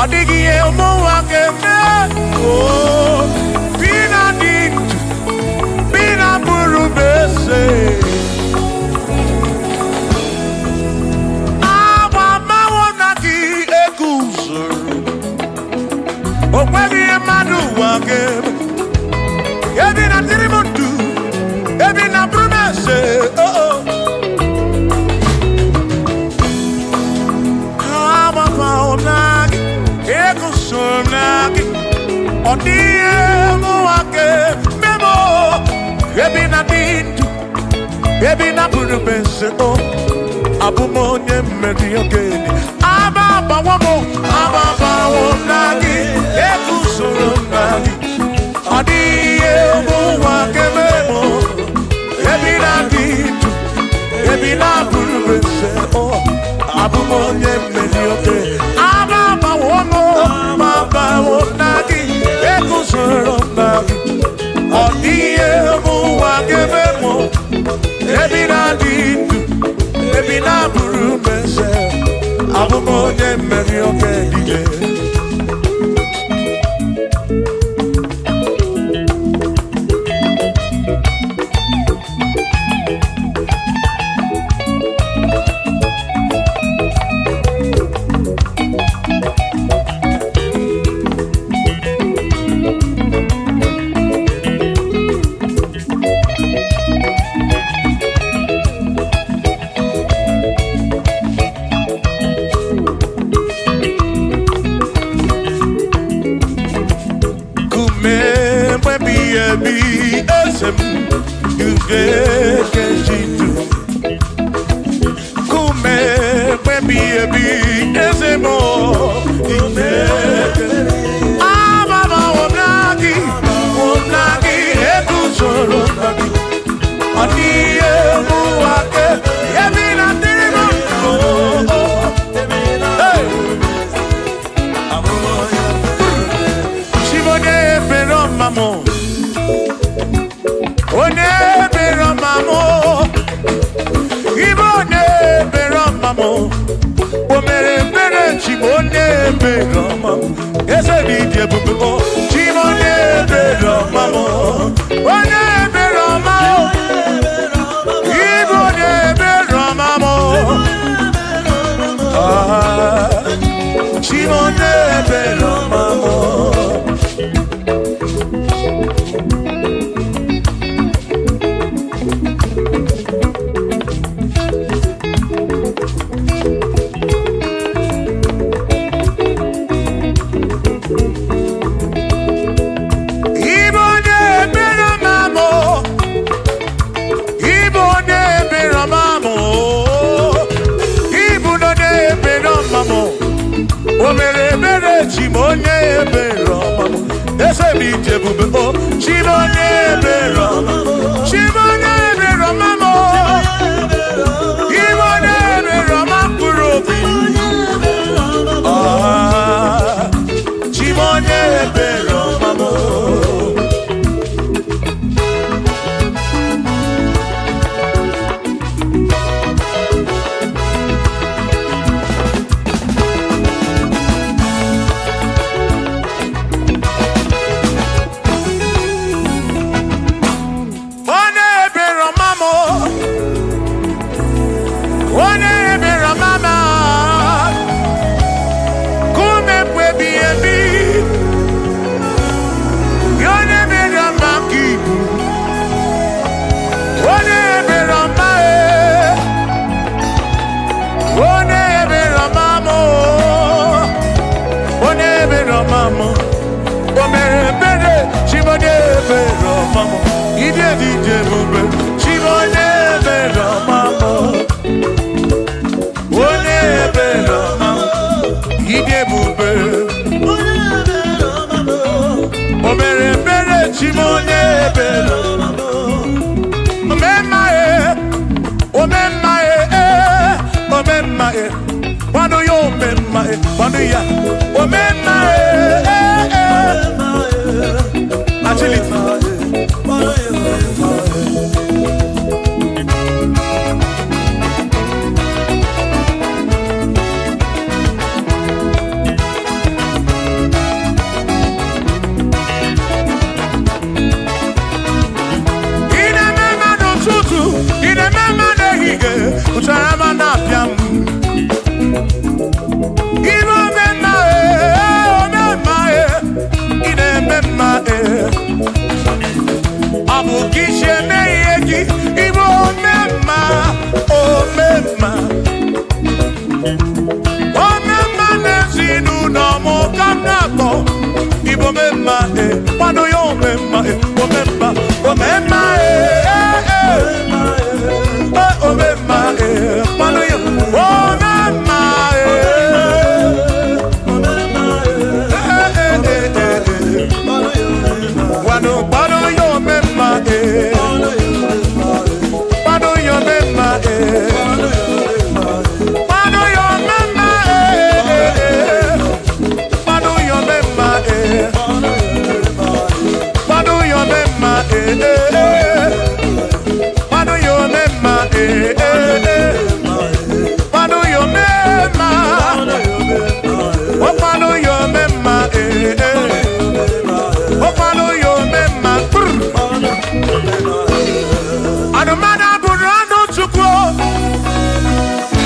Odigi emo wakeme oh bina dintu bina burubese aba mawonagi egusoro okwegi emadu wakeme ebina tirimuntu ebina burubese oh aba mawonagi Sonaki, Odie Muake, Memo, Ebina Dintu, Ebina Purubeso, Abumonia Mediogeni, Ababa Wamo, Ababa Wonagi, Ekusoro. eh, eh.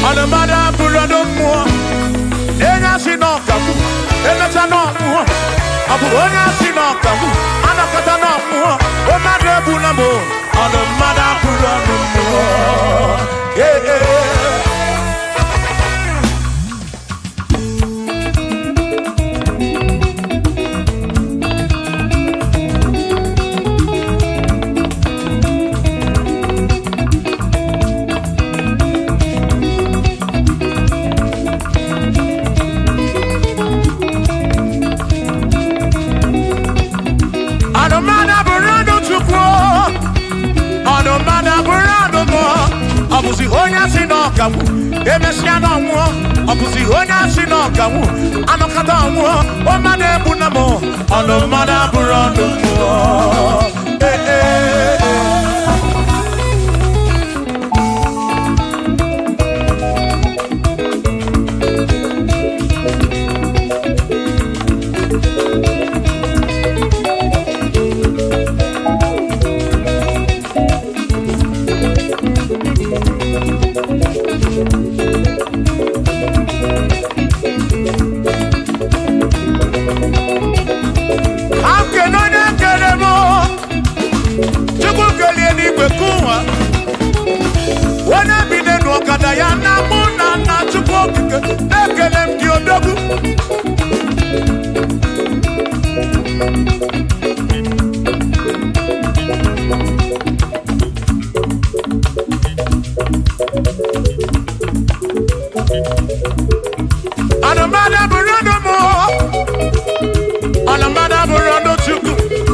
Anamada Burado Moa, Enya Sinokamu, Eleta no Moa, Abuona Sinokamu, Anakata no Moa, Omada Bunamo, Anamada Burado Moa, yeah. Abusi onya sinokamu, emesiano mo. Abusi onya sinokamu, anokata mo. Omane bunamo, anomada burando mo.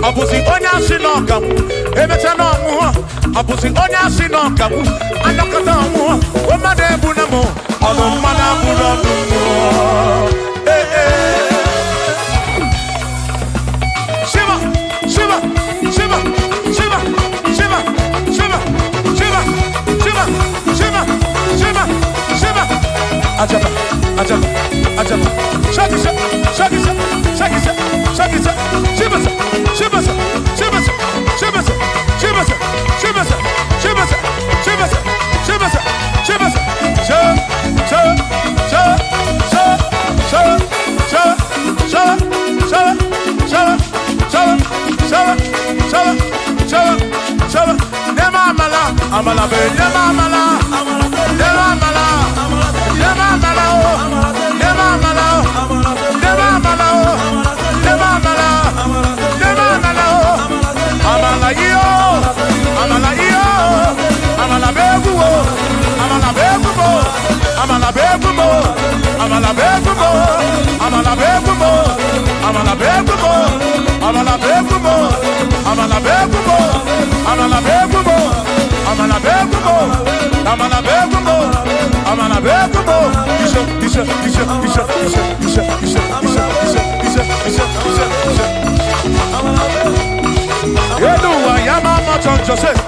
Abusi onya sinokamu, emetano mo. Abusi onya sinokamu, anakata mo. Omade bunamo, anomada burando mo. Shiva, Shiva, Shiva, Shiva, Shiva, Shiva, Shiva, Shiva, Shiva, Shiva, Shiva. Ajaba, ajaba, ajaba. Shakisa, shakisa, shakisa, shakisa. Shiva, Shiva, Shiva, Shiva, Shiva, Shiva, Shiva, Shiva, Shiva, Shiva, Amala be, amala, amala, Joseph,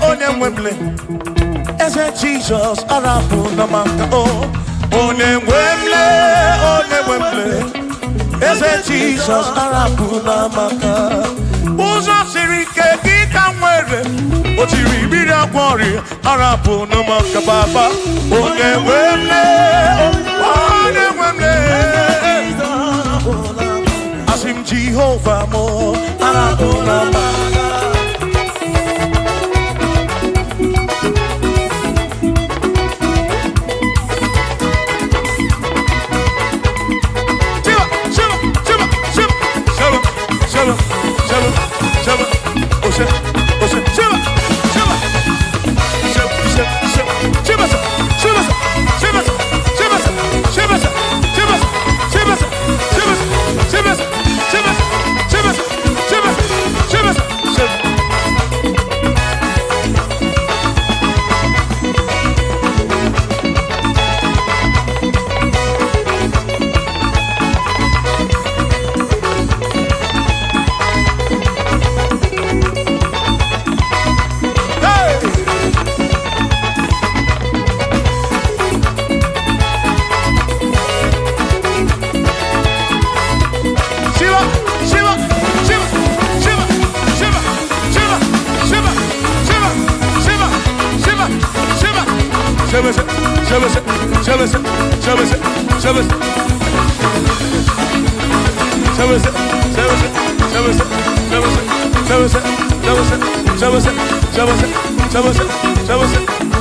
Onemwemle, Eze Jesus, Arabu Namaka, oh, Onemwemle, Eze Jesus, Arabu Namaka, Uzo Sirike, Gita Mwere, Otiri Bida Kwari, Arabu Namaka Baba, Onemwemle, Asim Jehovah Mo, Arabu Namaka.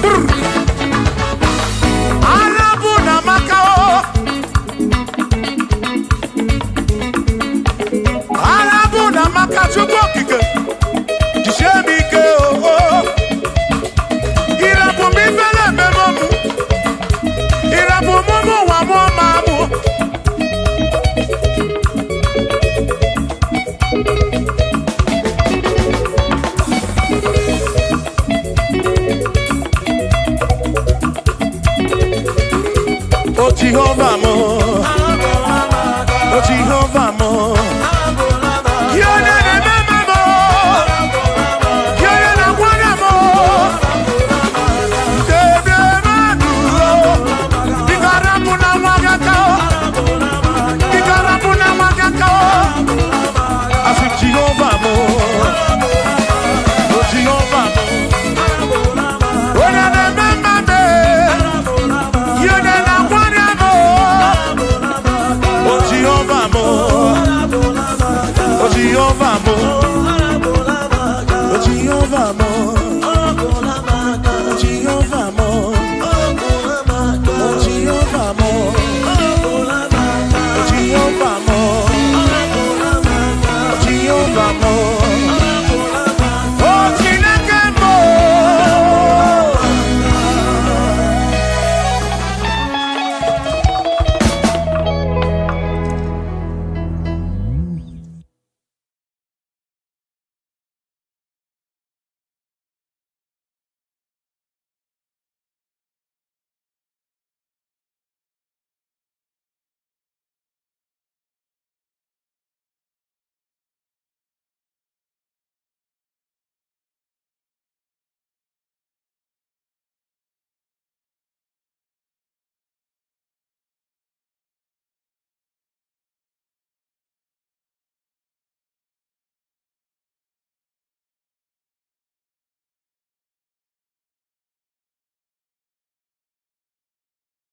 Brrr.